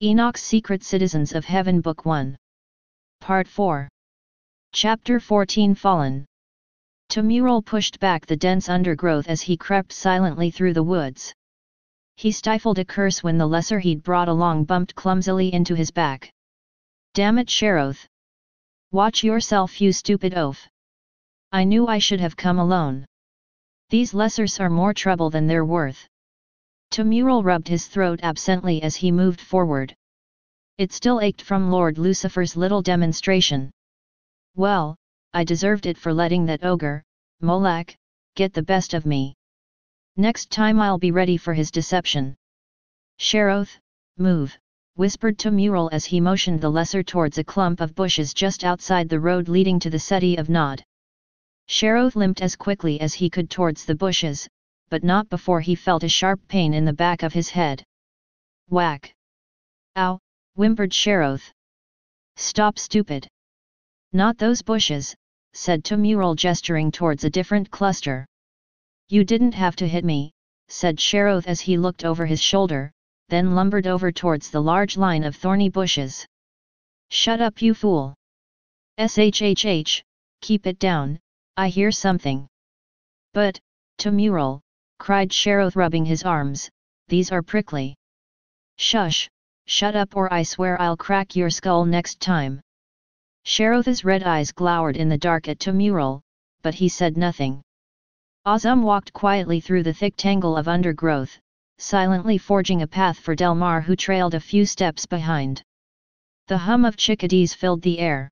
ENOCH'S Secret Citizens of Heaven Book 1. Part 4. Chapter 14 Fallen. Tubal pushed back the dense undergrowth as he crept silently through the woods. He stifled a curse when the lesser he'd brought along bumped clumsily into his back. "Damn it, Sheroth! Watch yourself, you stupid oaf! I knew I should have come alone. These lessers are more trouble than they're worth." Tubal rubbed his throat absently as he moved forward. It still ached from Lord Lucifer's little demonstration. "Well, I deserved it for letting that ogre, Molech, get the best of me. Next time I'll be ready for his deception." "Sheroth, move," whispered Tubal as he motioned the lesser towards a clump of bushes just outside the road leading to the city of Nod. Sheroth limped as quickly as he could towards the bushes, but not before he felt a sharp pain in the back of his head. Whack! "Ow!" whimpered Sheroth. "Stop, stupid! Not those bushes," said Tubal, gesturing towards a different cluster. "You didn't have to hit me," said Sheroth as he looked over his shoulder, then lumbered over towards the large line of thorny bushes. "Shut up, you fool! Shhh, keep it down, I hear something." "But, Tubal," cried Sheroth, rubbing his arms, "these are prickly." "Shush, shut up, or I swear I'll crack your skull next time." Sheroth's red eyes glowered in the dark at Tubal, but he said nothing. Azam walked quietly through the thick tangle of undergrowth, silently forging a path for Delmar, who trailed a few steps behind. The hum of chickadees filled the air.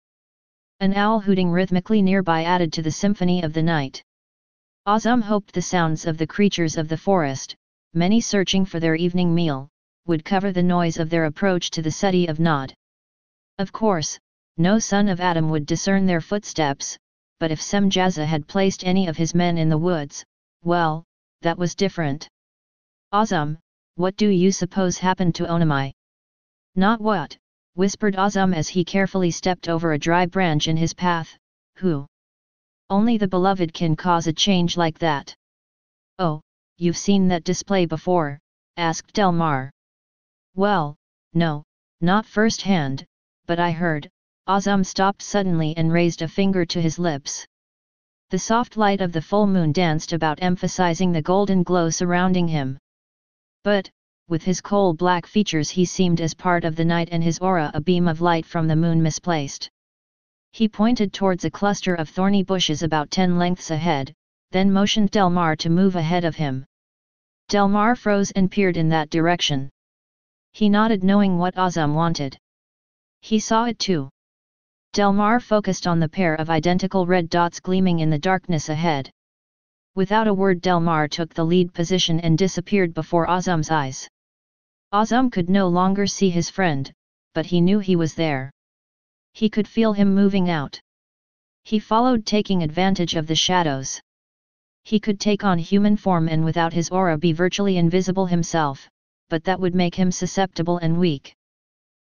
An owl hooting rhythmically nearby added to the symphony of the night. Azam hoped the sounds of the creatures of the forest, many searching for their evening meal, would cover the noise of their approach to the city of Nod. Of course, no son of Adam would discern their footsteps, but if Semjaza had placed any of his men in the woods, well, that was different. "Azam, what do you suppose happened to Onamai?" "Not what," whispered Azam as he carefully stepped over a dry branch in his path. "Who? Only the beloved can cause a change like that." "Oh, you've seen that display before?" asked Delmar. "Well, no, not firsthand, but I heard." Azam stopped suddenly and raised a finger to his lips. The soft light of the full moon danced about, emphasizing the golden glow surrounding him. But, with his coal-black features, he seemed as part of the night, and his aura a beam of light from the moon misplaced. He pointed towards a cluster of thorny bushes about 10 lengths ahead, then motioned Delmar to move ahead of him. Delmar froze and peered in that direction. He nodded, knowing what Azam wanted. He saw it too. Delmar focused on the pair of identical red dots gleaming in the darkness ahead. Without a word, Delmar took the lead position and disappeared before Azam's eyes. Azam could no longer see his friend, but he knew he was there. He could feel him moving out. He followed, taking advantage of the shadows. He could take on human form and without his aura be virtually invisible himself, but that would make him susceptible and weak.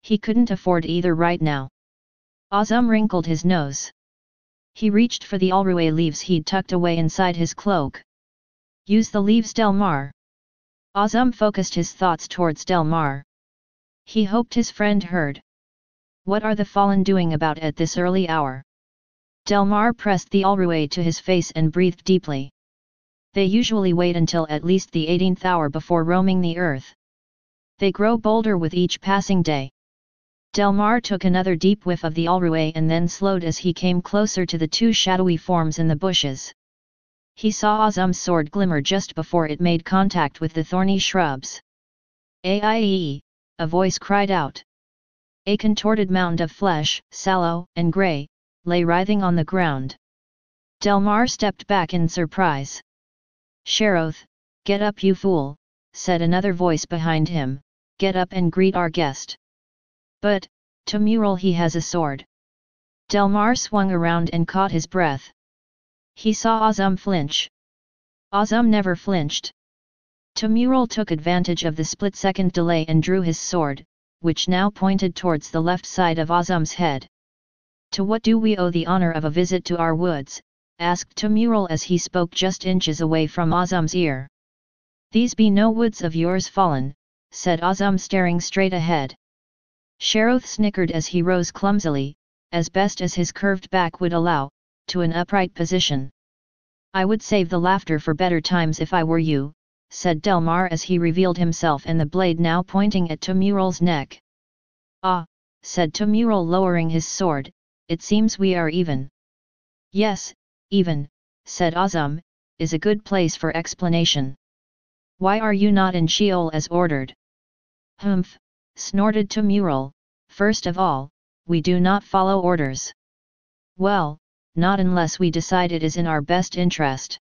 He couldn't afford either right now. Azam wrinkled his nose. He reached for the alruwe leaves he'd tucked away inside his cloak. "Use the leaves, Delmar." Azam focused his thoughts towards Delmar. He hoped his friend heard. "What are the fallen doing about at this early hour?" Delmar pressed the alruwe to his face and breathed deeply. "They usually wait until at least the 18th hour before roaming the earth. They grow bolder with each passing day." Delmar took another deep whiff of the alruwe and then slowed as he came closer to the two shadowy forms in the bushes. He saw Azam's sword glimmer just before it made contact with the thorny shrubs. "Aie!" a voice cried out. A contorted mound of flesh, sallow and grey, lay writhing on the ground. Delmar stepped back in surprise. "Sheroth, get up, you fool," said another voice behind him. "Get up and greet our guest." "But, Tubal, he has a sword." Delmar swung around and caught his breath. He saw Azam flinch. Azam never flinched. Tubal took advantage of the split-second delay and drew his sword, which now pointed towards the left side of Azam's head. "To what do we owe the honor of a visit to our woods?" asked Tubal as he spoke just inches away from Azam's ear. "These be no woods of yours, fallen," said Azam, staring straight ahead. Sheroth snickered as he rose clumsily, as best as his curved back would allow, to an upright position. "I would save the laughter for better times if I were you," said Delmar as he revealed himself and the blade now pointing at Tumural's neck. "Ah," said Tumural lowering his sword, "it seems we are even." "Yes, even," said Azam, "is a good place for explanation. Why are you not in Sheol as ordered?" "Humph," snorted Tumural, "first of all, we do not follow orders." "Well, not unless we decide it is in our best interest.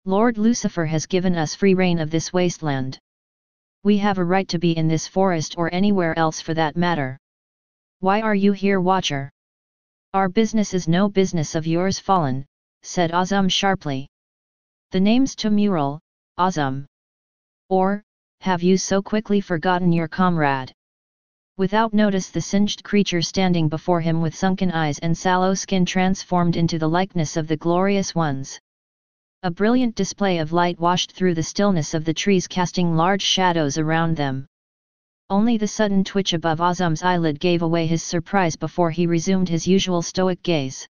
Lord Lucifer has given us free reign of this wasteland. We have a right to be in this forest or anywhere else for that matter. Why are you here, Watcher?" "Our business is no business of yours, Fallen," said Azam sharply. "The name's Tumural, Azam. Or, have you so quickly forgotten your comrade?" Without notice the singed creature standing before him with sunken eyes and sallow skin transformed into the likeness of the glorious ones. A brilliant display of light washed through the stillness of the trees, casting large shadows around them. Only the sudden twitch above Azam's eyelid gave away his surprise before he resumed his usual stoic gaze.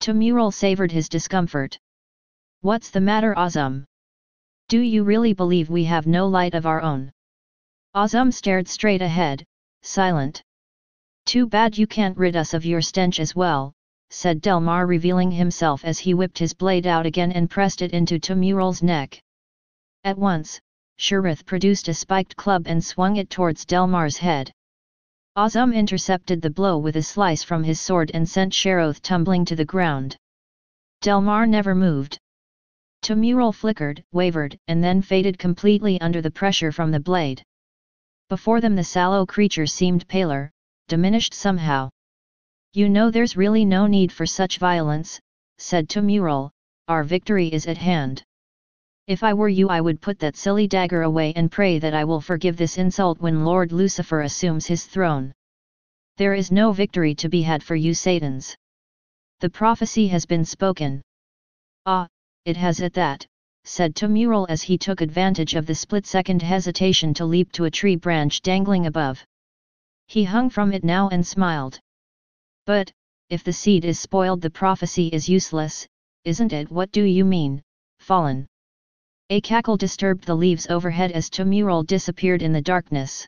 Tumural savored his discomfort. "What's the matter, Azam? Do you really believe we have no light of our own?" Azam stared straight ahead, silent. "Too bad you can't rid us of your stench as well," said Delmar, revealing himself as he whipped his blade out again and pressed it into Tumural's neck. At once, Sheroth produced a spiked club and swung it towards Delmar's head. Azam intercepted the blow with a slice from his sword and sent Sheroth tumbling to the ground. Delmar never moved. Tumural flickered, wavered, and then faded completely under the pressure from the blade. Before them the sallow creature seemed paler, diminished somehow. "You know there's really no need for such violence," said Tumural, "our victory is at hand. If I were you I would put that silly dagger away and pray that I will forgive this insult when Lord Lucifer assumes his throne. There is no victory to be had for you Satans. The prophecy has been spoken." "Ah, it has at that," said Tumural as he took advantage of the split-second hesitation to leap to a tree branch dangling above. He hung from it now and smiled. "But, if the seed is spoiled the prophecy is useless, isn't it? What do you mean, Fallen?" A cackle disturbed the leaves overhead as Tumural disappeared in the darkness.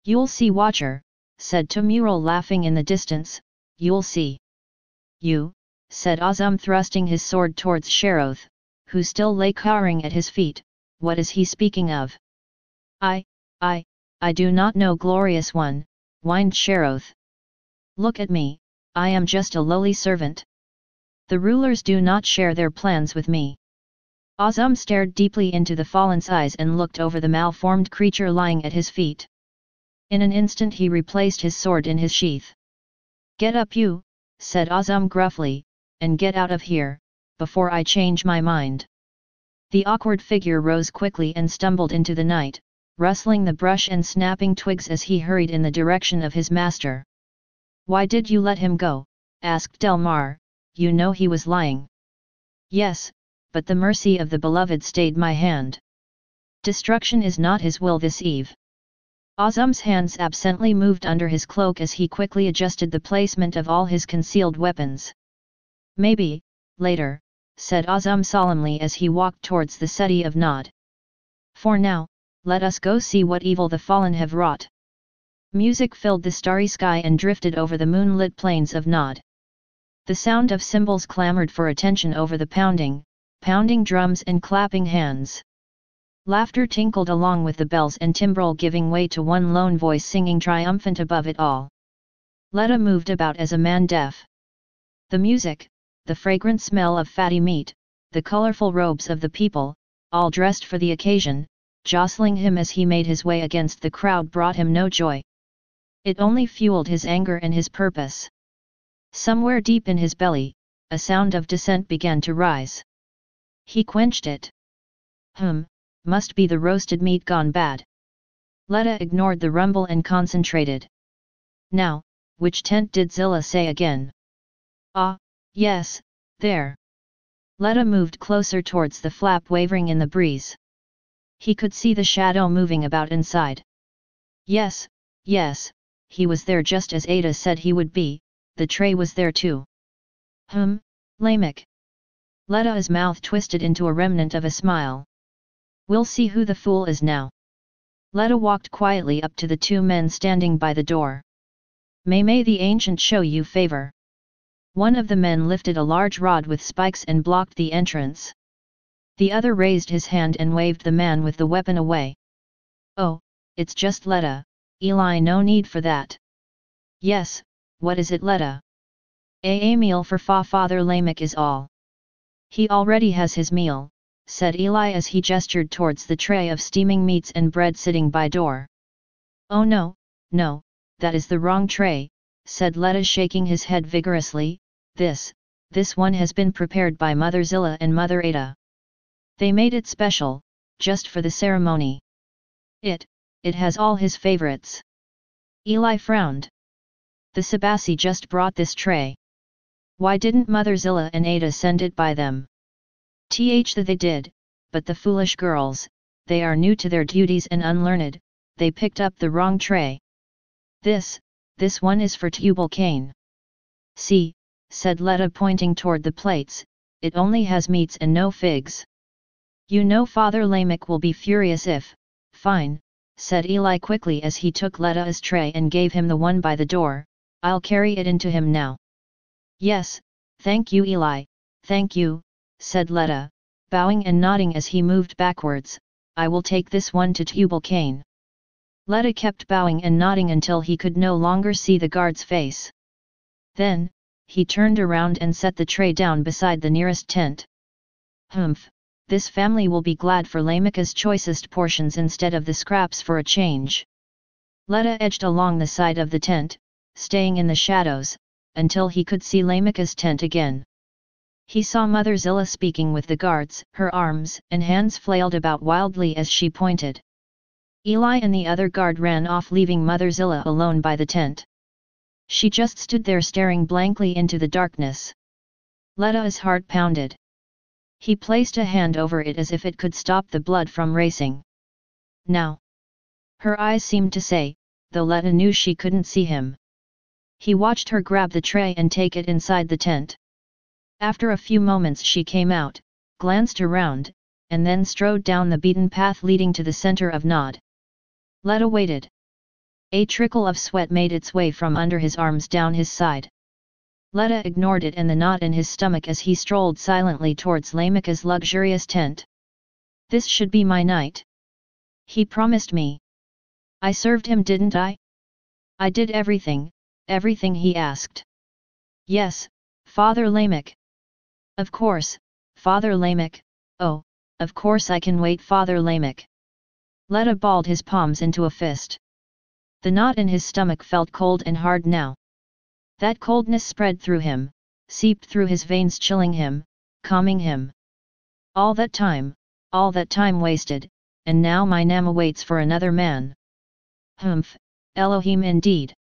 "You'll see, Watcher," said Tumural laughing in the distance, "you'll see." "You," said Azam thrusting his sword towards Sheroth, who still lay cowering at his feet, "what is he speaking of?" I do not know, glorious one," whined Sheroth. "Look at me, I am just a lowly servant. The rulers do not share their plans with me." Azam stared deeply into the Fallen's eyes and looked over the malformed creature lying at his feet. In an instant he replaced his sword in his sheath. "Get up you," said Azam gruffly, "and get out of here, before I change my mind." The awkward figure rose quickly and stumbled into the night, rustling the brush and snapping twigs as he hurried in the direction of his master. "Why did you let him go?" asked Delmar, "you know he was lying." "Yes, but the mercy of the beloved stayed my hand. Destruction is not his will this eve." Azam's hands absently moved under his cloak as he quickly adjusted the placement of all his concealed weapons. "Maybe, later," said Azam solemnly as he walked towards the city of Nod. "For now, let us go see what evil the Fallen have wrought." Music filled the starry sky and drifted over the moonlit plains of Nod. The sound of cymbals clamored for attention over the pounding drums and clapping hands. Laughter tinkled along with the bells and timbrel, giving way to one lone voice singing triumphant above it all. Letta moved about as a man deaf. The music, the fragrant smell of fatty meat, the colorful robes of the people, all dressed for the occasion, jostling him as he made his way against the crowd, brought him no joy. It only fueled his anger and his purpose. Somewhere deep in his belly, a sound of dissent began to rise. He quenched it. Must be the roasted meat gone bad. Letta ignored the rumble and concentrated. "Now, which tent did Zilla say again?" "Ah, yes, there." Letta moved closer towards the flap wavering in the breeze. He could see the shadow moving about inside. Yes, he was there just as Ada said he would be, the tray was there too. Lamech. Letta's mouth twisted into a remnant of a smile. We'll see who the fool is now. Letta walked quietly up to the two men standing by the door. May the ancient show you favor. One of the men lifted a large rod with spikes and blocked the entrance. The other raised his hand and waved the man with the weapon away. Oh, it's just Letta, Eli, no need for that. Yes, what is it, Letta? A meal for Father Lamech is all. He already has his meal, said Eli as he gestured towards the tray of steaming meats and bread sitting by door. Oh no, that is the wrong tray, said Letta shaking his head vigorously. This one has been prepared by Mother Zilla and Mother Ada. They made it special, just for the ceremony. It has all his favorites. Eli frowned. The Sabasi just brought this tray. Why didn't Mother Zilla and Ada send it by them? That they did, but the foolish girls, they are new to their duties and unlearned, they picked up the wrong tray. This one is for Tubal-Cain. See, said Letta pointing toward the plates, it only has meats and no figs. You know Father Lamech will be furious if, fine, said Eli quickly as he took Letta's tray and gave him the one by the door, I'll carry it into him now. Yes, thank you Eli, thank you, said Letta, bowing and nodding as he moved backwards, I will take this one to Tubal-Cain. Letta kept bowing and nodding until he could no longer see the guard's face. Then, he turned around and set the tray down beside the nearest tent. This family will be glad for Lamech's choicest portions instead of the scraps for a change. Letta edged along the side of the tent, staying in the shadows, until he could see Lamech's tent again. He saw Mother Zilla speaking with the guards, her arms and hands flailed about wildly as she pointed. Eli and the other guard ran off, leaving Mother Zilla alone by the tent. She just stood there staring blankly into the darkness. Letta's heart pounded. He placed a hand over it as if it could stop the blood from racing. Now. Her eyes seemed to say, though Letta knew she couldn't see him. He watched her grab the tray and take it inside the tent. After a few moments she came out, glanced around, and then strode down the beaten path leading to the center of Nod. Letta waited. A trickle of sweat made its way from under his arms down his side. Letta ignored it and the knot in his stomach as he strolled silently towards Lamech's luxurious tent. This should be my night. He promised me. I served him, didn't I? I did everything he asked. Yes, Father Lamech. Of course, Father Lamech, oh, of course I can wait, Father Lamech. Letta balled his palms into a fist. The knot in his stomach felt cold and hard now. That coldness spread through him, seeped through his veins, chilling him, calming him. All that time wasted, and now my Nama waits for another man. Elohim indeed.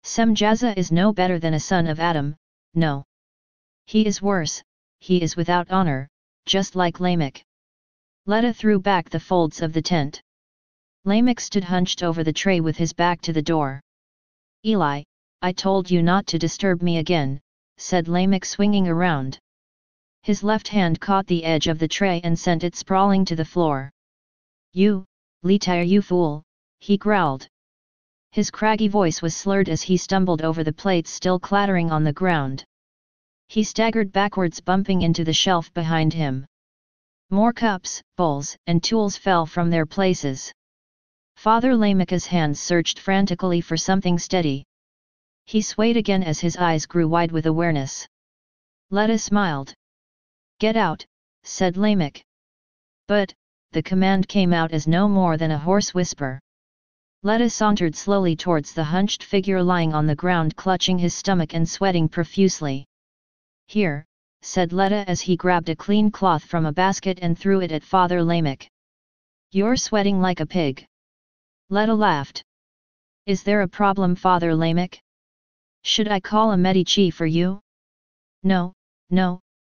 Semjaza is no better than a son of Adam, no. He is worse, he is without honor, just like Lamech. Letta threw back the folds of the tent. Lamech stood hunched over the tray with his back to the door. Eli, I told you not to disturb me again, said Lamech swinging around. His left hand caught the edge of the tray and sent it sprawling to the floor. You, Letyr, you fool, he growled. His craggy voice was slurred as he stumbled over the plates still clattering on the ground. He staggered backwards, bumping into the shelf behind him. More cups, bowls, and tools fell from their places. Father Lamech's hands searched frantically for something steady. He swayed again as his eyes grew wide with awareness. Letta smiled. Get out, said Lamech. But, the command came out as no more than a hoarse whisper. Letta sauntered slowly towards the hunched figure lying on the ground, clutching his stomach and sweating profusely. Here, said Letta as he grabbed a clean cloth from a basket and threw it at Father Lamech. You're sweating like a pig. Letta laughed. Is there a problem, Father Lamech? Should I call a Medici for you? No,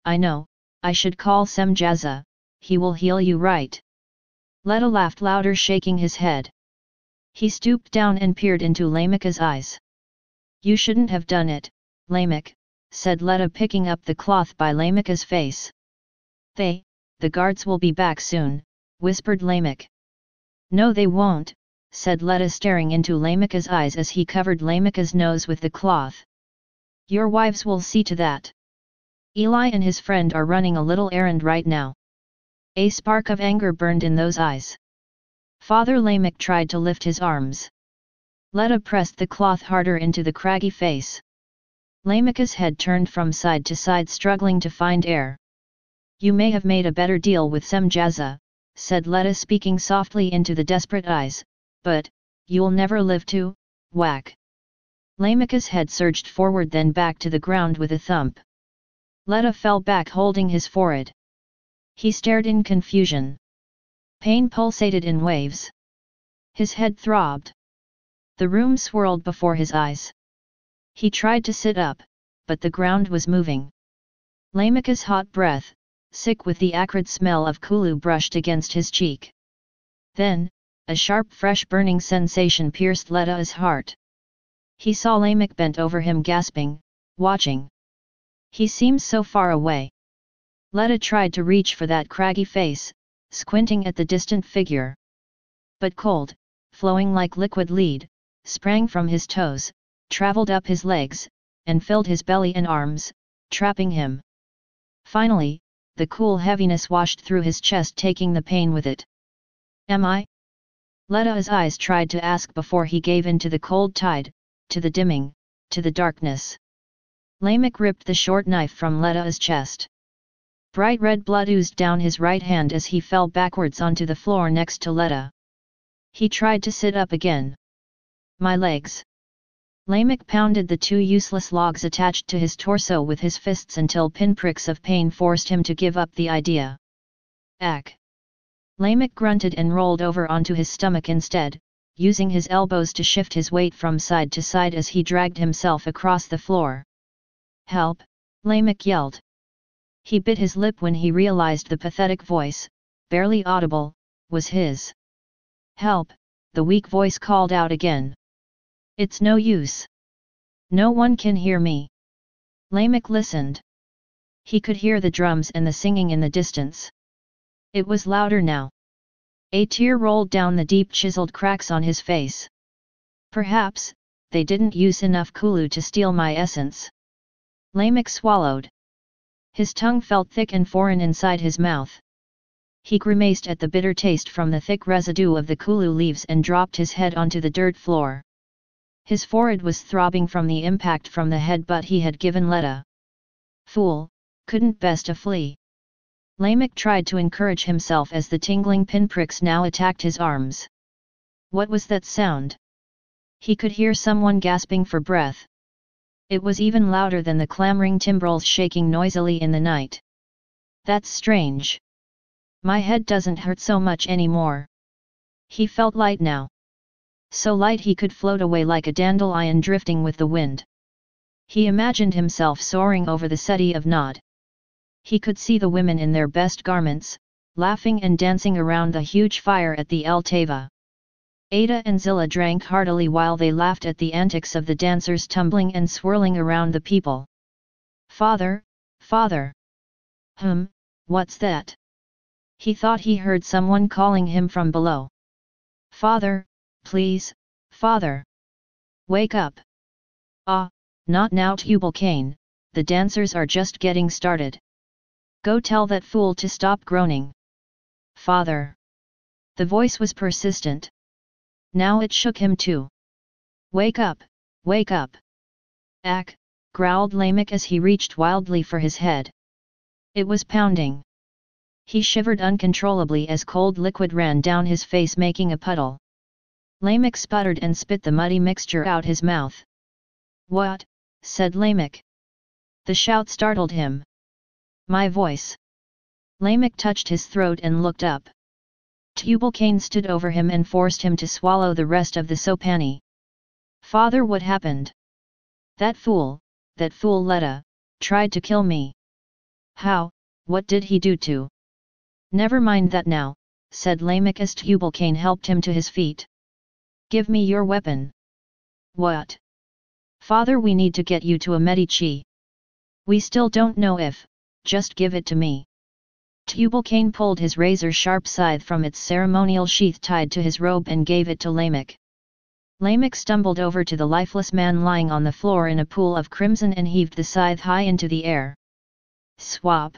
I know, I should call Semjaza, he will heal you, right? Letta laughed louder, shaking his head. He stooped down and peered into Lamech's eyes. "You shouldn't have done it, Lamech," said Letta, picking up the cloth by Lamech's face. The guards will be back soon," whispered Lamech. "No, they won't," said Letta, staring into Lamech's eyes as he covered Lamech's nose with the cloth. "Your wives will see to that. Eli and his friend are running a little errand right now." A spark of anger burned in those eyes. Father Lamech tried to lift his arms. Letta pressed the cloth harder into the craggy face. Lamech's head turned from side to side, struggling to find air. "You may have made a better deal with Semjaza," said Letta, speaking softly into the desperate eyes, "but you'll never live to." Whack! Lamech's head surged forward, then back to the ground with a thump. Letta fell back, holding his forehead. He stared in confusion. Pain pulsated in waves. His head throbbed. The room swirled before his eyes. He tried to sit up, but the ground was moving. Lamech's hot breath, sick with the acrid smell of Kulu, brushed against his cheek. Then, a sharp, fresh burning sensation pierced Letta's heart. He saw Lamech bent over him, gasping, watching. He seemed so far away. Letta tried to reach for that craggy face, squinting at the distant figure. But cold, flowing like liquid lead, sprang from his toes, traveled up his legs, and filled his belly and arms, trapping him. Finally, the cool heaviness washed through his chest, taking the pain with it. "Am I?" Letta's eyes tried to ask before he gave in to the cold tide, to the dimming, to the darkness. Lamech ripped the short knife from Letta's chest. Bright red blood oozed down his right hand as he fell backwards onto the floor next to Letta. He tried to sit up again. "My legs." Lamech pounded the two useless logs attached to his torso with his fists until pinpricks of pain forced him to give up the idea. "Ack!" Lamech grunted and rolled over onto his stomach instead, using his elbows to shift his weight from side to side as he dragged himself across the floor. "Help!" Lamech yelled. He bit his lip when he realized the pathetic voice, barely audible, was his. "Help!" the weak voice called out again. "It's no use. No one can hear me." Lamech listened. He could hear the drums and the singing in the distance. It was louder now. A tear rolled down the deep chiseled cracks on his face. "Perhaps, they didn't use enough Kulu to steal my essence." Lamech swallowed. His tongue felt thick and foreign inside his mouth. He grimaced at the bitter taste from the thick residue of the Kulu leaves and dropped his head onto the dirt floor. His forehead was throbbing from the impact from the headbutt he had given Letta. "Fool, couldn't best a flea." Lamech tried to encourage himself as the tingling pinpricks now attacked his arms. What was that sound? He could hear someone gasping for breath. It was even louder than the clamoring timbrels shaking noisily in the night. "That's strange. My head doesn't hurt so much anymore." He felt light now. So light he could float away like a dandelion drifting with the wind. He imagined himself soaring over the city of Nod. He could see the women in their best garments, laughing and dancing around the huge fire at the El Teva. Ada and Zilla drank heartily while they laughed at the antics of the dancers tumbling and swirling around the people. "Father, father!" What's that?" He thought he heard someone calling him from below. "Father, please, father! Wake up!" "Ah, not now, Tubal-Cain, the dancers are just getting started. Go tell that fool to stop groaning." "Father!" The voice was persistent. Now it shook him too. "Wake up, wake up!" "Ack!" growled Lamech as he reached wildly for his head. It was pounding. He shivered uncontrollably as cold liquid ran down his face, making a puddle. Lamech sputtered and spit the muddy mixture out his mouth. "What?" said Lamech. The shout startled him. "My voice." Lamech touched his throat and looked up. Tubal-Cain stood over him and forced him to swallow the rest of the sopani. "Father, what happened?" That fool Letta, tried to kill me." "How? What did he do to?" "Never mind that now," said Lamech as Tubal-Cain helped him to his feet. Give me your weapon. What? Father, we need to get you to a Medici. We still don't know if, just give it to me. Tubal-Cain pulled his razor-sharp scythe from its ceremonial sheath tied to his robe and gave it to Lamech. Lamech stumbled over to the lifeless man lying on the floor in a pool of crimson and heaved the scythe high into the air. Swap!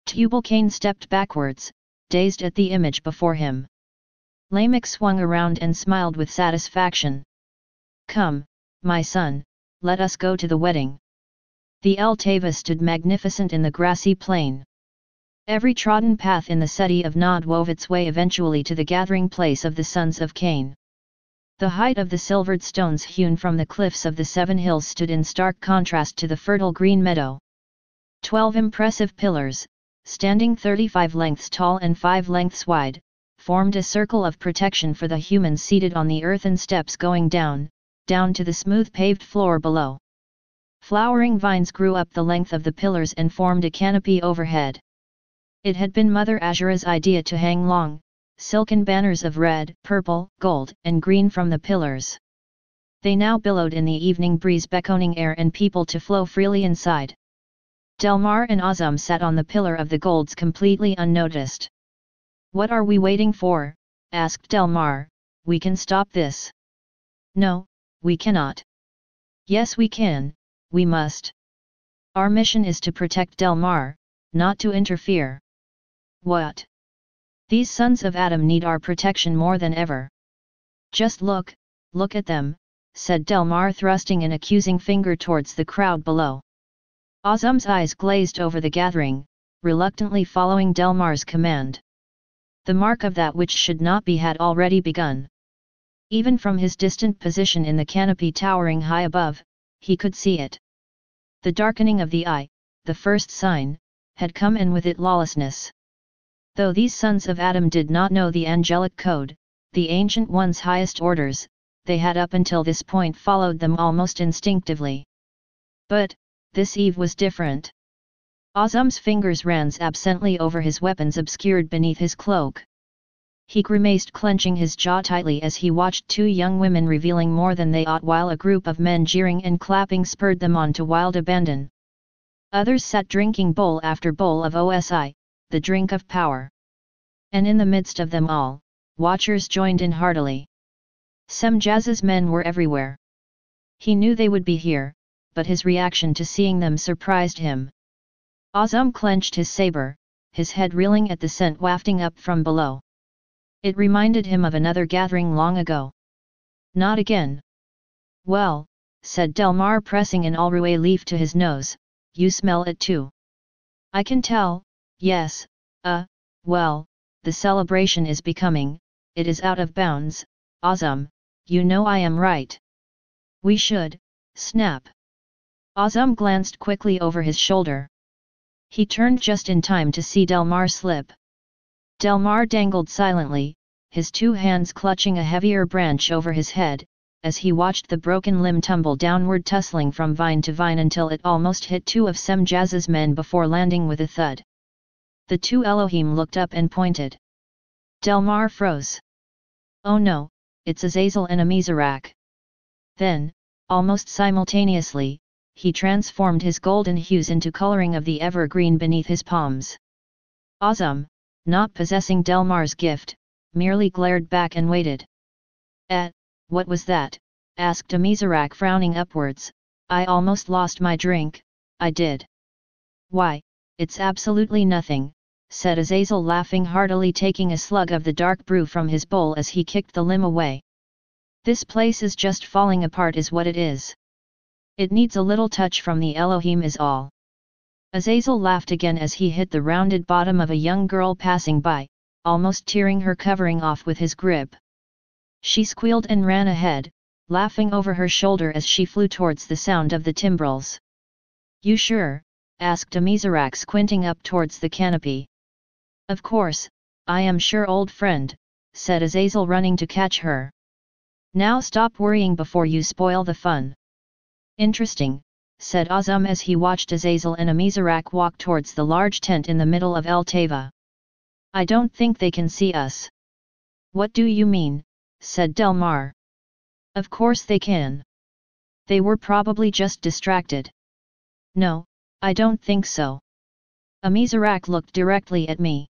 Tubal-Cain stepped backwards, dazed at the image before him. Lamech swung around and smiled with satisfaction. Come, my son, let us go to the wedding. The Altava stood magnificent in the grassy plain. Every trodden path in the city of Nod wove its way eventually to the gathering place of the sons of Cain. The height of the silvered stones hewn from the cliffs of the seven hills stood in stark contrast to the fertile green meadow. 12 impressive pillars, standing 35 lengths tall and 5 lengths wide, formed a circle of protection for the humans seated on the earthen steps going down to the smooth paved floor below. Flowering vines grew up the length of the pillars and formed a canopy overhead. It had been Mother Azura's idea to hang long, silken banners of red, purple, gold, and green from the pillars. They now billowed in the evening breeze, beckoning air and people to flow freely inside. Delmar and Azam sat on the pillar of the golds completely unnoticed. What are we waiting for? Asked Delmar. We can stop this. No, we cannot. Yes, we can, we must. Our mission is to protect Delmar, not to interfere. What? These sons of Adam need our protection more than ever. Just look at them, said Delmar, thrusting an accusing finger towards the crowd below. Azam's eyes glazed over the gathering, reluctantly following Delmar's command. The mark of that which should not be had already begun. Even from his distant position in the canopy towering high above, he could see it. The darkening of the eye, the first sign, had come, and with it lawlessness. Though these sons of Adam did not know the angelic code, the Ancient One's highest orders, they had up until this point followed them almost instinctively. But, this eve was different. Azam's fingers ran absently over his weapons obscured beneath his cloak. He grimaced, clenching his jaw tightly as he watched two young women revealing more than they ought, while a group of men jeering and clapping spurred them on to wild abandon. Others sat drinking bowl after bowl of OSI, the drink of power. And in the midst of them all, watchers joined in heartily. Semjaz's men were everywhere. He knew they would be here, but his reaction to seeing them surprised him. Azam clenched his saber, his head reeling at the scent wafting up from below. It reminded him of another gathering long ago. Not again. Well, said Delmar, pressing an alrué leaf to his nose, you smell it too. I can tell, yes, well, the celebration is becoming, it is out of bounds, Azam, you know I am right. We should, snap. Azam glanced quickly over his shoulder. He turned just in time to see Delmar slip. Delmar dangled silently, his two hands clutching a heavier branch over his head, as he watched the broken limb tumble downward, tussling from vine to vine until it almost hit two of Semjaz's men before landing with a thud. The two Elohim looked up and pointed. Delmar froze. Oh no, it's Azazel and Amizrak. Then, almost simultaneously, he transformed his golden hues into coloring of the evergreen beneath his palms. Azam, not possessing Delmar's gift, merely glared back and waited. What was that? Asked Amizrak, frowning upwards. I almost lost my drink, I did. Why, it's absolutely nothing, said Azazel, laughing heartily, taking a slug of the dark brew from his bowl as he kicked the limb away. This place is just falling apart is what it is. It needs a little touch from the Elohim is all. Azazel laughed again as he hit the rounded bottom of a young girl passing by, almost tearing her covering off with his grip. She squealed and ran ahead, laughing over her shoulder as she flew towards the sound of the timbrels. You sure? Asked Amizrak, squinting up towards the canopy. Of course, I am sure, old friend, said Azazel, running to catch her. Now stop worrying before you spoil the fun. Interesting, said Azam as he watched Azazel and Amizrak walk towards the large tent in the middle of El Tava. I don't think they can see us. What do you mean? Said Delmar. Of course they can. They were probably just distracted. No, I don't think so. Amizarak looked directly at me.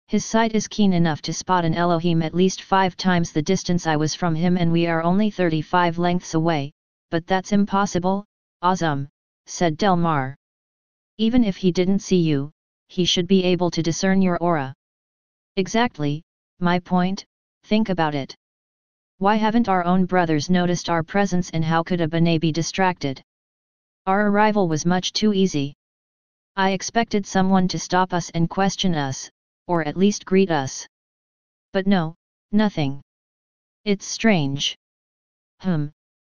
His sight is keen enough to spot an Elohim at least 5 times the distance I was from him, and we are only 35 lengths away, but that's impossible, Azam, said Delmar. Even if he didn't see you, he should be able to discern your aura. Exactly, my point, think about it. Why haven't our own brothers noticed our presence, and how could a B'nai be distracted? Our arrival was much too easy. I expected someone to stop us and question us, or at least greet us. But no, nothing. It's strange.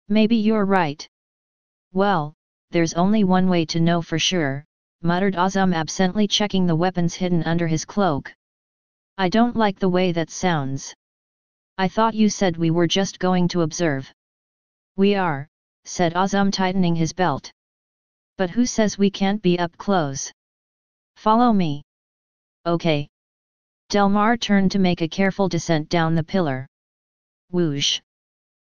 Maybe you're right. Well, there's only one way to know for sure, muttered Azam, absently checking the weapons hidden under his cloak. I don't like the way that sounds. I thought you said we were just going to observe. We are, said Azam, tightening his belt. But who says we can't be up close? Follow me. Okay. Delmar turned to make a careful descent down the pillar. Whoosh!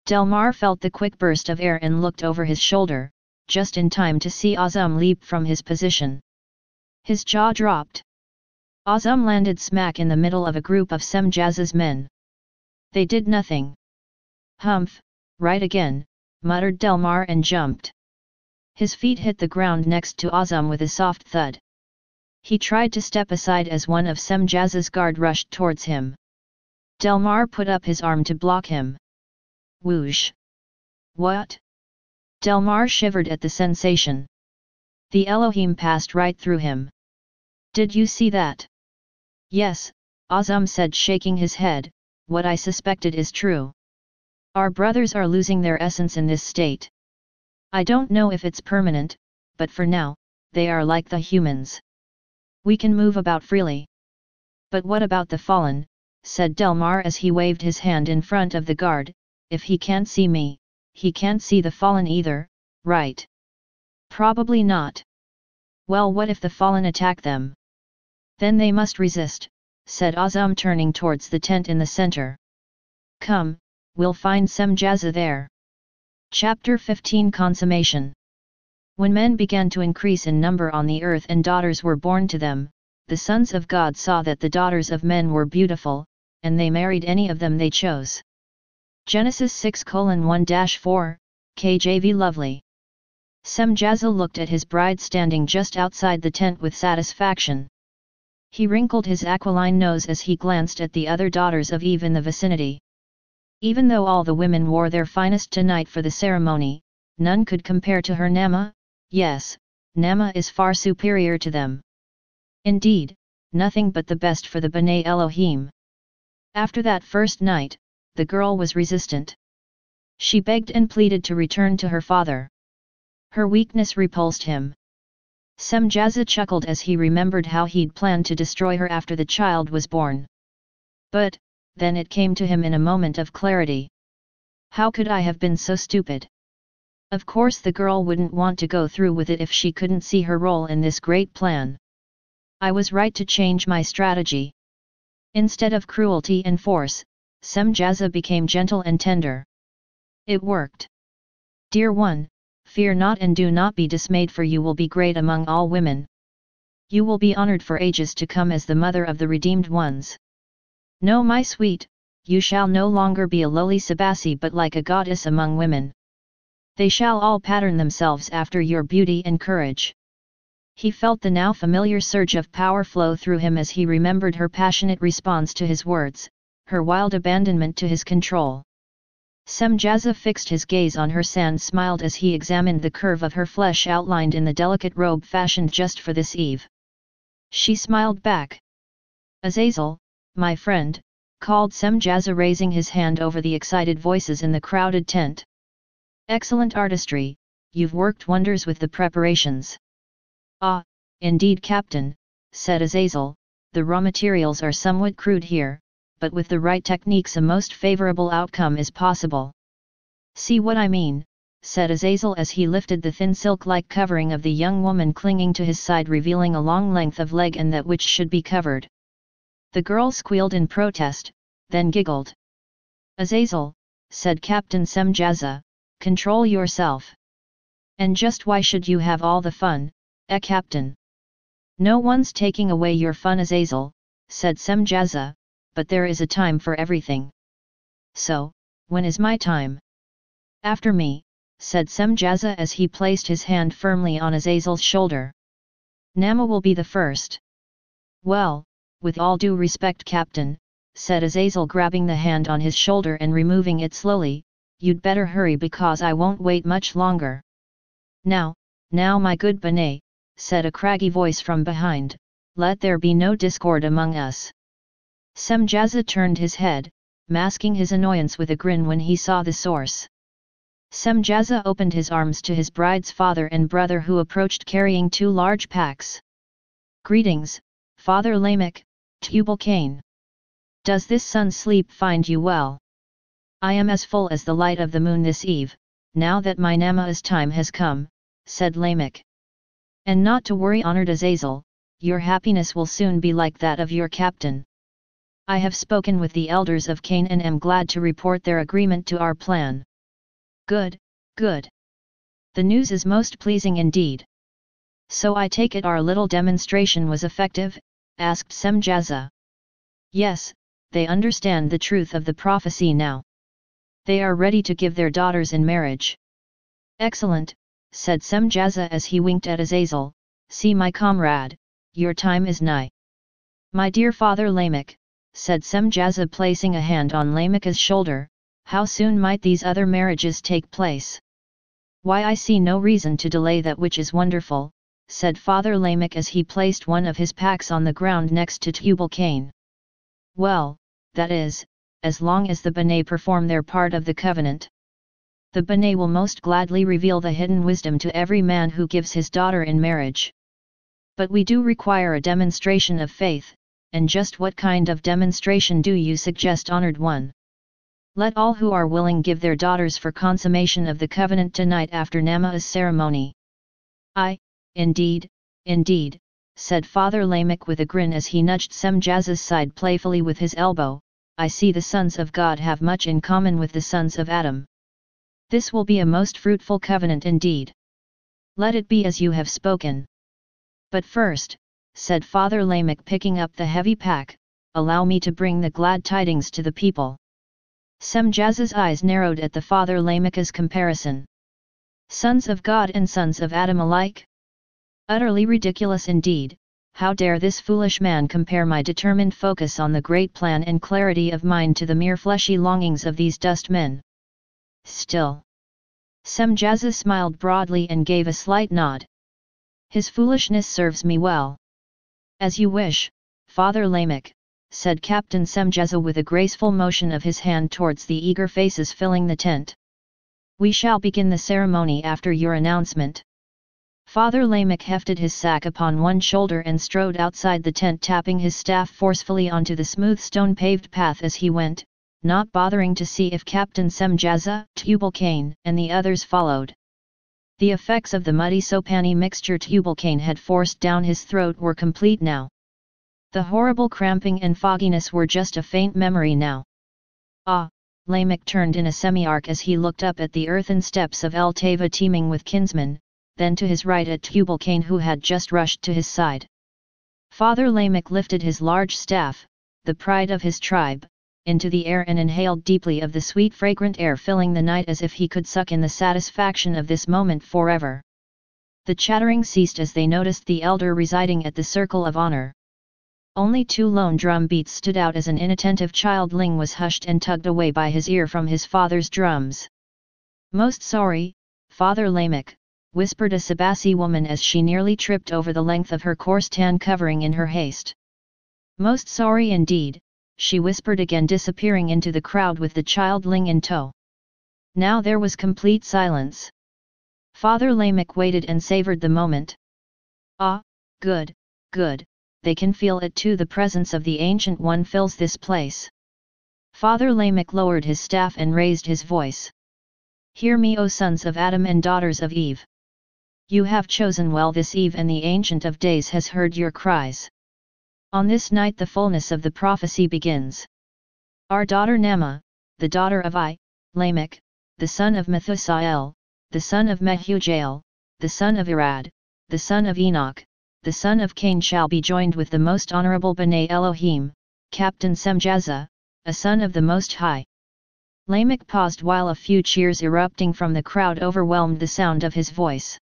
Delmar felt the quick burst of air and looked over his shoulder, just in time to see Azam leap from his position. His jaw dropped. Azam landed smack in the middle of a group of Semjaz's men. They did nothing. Humph, right again, muttered Delmar and jumped. His feet hit the ground next to Azam with a soft thud. He tried to step aside as one of Semjaz's guard rushed towards him. Delmar put up his arm to block him. Whoosh! What? Delmar shivered at the sensation. The Elohim passed right through him. Did you see that? Yes, Azam said, shaking his head. What I suspected is true. Our brothers are losing their essence in this state. I don't know if it's permanent, but for now, they are like the humans. We can move about freely. But what about the fallen, said Delmar as he waved his hand in front of the guard. If he can't see me, he can't see the fallen either, right? Probably not. Well, what if the fallen attack them? Then they must resist, said Azam, turning towards the tent in the center. Come, we'll find Semjaza there. Chapter 15 Consummation. When men began to increase in number on the earth and daughters were born to them, the sons of God saw that the daughters of men were beautiful, and they married any of them they chose. Genesis 6:1-4, KJV Lovely. Semjaza looked at his bride standing just outside the tent with satisfaction. He wrinkled his aquiline nose as he glanced at the other daughters of Eve in the vicinity. Even though all the women wore their finest tonight for the ceremony, none could compare to her Nama. Yes, Nama is far superior to them. Indeed, nothing but the best for the B'nai Elohim. After that first night, the girl was resistant. She begged and pleaded to return to her father. Her weakness repulsed him. Semjaza chuckled as he remembered how he'd planned to destroy her after the child was born. But, then it came to him in a moment of clarity. How could I have been so stupid? Of course the girl wouldn't want to go through with it if she couldn't see her role in this great plan. I was right to change my strategy. Instead of cruelty and force, Semjaza became gentle and tender. It worked. Dear one, fear not and do not be dismayed, for you will be great among all women. You will be honored for ages to come as the mother of the redeemed ones. No, my sweet, you shall no longer be a lowly Sabasi but like a goddess among women. They shall all pattern themselves after your beauty and courage. He felt the now familiar surge of power flow through him as he remembered her passionate response to his words, her wild abandonment to his control. Semjaza fixed his gaze on her and smiled as he examined the curve of her flesh outlined in the delicate robe fashioned just for this eve. She smiled back. Azazel, my friend, called Semjaza, raising his hand over the excited voices in the crowded tent. Excellent artistry, you've worked wonders with the preparations. Ah, indeed, Captain, said Azazel, the raw materials are somewhat crude here, but with the right techniques a most favorable outcome is possible. See what I mean, said Azazel as he lifted the thin silk-like covering of the young woman clinging to his side, revealing a long length of leg and that which should be covered. The girl squealed in protest, then giggled. Azazel, said Captain Semjaza, control yourself. And just why should you have all the fun, Captain? No one's taking away your fun, Azazel, said Semjaza, but there is a time for everything. So, when is my time? After me, said Semjaza as he placed his hand firmly on Azazel's shoulder. Nama will be the first. Well, with all due respect, Captain, said Azazel, grabbing the hand on his shoulder and removing it slowly, you'd better hurry because I won't wait much longer. Now, my good B'nai, said a craggy voice from behind, let there be no discord among us. Semjaza turned his head, masking his annoyance with a grin when he saw the source. Semjaza opened his arms to his bride's father and brother, who approached carrying 2 large packs. Greetings, Father Lamech, Tubal-Cain. Does this sun's sleep find you well? I am as full as the light of the moon this eve, now that my Nama's time has come, said Lamech. And not to worry, honored Azazel, your happiness will soon be like that of your captain. I have spoken with the elders of Cain and am glad to report their agreement to our plan. Good, good. The news is most pleasing indeed. So I take it our little demonstration was effective, asked Semjaza. Yes, they understand the truth of the prophecy now. They are ready to give their daughters in marriage. Excellent, said Semjaza as he winked at Azazel, see my comrade, your time is nigh. My dear Father Lamech, said Semjaza, placing a hand on Lamech's shoulder, how soon might these other marriages take place? Why, I see no reason to delay that which is wonderful, said Father Lamech as he placed one of his packs on the ground next to Tubal-Cain. Well, that is, as long as the B'nai perform their part of the covenant. The B'nai will most gladly reveal the hidden wisdom to every man who gives his daughter in marriage. But we do require a demonstration of faith, and just what kind of demonstration do you suggest, honored one? Let all who are willing give their daughters for consummation of the covenant tonight after Nama's ceremony. Indeed, said Father Lamech with a grin as he nudged Semjaza's side playfully with his elbow, I see the sons of God have much in common with the sons of Adam. This will be a most fruitful covenant indeed. Let it be as you have spoken. But first, said Father Lamech picking up the heavy pack, allow me to bring the glad tidings to the people. Semjaza's eyes narrowed at the Father Lamech's comparison. Sons of God and sons of Adam alike? Utterly ridiculous indeed, how dare this foolish man compare my determined focus on the great plan and clarity of mind to the mere fleshy longings of these dust men. Still. Semjaza smiled broadly and gave a slight nod. His foolishness serves me well. As you wish, Father Lamech, said Captain Semjaza with a graceful motion of his hand towards the eager faces filling the tent. We shall begin the ceremony after your announcement. Father Lamech hefted his sack upon one shoulder and strode outside the tent, tapping his staff forcefully onto the smooth stone-paved path as he went, not bothering to see if Captain Semjaza, Tubal-Cain, and the others followed. The effects of the muddy soapany mixture Tubal-Cain had forced down his throat were complete now. The horrible cramping and fogginess were just a faint memory now. Ah! Lamech turned in a semi-arc as he looked up at the earthen steps of El Teva teeming with kinsmen, then to his right at Tubal-Cain who had just rushed to his side. Father Lamech lifted his large staff, the pride of his tribe, into the air and inhaled deeply of the sweet fragrant air filling the night as if he could suck in the satisfaction of this moment forever. The chattering ceased as they noticed the elder residing at the circle of honor. Only 2 lone drum beats stood out as an inattentive childling was hushed and tugged away by his ear from his father's drums. Most sorry, Father Lamech, whispered a Sabasi woman as she nearly tripped over the length of her coarse tan covering in her haste. Most sorry indeed, she whispered again, disappearing into the crowd with the childling in tow. Now there was complete silence. Father Lamech waited and savored the moment. Ah, good, they can feel it too, the presence of the Ancient One fills this place. Father Lamech lowered his staff and raised his voice. Hear me, O sons of Adam and daughters of Eve. You have chosen well this eve, and the Ancient of Days has heard your cries. On this night the fullness of the prophecy begins. Our daughter Nama, the daughter of Lamech, the son of Methusael, the son of Mehujael, the son of Irad, the son of Enoch, the son of Cain shall be joined with the most honorable B'nai Elohim, Captain Semjaza, a son of the Most High. Lamech paused while a few cheers erupting from the crowd overwhelmed the sound of his voice.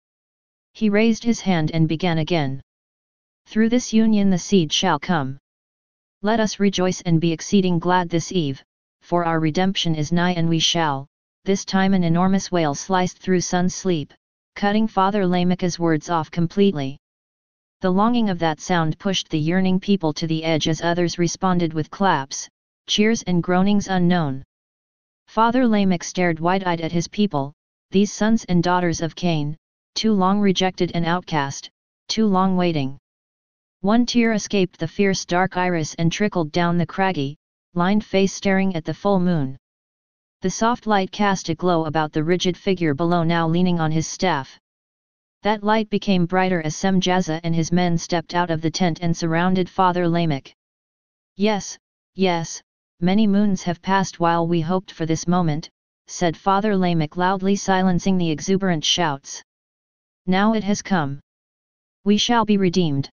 He raised his hand and began again. Through this union the seed shall come. Let us rejoice and be exceeding glad this eve, for our redemption is nigh and we shall. This time an enormous wail sliced through Son's sleep, cutting Father Lamech's words off completely. The longing of that sound pushed the yearning people to the edge as others responded with claps, cheers and groanings unknown. Father Lamech stared wide-eyed at his people, these sons and daughters of Cain, too long rejected and outcast, too long waiting. One tear escaped the fierce dark iris and trickled down the craggy, lined face staring at the full moon. The soft light cast a glow about the rigid figure below now leaning on his staff. That light became brighter as Semjaza and his men stepped out of the tent and surrounded Father Lamech. Yes, yes, many moons have passed while we hoped for this moment, said Father Lamech loudly silencing the exuberant shouts. Now it has come. We shall be redeemed.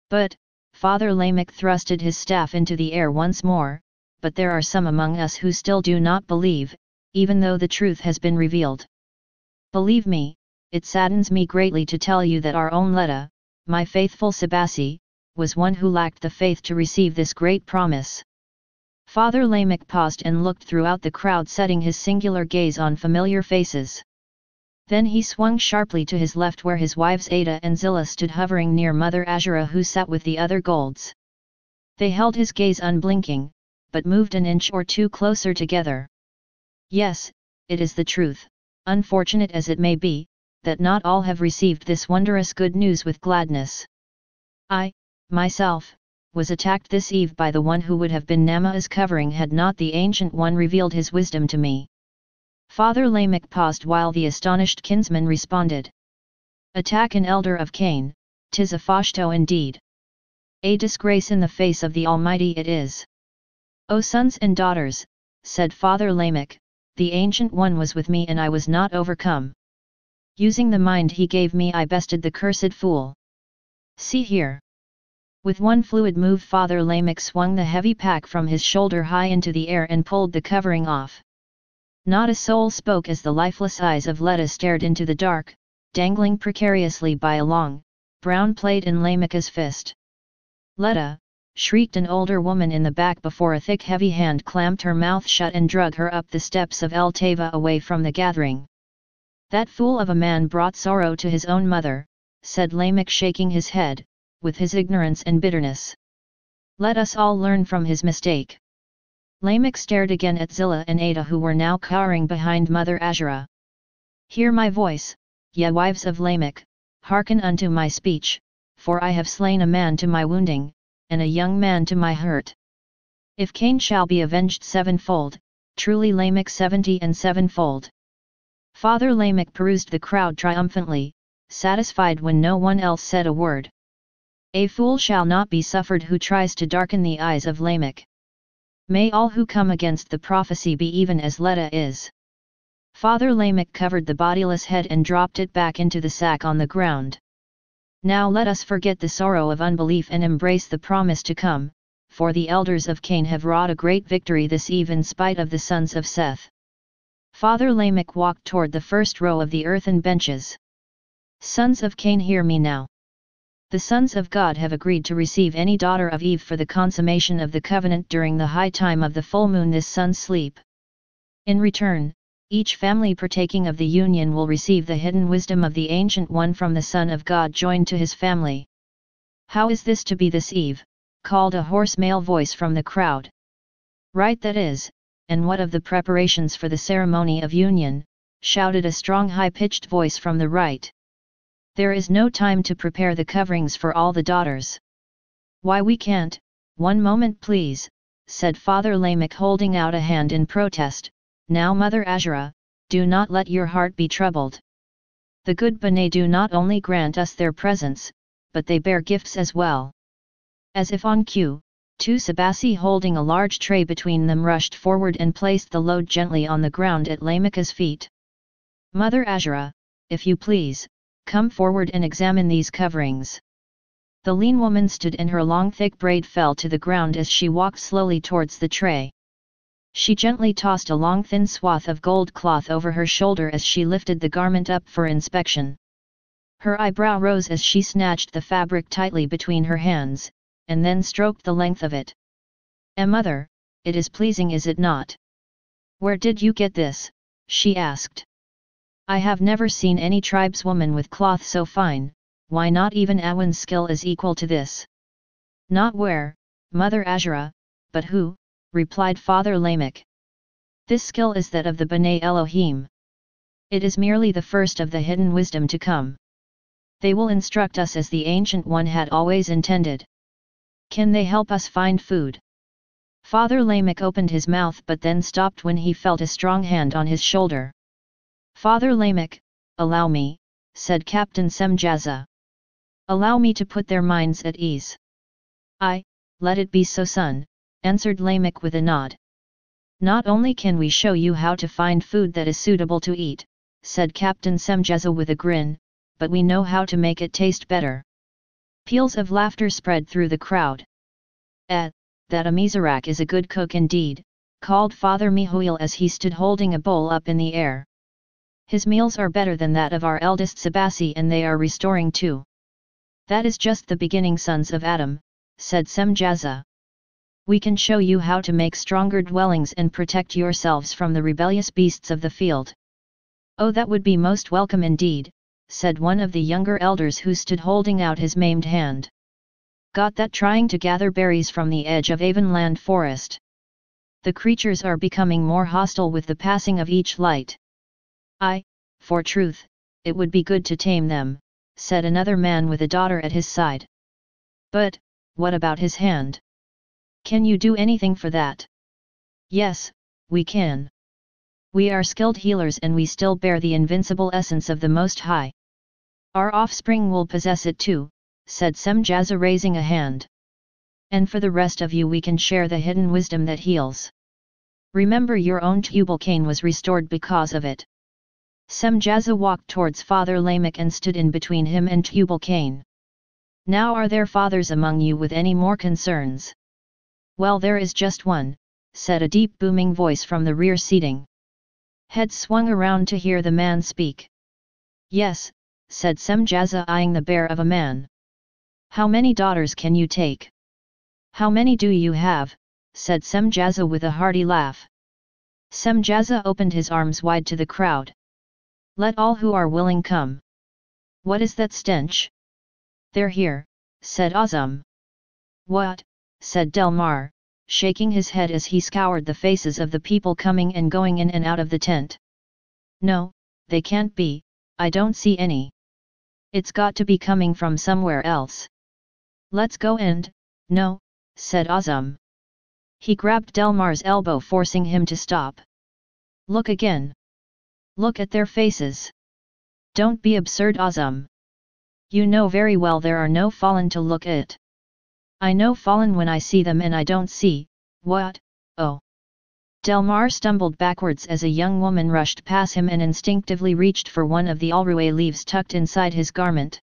But, Father Lamech thrusted his staff into the air once more, but there are some among us who still do not believe, even though the truth has been revealed. Believe me, it saddens me greatly to tell you that our own Letta, my faithful Sabasi, was one who lacked the faith to receive this great promise. Father Lamech paused and looked throughout the crowd, setting his singular gaze on familiar faces. Then he swung sharply to his left where his wives Ada and Zillah stood hovering near Mother Azura who sat with the other Golds. They held his gaze unblinking, but moved an inch or two closer together. Yes, it is the truth, unfortunate as it may be, that not all have received this wondrous good news with gladness. I, myself, was attacked this eve by the one who would have been Nama's covering had not the Ancient One revealed his wisdom to me. Father Lamech paused while the astonished kinsman responded. Attack an elder of Cain, 'tis a fashto indeed. A disgrace in the face of the Almighty it is. O sons and daughters, said Father Lamech, the Ancient One was with me and I was not overcome. Using the mind he gave me I bested the cursed fool. See here. With one fluid move Father Lamech swung the heavy pack from his shoulder high into the air and pulled the covering off. Not a soul spoke as the lifeless eyes of Letta stared into the dark, dangling precariously by a long, brown plate in Lamech's fist. Letta, shrieked an older woman in the back before a thick heavy hand clamped her mouth shut and drug her up the steps of El Teva away from the gathering. That fool of a man brought sorrow to his own mother, said Lamech shaking his head, with his ignorance and bitterness. Let us all learn from his mistake. Lamech stared again at Zillah and Ada who were now cowering behind Mother Azura. Hear my voice, ye wives of Lamech, hearken unto my speech, for I have slain a man to my wounding, and a young man to my hurt. If Cain shall be avenged sevenfold, truly Lamech 70 and sevenfold. Father Lamech perused the crowd triumphantly, satisfied when no one else said a word. A fool shall not be suffered who tries to darken the eyes of Lamech. May all who come against the prophecy be even as Letta is. Father Lamech covered the bodiless head and dropped it back into the sack on the ground. Now let us forget the sorrow of unbelief and embrace the promise to come, for the elders of Cain have wrought a great victory this eve in spite of the sons of Seth. Father Lamech walked toward the first row of the earthen benches. Sons of Cain, hear me now. The sons of God have agreed to receive any daughter of Eve for the consummation of the covenant during the high time of the full moon this sun's sleep. In return, each family partaking of the union will receive the hidden wisdom of the Ancient One from the Son of God joined to his family. How is this to be this eve? Called a hoarse male voice from the crowd. Right that is, and what of the preparations for the ceremony of union? Shouted a strong high-pitched voice from the right. There is no time to prepare the coverings for all the daughters. Why we can't, one moment please, said Father Lamech holding out a hand in protest. Now Mother Azura, do not let your heart be troubled. The good B'nai do not only grant us their presence, but they bear gifts as well. As if on cue, Two Sabasi holding a large tray between them rushed forward and placed the load gently on the ground at Lamech's feet. Mother Azura, if you please, come forward and examine these coverings. The lean woman stood and her long thick braid fell to the ground as she walked slowly towards the tray. She gently tossed a long thin swath of gold cloth over her shoulder as she lifted the garment up for inspection. Her eyebrow rose as she snatched the fabric tightly between her hands, and then stroked the length of it. Mother, it is pleasing, is it not? Where did you get this? She asked. I have never seen any tribeswoman with cloth so fine. Why not even Awan's skill is equal to this? Not where, Mother Azura, but who, replied Father Lamech. This skill is that of the B'nai Elohim. It is merely the first of the hidden wisdom to come. They will instruct us as the Ancient One had always intended. Can they help us find food? Father Lamech opened his mouth but then stopped when he felt a strong hand on his shoulder. Father Lamech, allow me, said Captain Semjaza. Allow me to put their minds at ease. Let it be so, son, answered Lamech with a nod. Not only can we show you how to find food that is suitable to eat, said Captain Semjaza with a grin, but we know how to make it taste better. Peals of laughter spread through the crowd. That Amizarak is a good cook indeed, called Father Mihuil as he stood holding a bowl up in the air. His meals are better than that of our eldest Sabasi, and they are restoring too. That is just the beginning, sons of Adam, said Semjaza. We can show you how to make stronger dwellings and protect yourselves from the rebellious beasts of the field. Oh, that would be most welcome indeed, said one of the younger elders who stood holding out his maimed hand. Got that, trying to gather berries from the edge of Avonland forest. The creatures are becoming more hostile with the passing of each light. For truth, it would be good to tame them, said another man with a daughter at his side. But, what about his hand? Can you do anything for that? Yes, we can. We are skilled healers and we still bear the invincible essence of the Most High. Our offspring will possess it too, said Semjaza raising a hand. And for the rest of you we can share the hidden wisdom that heals. Remember, your own Tubal-Cain was restored because of it. Semjaza walked towards Father Lamech and stood in between him and Tubal-Cain. Now are there fathers among you with any more concerns? Well, there is just one, said a deep booming voice from the rear seating. Heads swung around to hear the man speak. Yes, said Semjaza, eyeing the bear of a man. How many daughters can you take? How many do you have? Said Semjaza with a hearty laugh. Semjaza opened his arms wide to the crowd. Let all who are willing come. What is that stench? They're here, said Azam. What? Said Delmar, shaking his head as he scoured the faces of the people coming and going in and out of the tent. No, they can't be, I don't see any. It's got to be coming from somewhere else. Let's go and, no, said Azam. He grabbed Delmar's elbow, forcing him to stop. Look again. Look at their faces. Don't be absurd, Azam. You know very well there are no fallen to look at. I know fallen when I see them, and I don't see, what, oh. Delmar stumbled backwards as a young woman rushed past him and instinctively reached for one of the alrué leaves tucked inside his garment.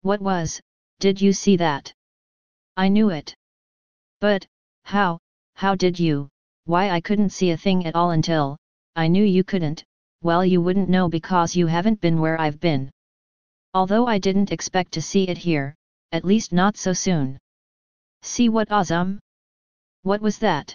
What was, did you see that? I knew it. But, how did you? Why, I couldn't see a thing at all until, I knew you couldn't. Well, you wouldn't know because you haven't been where I've been. Although I didn't expect to see it here, at least not so soon. See what, Azam? What was that?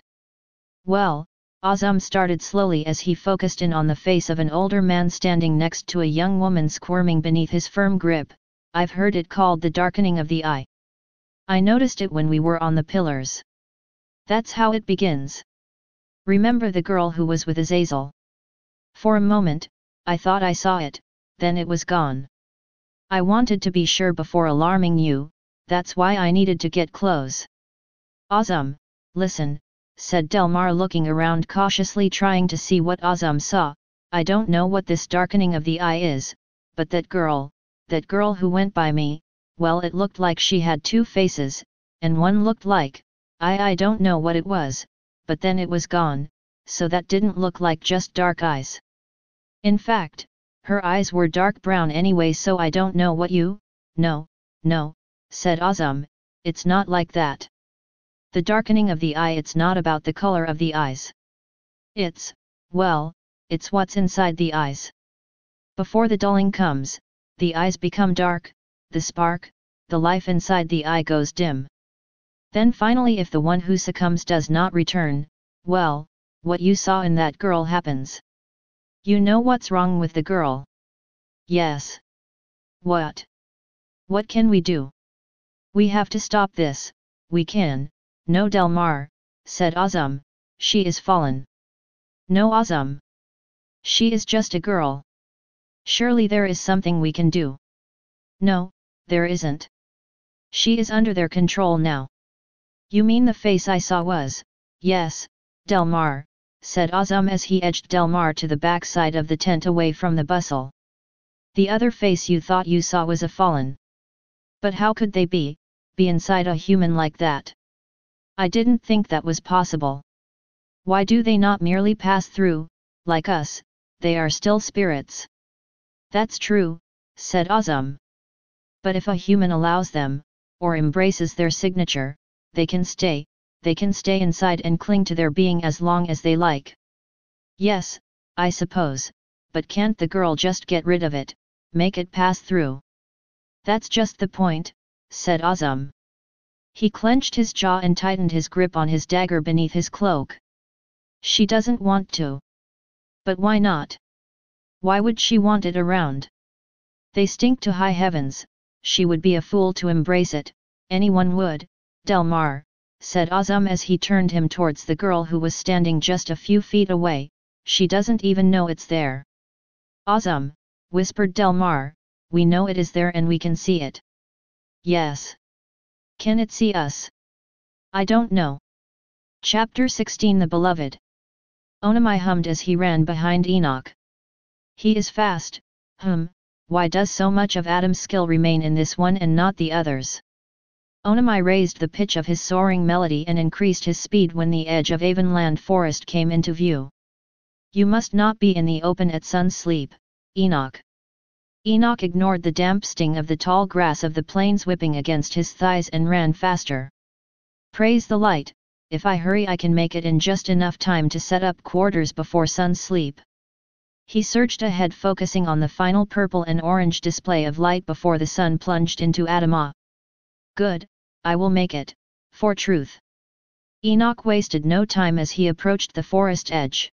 Well, Azam started slowly as he focused in on the face of an older man standing next to a young woman squirming beneath his firm grip. I've heard it called the darkening of the eye. I noticed it when we were on the pillars. That's how it begins. Remember the girl who was with Azazel? For a moment, I thought I saw it, then it was gone. I wanted to be sure before alarming you, that's why I needed to get close. Azam, listen, said Delmar, looking around cautiously, trying to see what Azam saw. I don't know what this darkening of the eye is, but that girl who went by me, well, it looked like she had two faces, and one looked like, I don't know what it was, but then it was gone, so that didn't look like just dark eyes. In fact, her eyes were dark brown anyway, so I don't know what you... No, said Azam, it's not like that. The darkening of the eye, it's not about the color of the eyes. It's what's inside the eyes. Before the dulling comes, the eyes become dark, the spark, the life inside the eye goes dim. Then finally, if the one who succumbs does not return, well, what you saw in that girl happens. You know what's wrong with the girl? Yes. What? What can we do? We have to stop this. We can. No, Delmar, said Azam, she is fallen. No, Azam. She is just a girl. Surely there is something we can do. No, there isn't. She is under their control now. You mean the face I saw was? Yes, Delmar, said Azam as he edged Delmar to the back side of the tent away from the bustle. The other face you thought you saw was a fallen. But how could they be inside a human like that? I didn't think that was possible. Why do they not merely pass through, like us? They are still spirits. That's true, said Azam. But if a human allows them, or embraces their signature, they can stay inside and cling to their being as long as they like. Yes, I suppose, but can't the girl just get rid of it, make it pass through? That's just the point, said Azam. He clenched his jaw and tightened his grip on his dagger beneath his cloak. She doesn't want to. But why not? Why would she want it around? They stink to high heavens, she would be a fool to embrace it, anyone would, Delmar, said Azam as he turned him towards the girl who was standing just a few feet away. She doesn't even know it's there. Azam, whispered Delmar, we know it is there and we can see it. Yes. Can it see us? I don't know. Chapter 16 The Beloved. Onamai hummed as he ran behind Enoch. He is fast, why does so much of Adam's skill remain in this one and not the others? Onamai raised the pitch of his soaring melody and increased his speed when the edge of Avonland forest came into view. You must not be in the open at sun sleep, Enoch. Enoch ignored the damp sting of the tall grass of the plains whipping against his thighs and ran faster. Praise the light, if I hurry I can make it in just enough time to set up quarters before sun sleep. He surged ahead, focusing on the final purple and orange display of light before the sun plunged into Adamah. Good, I will make it, for truth. Enoch wasted no time as he approached the forest edge.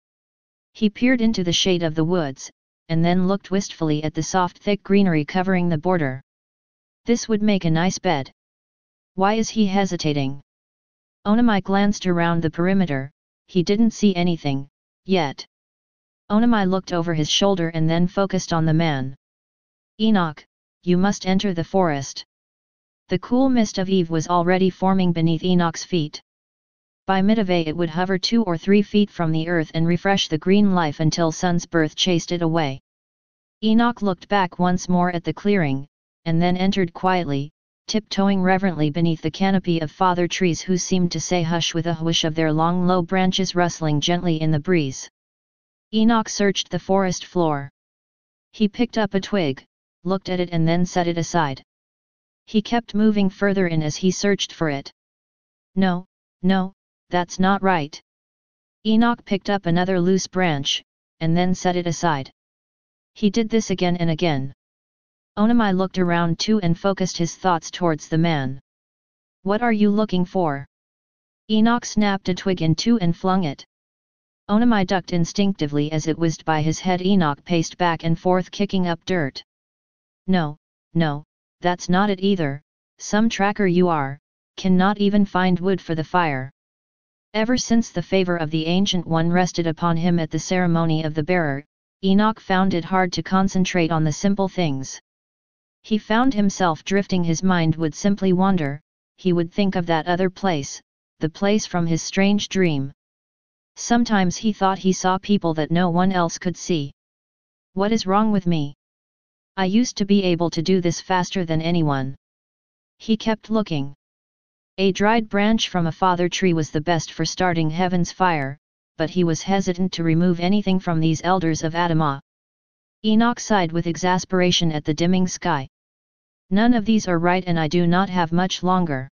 He peered into the shade of the woods, and then looked wistfully at the soft thick greenery covering the border. This would make a nice bed. Why is he hesitating? Onamai glanced around the perimeter. He didn't see anything, yet. Onamai looked over his shoulder and then focused on the man. Enoch, you must enter the forest. The cool mist of eve was already forming beneath Enoch's feet. By midday it would hover 2 or 3 feet from the earth and refresh the green life until sun's birth chased it away. Enoch looked back once more at the clearing, and then entered quietly, tiptoeing reverently beneath the canopy of father trees who seemed to say hush with a whoosh of their long low branches rustling gently in the breeze. Enoch searched the forest floor. He picked up a twig, looked at it and then set it aside. He kept moving further in as he searched for it. No, that's not right. Enoch picked up another loose branch, and then set it aside. He did this again and again. Onamai looked around too and focused his thoughts towards the man. What are you looking for? Enoch snapped a twig in two and flung it. Onamai ducked instinctively as it whizzed by his head. Enoch paced back and forth, kicking up dirt. No, that's not it either. Some tracker you are, cannot even find wood for the fire. Ever since the favor of the Ancient One rested upon him at the ceremony of the bearer, Enoch found it hard to concentrate on the simple things. He found himself drifting. His mind would simply wander. He would think of that other place, the place from his strange dream. Sometimes he thought he saw people that no one else could see. What is wrong with me? I used to be able to do this faster than anyone. He kept looking. A dried branch from a father tree was the best for starting heaven's fire, but he was hesitant to remove anything from these elders of Adamah. Enoch sighed with exasperation at the dimming sky. None of these are right, and I do not have much longer.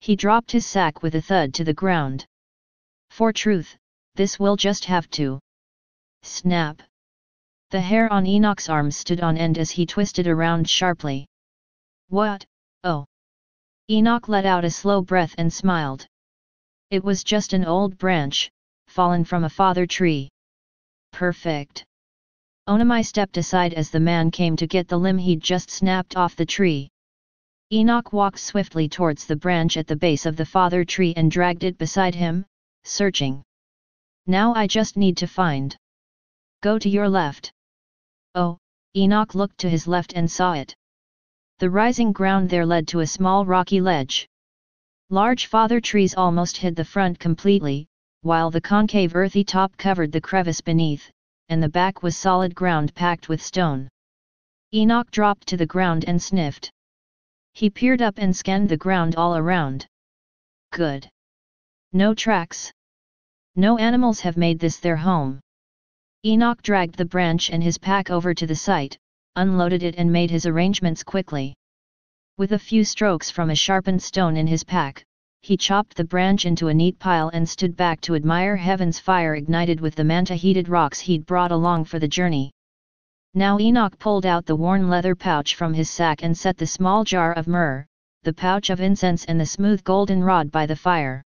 He dropped his sack with a thud to the ground. For truth, this will just have to. Snap. The hair on Enoch's arms stood on end as he twisted around sharply. What? Oh. Enoch let out a slow breath and smiled. It was just an old branch, fallen from a father tree. Perfect. Onamai stepped aside as the man came to get the limb he'd just snapped off the tree. Enoch walked swiftly towards the branch at the base of the father tree and dragged it beside him, searching. Now I just need to find. Go to your left. Oh, Enoch looked to his left and saw it. The rising ground there led to a small rocky ledge. Large father trees almost hid the front completely, while the concave earthy top covered the crevice beneath, and the back was solid ground packed with stone. Enoch dropped to the ground and sniffed. He peered up and scanned the ground all around. Good. No tracks. No animals have made this their home. Enoch dragged the branch and his pack over to the site, unloaded it and made his arrangements quickly. With a few strokes from a sharpened stone in his pack, he chopped the branch into a neat pile and stood back to admire heaven's fire ignited with the manta-heated rocks he'd brought along for the journey. Now Enoch pulled out the worn leather pouch from his sack and set the small jar of myrrh, the pouch of incense and the smooth golden rod by the fire.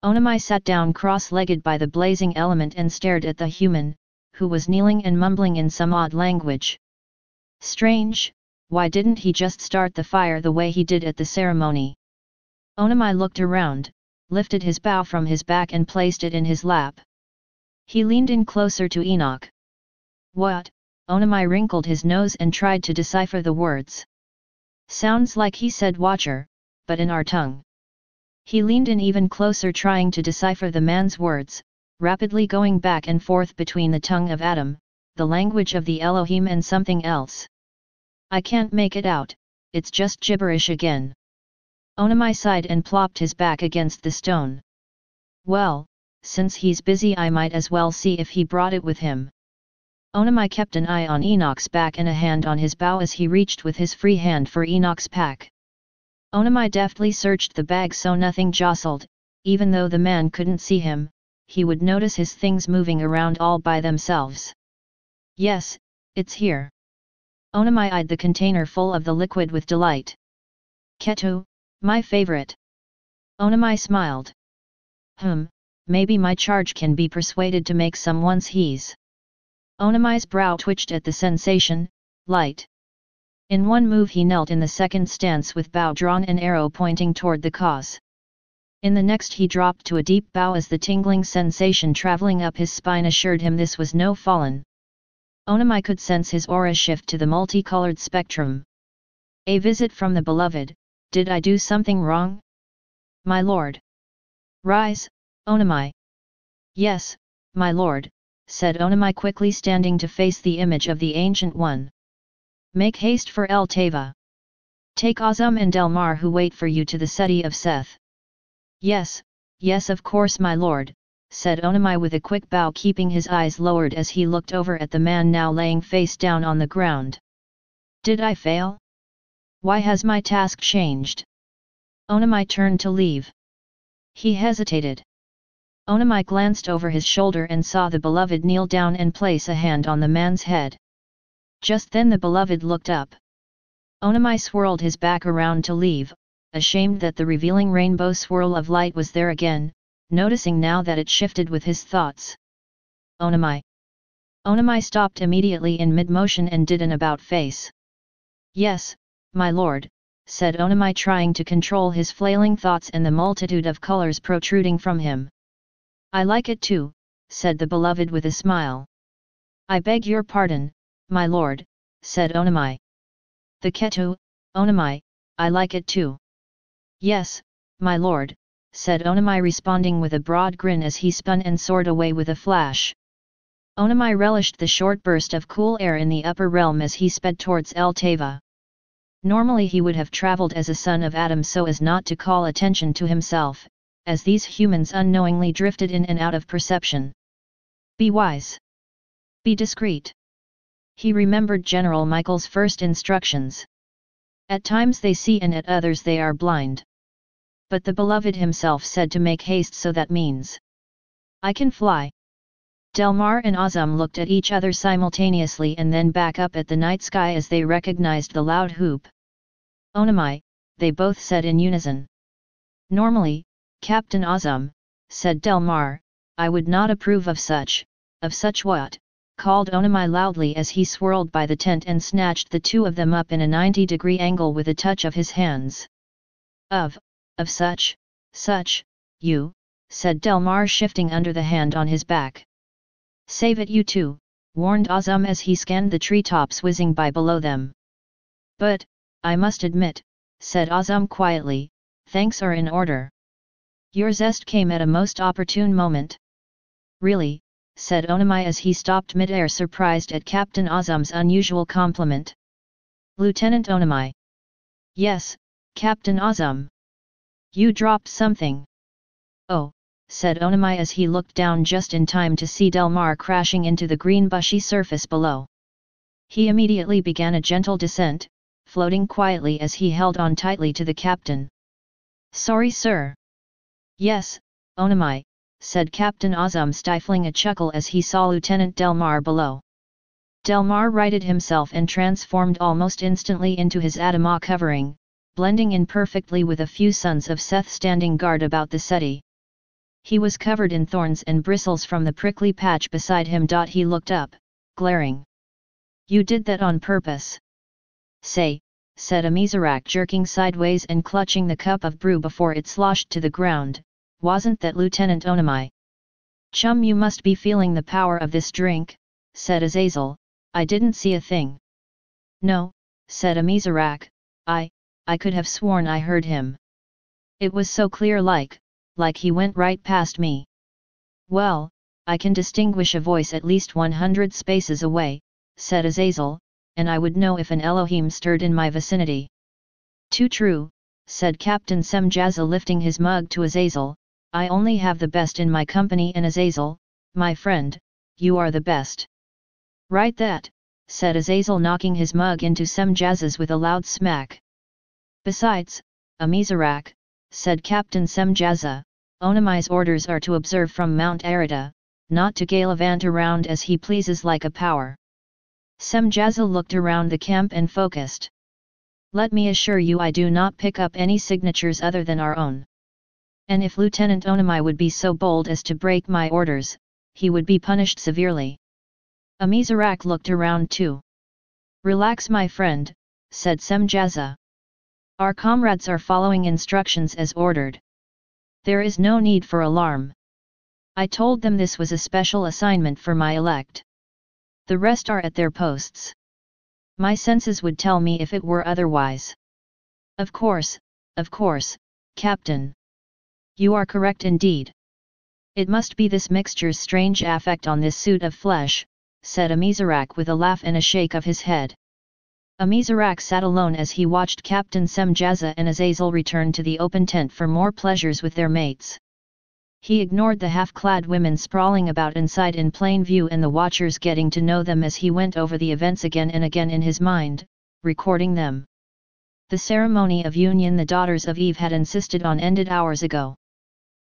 Onamai sat down cross-legged by the blazing element and stared at the human, who was kneeling and mumbling in some odd language. Strange, why didn't he just start the fire the way he did at the ceremony? Onamai looked around, lifted his bow from his back and placed it in his lap. He leaned in closer to Enoch. What? Onamai wrinkled his nose and tried to decipher the words. Sounds like he said watcher, but in our tongue. He leaned in even closer trying to decipher the man's words, rapidly going back and forth between the tongue of Adam, the language of the Elohim and something else. I can't make it out, it's just gibberish again. Onamai sighed and plopped his back against the stone. Well, since he's busy I might as well see if he brought it with him. Onamai kept an eye on Enoch's back and a hand on his bow as he reached with his free hand for Enoch's pack. Onamai deftly searched the bag so nothing jostled, even though the man couldn't see him, he would notice his things moving around all by themselves. Yes, it's here. Onamai eyed the container full of the liquid with delight. Ketu, my favorite. Onamai smiled. Maybe my charge can be persuaded to make some once he's. Onamai's brow twitched at the sensation, light. In one move he knelt in the second stance with bow drawn and arrow pointing toward the cause. In the next he dropped to a deep bow as the tingling sensation traveling up his spine assured him this was no fallen. Onamai could sense his aura shift to the multicolored spectrum. A visit from the beloved, did I do something wrong? My lord. Rise, Onamai. Yes, my lord, said Onamai quickly standing to face the image of the Ancient One. Make haste for El Teva. Take Azum and Delmar who wait for you to the city of Seth. Yes, yes of course my lord, said Onamai with a quick bow keeping his eyes lowered as he looked over at the man now laying face down on the ground. Did I fail? Why has my task changed? Onamai turned to leave. He hesitated. Onamai glanced over his shoulder and saw the beloved kneel down and place a hand on the man's head. Just then the beloved looked up. Onamai swirled his back around to leave, ashamed that the revealing rainbow swirl of light was there again, noticing now that it shifted with his thoughts. Onamai. Onamai stopped immediately in mid-motion and did an about-face. Yes, my lord, said Onamai trying to control his flailing thoughts and the multitude of colors protruding from him. I like it too, said the beloved with a smile. I beg your pardon, my lord, said Onamai. The Ketu, Onamai, I like it too. Yes, my lord, said Onamai responding with a broad grin as he spun and soared away with a flash. Onamai relished the short burst of cool air in the upper realm as he sped towards El Teva. Normally he would have traveled as a son of Adam so as not to call attention to himself, as these humans unknowingly drifted in and out of perception. Be wise. Be discreet. He remembered General Michael's first instructions. At times they see and at others they are blind. But the beloved himself said to make haste, so that means I can fly. Delmar and Azam looked at each other simultaneously and then back up at the night sky as they recognized the loud whoop. Onamai, they both said in unison. Normally, Captain Azam, said Delmar, I would not approve of such what? Called Onamai loudly as he swirled by the tent and snatched the two of them up in a 90-degree angle with a touch of his hands. Of such, you, said Delmar shifting under the hand on his back. Save it you two, warned Azam as he scanned the treetops whizzing by below them. But, I must admit, said Azam quietly, thanks are in order. Your zest came at a most opportune moment. Really, said Onamai as he stopped mid-air surprised at Captain Azam's unusual compliment. Lieutenant Onamai. Yes, Captain Azam. You dropped something. Oh, said Onamai as he looked down just in time to see Delmar crashing into the green bushy surface below. He immediately began a gentle descent, floating quietly as he held on tightly to the captain. Sorry, sir. Yes, Onamai, said Captain Azam stifling a chuckle as he saw Lieutenant Delmar below. Delmar righted himself and transformed almost instantly into his Adama covering, blending in perfectly with a few sons of Seth standing guard about the settee. He was covered in thorns and bristles from the prickly patch beside him. He looked up, glaring. You did that on purpose. Say, said Amizarak jerking sideways and clutching the cup of brew before it sloshed to the ground, wasn't that Lieutenant Onamai? Chum, you must be feeling the power of this drink, said Azazel. I didn't see a thing. No, said Amizarak, I could have sworn I heard him. It was so clear like he went right past me. Well, I can distinguish a voice at least 100 spaces away, said Azazel, and I would know if an Elohim stirred in my vicinity. Too true, said Captain Semjaza lifting his mug to Azazel, I only have the best in my company, and Azazel, my friend, you are the best. Right that, said Azazel knocking his mug into Semjaza's with a loud smack. Besides, Amizarak, said Captain Semjaza, Onamai's orders are to observe from Mount Arita, not to gallivant around as he pleases like a power. Semjaza looked around the camp and focused. Let me assure you I do not pick up any signatures other than our own. And if Lieutenant Onamai would be so bold as to break my orders, he would be punished severely. Amizarak looked around too. Relax, my friend, said Semjaza. Our comrades are following instructions as ordered. There is no need for alarm. I told them this was a special assignment for my elect. The rest are at their posts. My senses would tell me if it were otherwise. Of course, Captain. You are correct indeed. It must be this mixture's strange effect on this suit of flesh, said Amizarak with a laugh and a shake of his head. Amizarak sat alone as he watched Captain Semjaza and Azazel return to the open tent for more pleasures with their mates. He ignored the half-clad women sprawling about inside in plain view and the watchers getting to know them as he went over the events again and again in his mind, recording them. The ceremony of union the daughters of Eve had insisted on ended hours ago.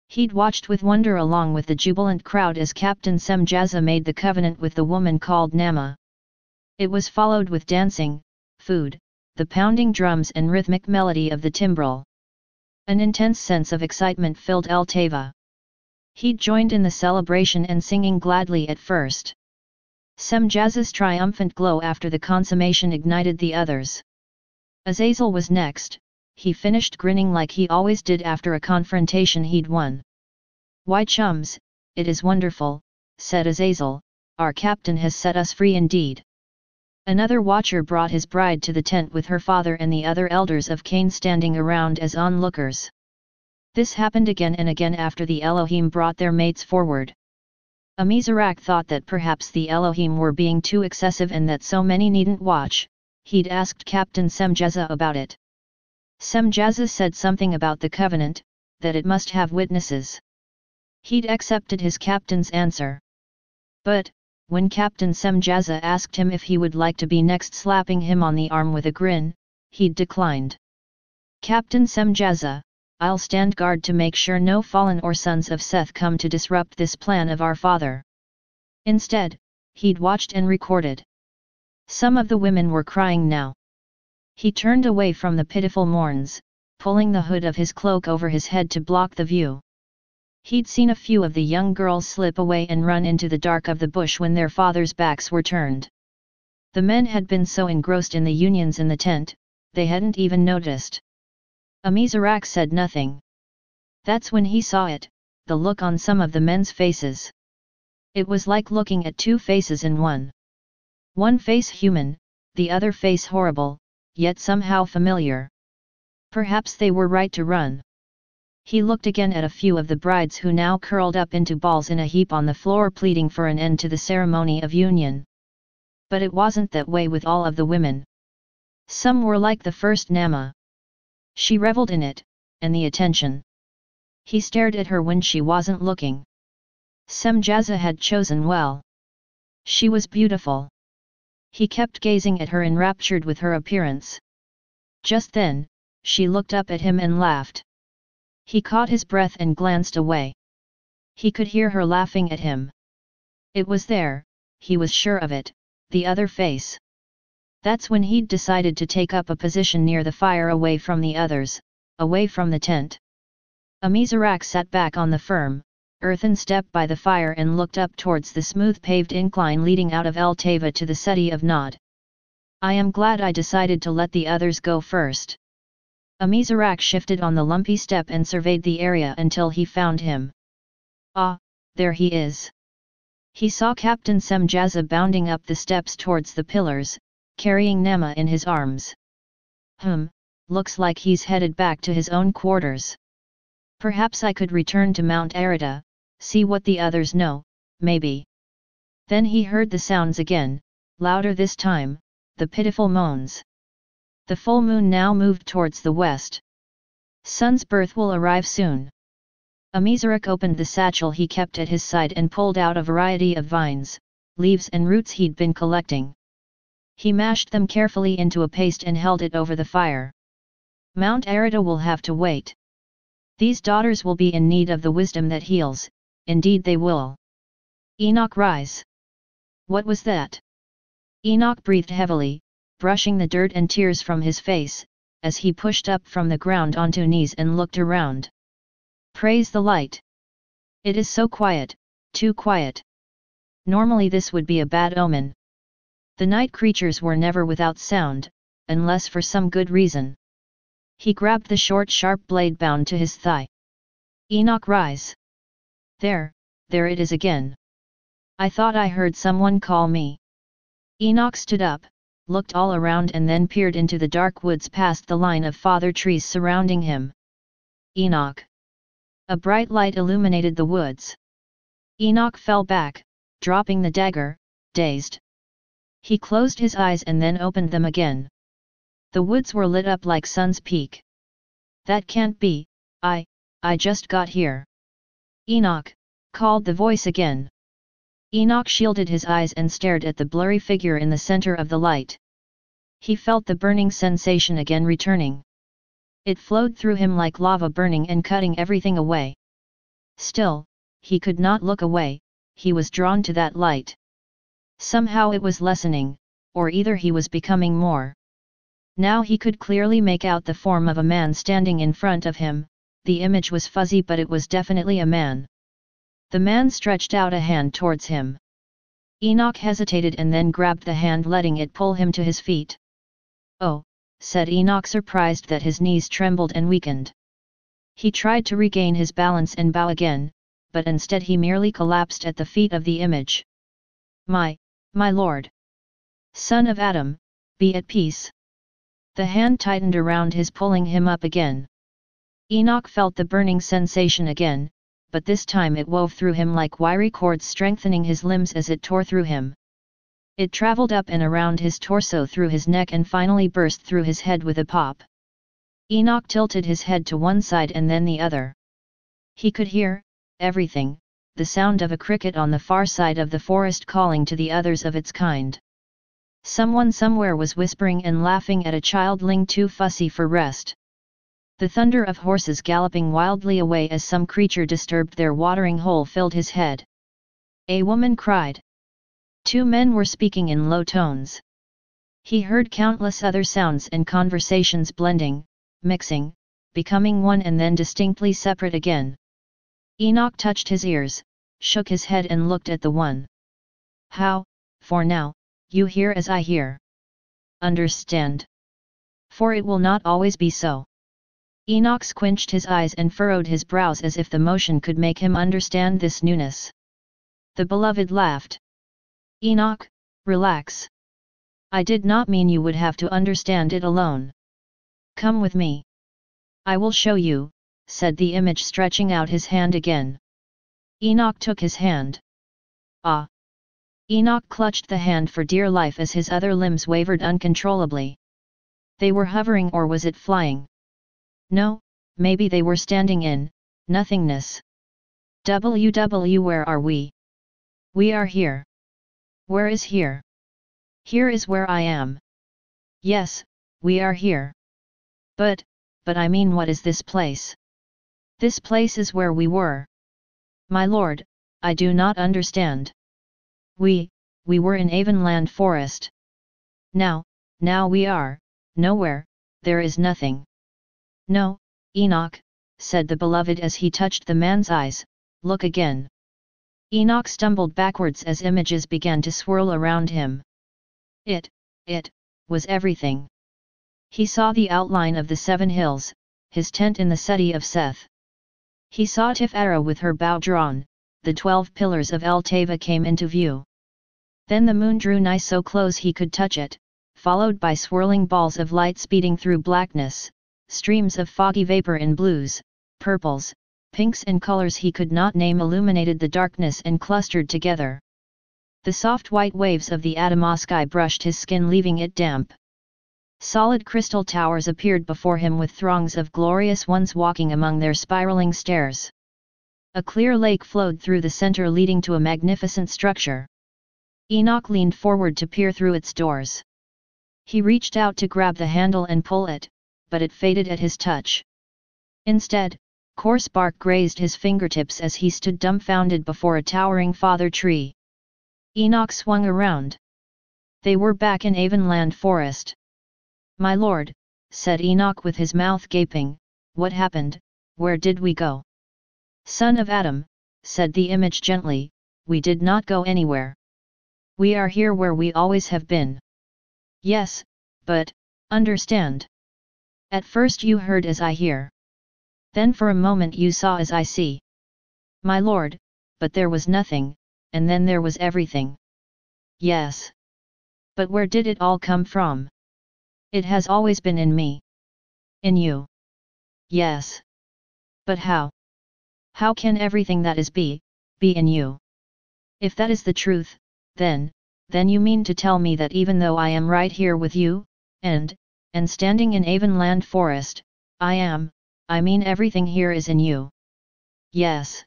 He'd watched with wonder along with the jubilant crowd as Captain Semjaza made the covenant with the woman called Nama. It was followed with dancing, food, the pounding drums and rhythmic melody of the timbrel. An intense sense of excitement filled El Teva. He'd joined in the celebration and singing gladly at first. Semjaza's triumphant glow after the consummation ignited the others. Azazel was next. He finished grinning like he always did after a confrontation he'd won. Why, chums, it is wonderful, said Azazel, our captain has set us free indeed. Another watcher brought his bride to the tent with her father and the other elders of Cain standing around as onlookers. This happened again and again after the Elohim brought their mates forward. Amizarak thought that perhaps the Elohim were being too excessive and that so many needn't watch, he'd asked Captain Semjaza about it. Semjaza said something about the covenant, that it must have witnesses. He'd accepted his captain's answer. But, when Captain Semjaza asked him if he would like to be next slapping him on the arm with a grin, he'd declined. Captain Semjaza, I'll stand guard to make sure no fallen or sons of Seth come to disrupt this plan of our father. Instead, he'd watched and recorded. Some of the women were crying now. He turned away from the pitiful mourns, pulling the hood of his cloak over his head to block the view. He'd seen a few of the young girls slip away and run into the dark of the bush when their fathers' backs were turned. The men had been so engrossed in the unions in the tent, they hadn't even noticed. Amizarak said nothing. That's when he saw it, the look on some of the men's faces. It was like looking at two faces in one. One face human, the other face horrible, yet somehow familiar. Perhaps they were right to run. He looked again at a few of the brides who now curled up into balls in a heap on the floor pleading for an end to the ceremony of union. But it wasn't that way with all of the women. Some were like the first Nama. She reveled in it, and the attention. He stared at her when she wasn't looking. Semjaza had chosen well. She was beautiful. He kept gazing at her enraptured with her appearance. Just then, she looked up at him and laughed. He caught his breath and glanced away. He could hear her laughing at him. It was there, he was sure of it, the other face. That's when he'd decided to take up a position near the fire away from the others, away from the tent. Amizarak sat back on the firm, earthen step by the fire and looked up towards the smooth paved incline leading out of El Teva to the city of Nod. I am glad I decided to let the others go first. Amizarak shifted on the lumpy step and surveyed the area until he found him. Ah, there he is. He saw Captain Semjaza bounding up the steps towards the pillars, carrying Nema in his arms. Looks like he's headed back to his own quarters. Perhaps I could return to Mount Arida, see what the others know, maybe. Then he heard the sounds again, louder this time, the pitiful moans. The full moon now moved towards the west. Sun's birth will arrive soon. Amizarak opened the satchel he kept at his side and pulled out a variety of vines, leaves and roots he'd been collecting. He mashed them carefully into a paste and held it over the fire. Mount Arida will have to wait. These daughters will be in need of the wisdom that heals, indeed they will. Enoch, rise. What was that? Enoch breathed heavily, brushing the dirt and tears from his face, as he pushed up from the ground onto knees and looked around. Praise the light. It is so quiet, too quiet. Normally this would be a bad omen. The night creatures were never without sound, unless for some good reason. He grabbed the short sharp blade bound to his thigh. Enoch, rise. There it is again. I thought I heard someone call me. Enoch stood up, looked all around and then peered into the dark woods past the line of father trees surrounding him. Enoch. A bright light illuminated the woods. Enoch fell back, dropping the dagger, dazed. He closed his eyes and then opened them again. The woods were lit up like sun's peak. That can't be, I just got here. Enoch, called the voice again. Enoch shielded his eyes and stared at the blurry figure in the center of the light. He felt the burning sensation again returning. It flowed through him like lava burning and cutting everything away. Still, he could not look away, he was drawn to that light. Somehow it was lessening, or either he was becoming more. Now he could clearly make out the form of a man standing in front of him. The image was fuzzy but it was definitely a man. The man stretched out a hand towards him. Enoch hesitated and then grabbed the hand, letting it pull him to his feet. Oh, said Enoch, surprised that his knees trembled and weakened. He tried to regain his balance and bow again, but instead he merely collapsed at the feet of the image. My lord! Son of Adam, be at peace. The hand tightened around his, pulling him up again. Enoch felt the burning sensation again, but this time it wove through him like wiry cords, strengthening his limbs as it tore through him. It traveled up and around his torso through his neck and finally burst through his head with a pop. Enoch tilted his head to one side and then the other. He could hear everything, the sound of a cricket on the far side of the forest calling to the others of its kind. Someone somewhere was whispering and laughing at a childling too fussy for rest. The thunder of horses galloping wildly away as some creature disturbed their watering hole filled his head. A woman cried. Two men were speaking in low tones. He heard countless other sounds and conversations blending, mixing, becoming one and then distinctly separate again. Enoch touched his ears, shook his head and looked at the one. How, for now, you hear as I hear. Understand? For it will not always be so. Enoch squinched his eyes and furrowed his brows as if the motion could make him understand this newness. The beloved laughed. Enoch, relax. I did not mean you would have to understand it alone. Come with me. I will show you, said the image stretching out his hand again. Enoch took his hand. Ah! Enoch clutched the hand for dear life as his other limbs wavered uncontrollably. They were hovering, or was it flying? No, maybe they were standing in nothingness. Where are we? We are here. Where is here? Here is where I am. Yes, we are here. But I mean, what is this place? This place is where we were. My lord, I do not understand. We were in Avonland Forest. Now we are nowhere, there is nothing. No, Enoch, said the beloved as he touched the man's eyes, look again. Enoch stumbled backwards as images began to swirl around him. It was everything. He saw the outline of the 7 hills, his tent in the city of Seth. He saw Tifara with her bow drawn, the 12 pillars of El Teva came into view. Then the moon drew nigh so close he could touch it, followed by swirling balls of light speeding through blackness, streams of foggy vapor in blues, purples, pinks and colors he could not name illuminated the darkness and clustered together. The soft white waves of the Adamah sky brushed his skin, leaving it damp. Solid crystal towers appeared before him with throngs of glorious ones walking among their spiraling stairs. A clear lake flowed through the center, leading to a magnificent structure. Enoch leaned forward to peer through its doors. He reached out to grab the handle and pull it, but it faded at his touch. Instead, coarse bark grazed his fingertips as he stood dumbfounded before a towering father tree. Enoch swung around. They were back in Avonland Forest. My lord, said Enoch with his mouth gaping, what happened, where did we go? Son of Adam, said the image gently, we did not go anywhere. We are here where we always have been. Yes, but, understand. At first you heard as I hear. Then for a moment you saw as I see. My lord, but there was nothing, and then there was everything. Yes. But where did it all come from? It has always been in me. In you. Yes. But how? How can everything that is be in you? If that is the truth, then you mean to tell me that even though I am right here with you, and standing in Avonland Forest, I mean everything here is in you. Yes.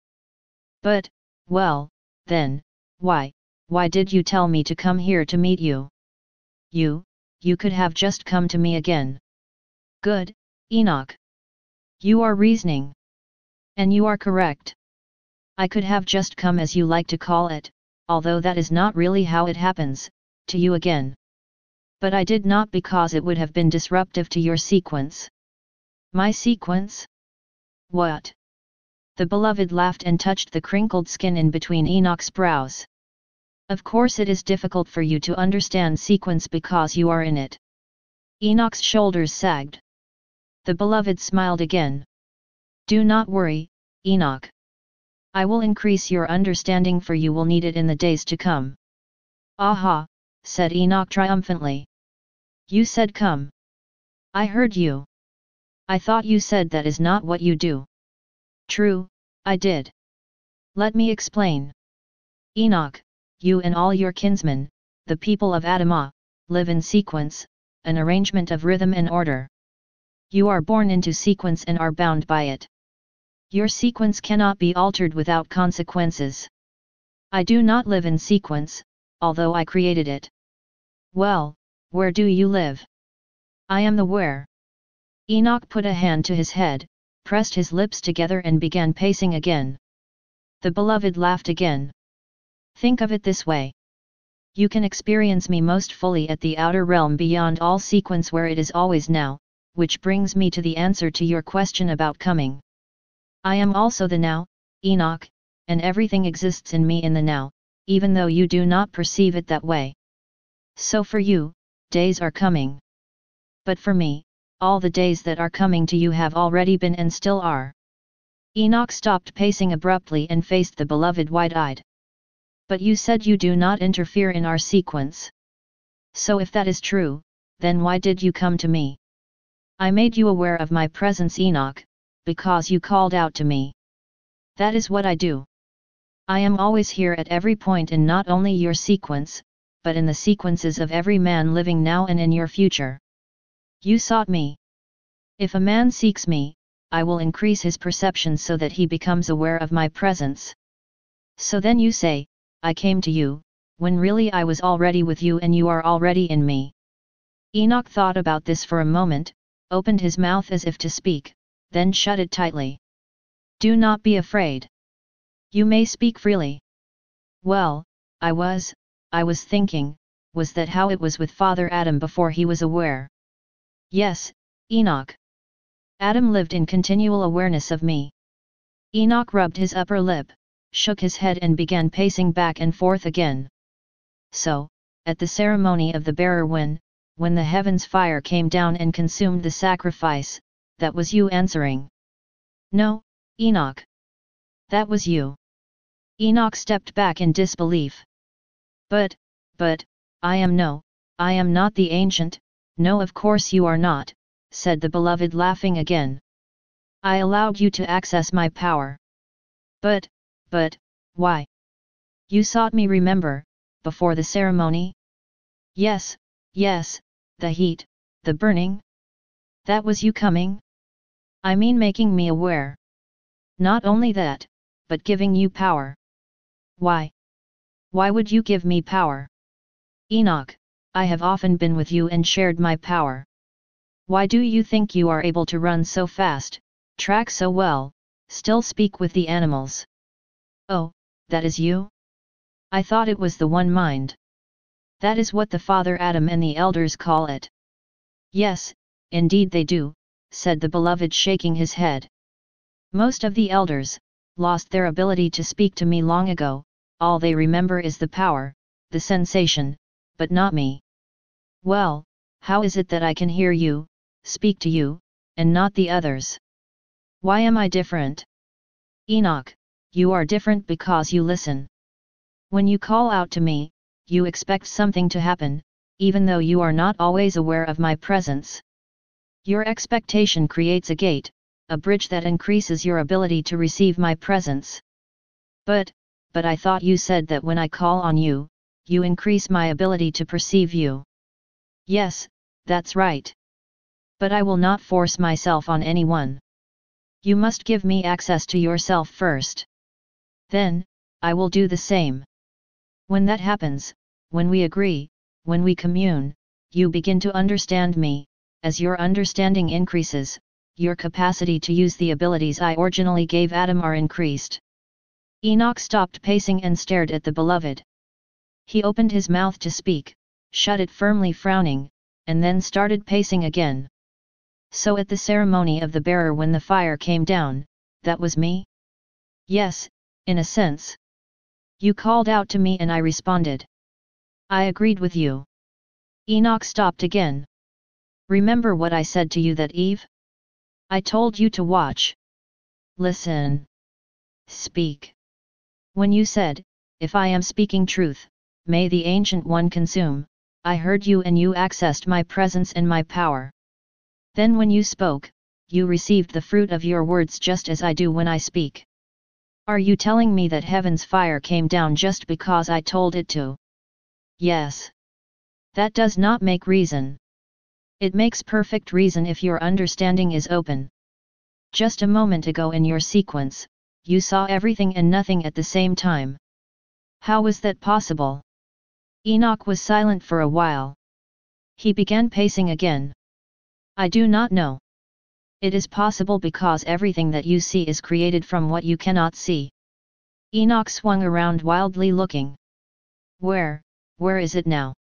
But, well, then, why did you tell me to come here to meet you? You could have just come to me again. Good, Enoch. You are reasoning. And you are correct. I could have just come, as you like to call it, although that is not really how it happens, to you again. But I did not, because it would have been disruptive to your sequence. My sequence? What? The beloved laughed and touched the crinkled skin in between Enoch's brows. Of course it is difficult for you to understand sequence because you are in it. Enoch's shoulders sagged. The beloved smiled again. Do not worry, Enoch. I will increase your understanding, for you will need it in the days to come. Aha, said Enoch triumphantly. You said come. I heard you. I thought you said that is not what you do. True, I did. Let me explain. Enoch, you and all your kinsmen, the people of Adamah, live in sequence, an arrangement of rhythm and order. You are born into sequence and are bound by it. Your sequence cannot be altered without consequences. I do not live in sequence, although I created it. Well, where do you live? I am the where. Enoch put a hand to his head, pressed his lips together and began pacing again. The beloved laughed again. Think of it this way. You can experience me most fully at the outer realm beyond all sequence where it is always now, which brings me to the answer to your question about coming. I am also the now, Enoch, and everything exists in me in the now, even though you do not perceive it that way. So for you, days are coming. But for me, all the days that are coming to you have already been and still are. Enoch stopped pacing abruptly and faced the beloved wide-eyed. But you said you do not interfere in our sequence. So if that is true, then why did you come to me? I made you aware of my presence, Enoch, because you called out to me. That is what I do. I am always here at every point in not only your sequence, but in the sequences of every man living now and in your future. You sought me. If a man seeks me, I will increase his perception so that he becomes aware of my presence. So then you say, I came to you, when really I was already with you and you are already in me. Enoch thought about this for a moment, opened his mouth as if to speak, then shut it tightly. Do not be afraid. You may speak freely. Well, I was thinking, was that how it was with Father Adam before he was aware? Yes, Enoch. Adam lived in continual awareness of me. Enoch rubbed his upper lip, shook his head and began pacing back and forth again. So, at the ceremony of the bearer when the heaven's fire came down and consumed the sacrifice, that was you answering. No, Enoch. That was you. Enoch stepped back in disbelief. But, I am not the ancient, no of course you are not, said the beloved laughing again. I allowed you to access my power. But, why? You sought me, remember, before the ceremony? Yes, the heat, the burning. That was you coming? I mean making me aware. Not only that, but giving you power. Why? Why would you give me power? Enoch, I have often been with you and shared my power. Why do you think you are able to run so fast, track so well, still speak with the animals? Oh, that is you? I thought it was the one mind. That is what the Father Adam and the elders call it. Yes, indeed they do, said the beloved shaking his head. Most of the elders lost their ability to speak to me long ago, all they remember is the power, the sensation, but not me. Well, how is it that I can hear you, speak to you, and not the others? Why am I different? Enoch, you are different because you listen. When you call out to me, you expect something to happen, even though you are not always aware of my presence. Your expectation creates a gate, a bridge that increases your ability to receive my presence. But I thought you said that when I call on you, you increase my ability to perceive you. Yes, that's right. But I will not force myself on anyone. You must give me access to yourself first. Then, I will do the same. When that happens, when we agree, when we commune, you begin to understand me. As your understanding increases, your capacity to use the abilities I originally gave Adam are increased. Enoch stopped pacing and stared at the beloved. He opened his mouth to speak, shut it firmly frowning, and then started pacing again. So at the ceremony of the bearer when the fire came down, that was me? Yes, in a sense. You called out to me and I responded. I agreed with you. Enoch stopped again. Remember what I said to you that eve? I told you to watch. Listen. Speak. When you said, if I am speaking truth, may the Ancient One consume, I heard you and you accessed my presence and my power. Then when you spoke, you received the fruit of your words just as I do when I speak. Are you telling me that heaven's fire came down just because I told it to? Yes. That does not make reason. It makes perfect reason if your understanding is open. Just a moment ago in your sequence, you saw everything and nothing at the same time. How was that possible? Enoch was silent for a while. He began pacing again. I do not know. It is possible because everything that you see is created from what you cannot see. Enoch swung around wildly looking. Where is it now?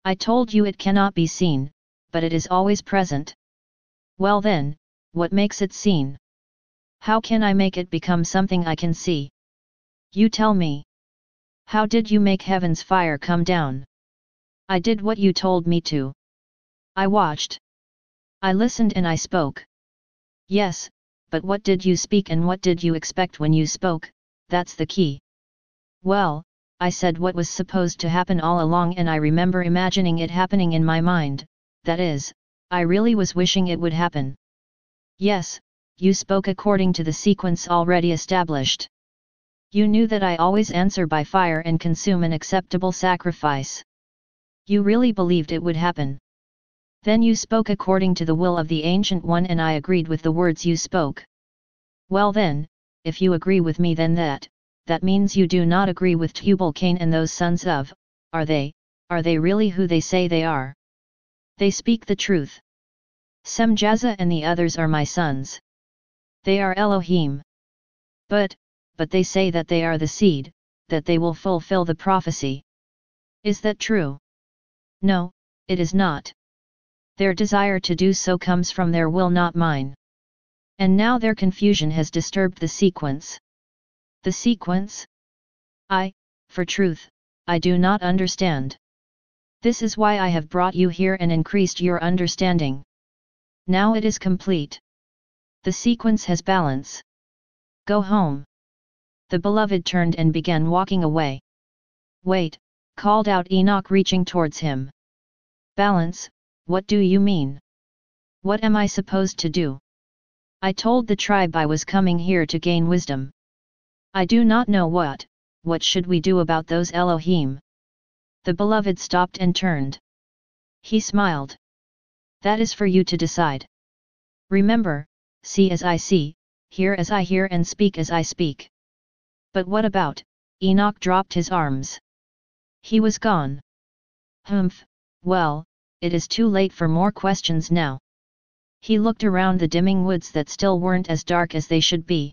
I told you it cannot be seen, but it is always present. Well then, what makes it seen? How can I make it become something I can see? You tell me. How did you make heaven's fire come down? I did what you told me to. I watched. I listened and I spoke. Yes, but what did you speak and what did you expect when you spoke? That's the key. Well, I said what was supposed to happen all along and I remember imagining it happening in my mind, that is, I really was wishing it would happen. Yes, you spoke according to the sequence already established. You knew that I always answer by fire and consume an acceptable sacrifice. You really believed it would happen. Then you spoke according to the will of the Ancient One and I agreed with the words you spoke. Well then, if you agree with me then that means you do not agree with Tubal-Cain and those sons of, are they really who they say they are? They speak the truth. Semjaza and the others are my sons. They are Elohim. But they say that they are the seed, that they will fulfill the prophecy. Is that true? No, it is not. Their desire to do so comes from their will, not mine. And now their confusion has disturbed the sequence. The sequence? For truth, I do not understand. This is why I have brought you here and increased your understanding. Now it is complete. The sequence has balance. Go home. The beloved turned and began walking away. Wait, called out Enoch, reaching towards him. Balance, what do you mean? What am I supposed to do? I told the tribe I was coming here to gain wisdom. I do not know what should we do about those Elohim? The beloved stopped and turned. He smiled. That is for you to decide. Remember, see as I see, hear as I hear and speak as I speak. But what about? Enoch dropped his arms. He was gone. Well, it is too late for more questions now. He looked around the dimming woods that still weren't as dark as they should be.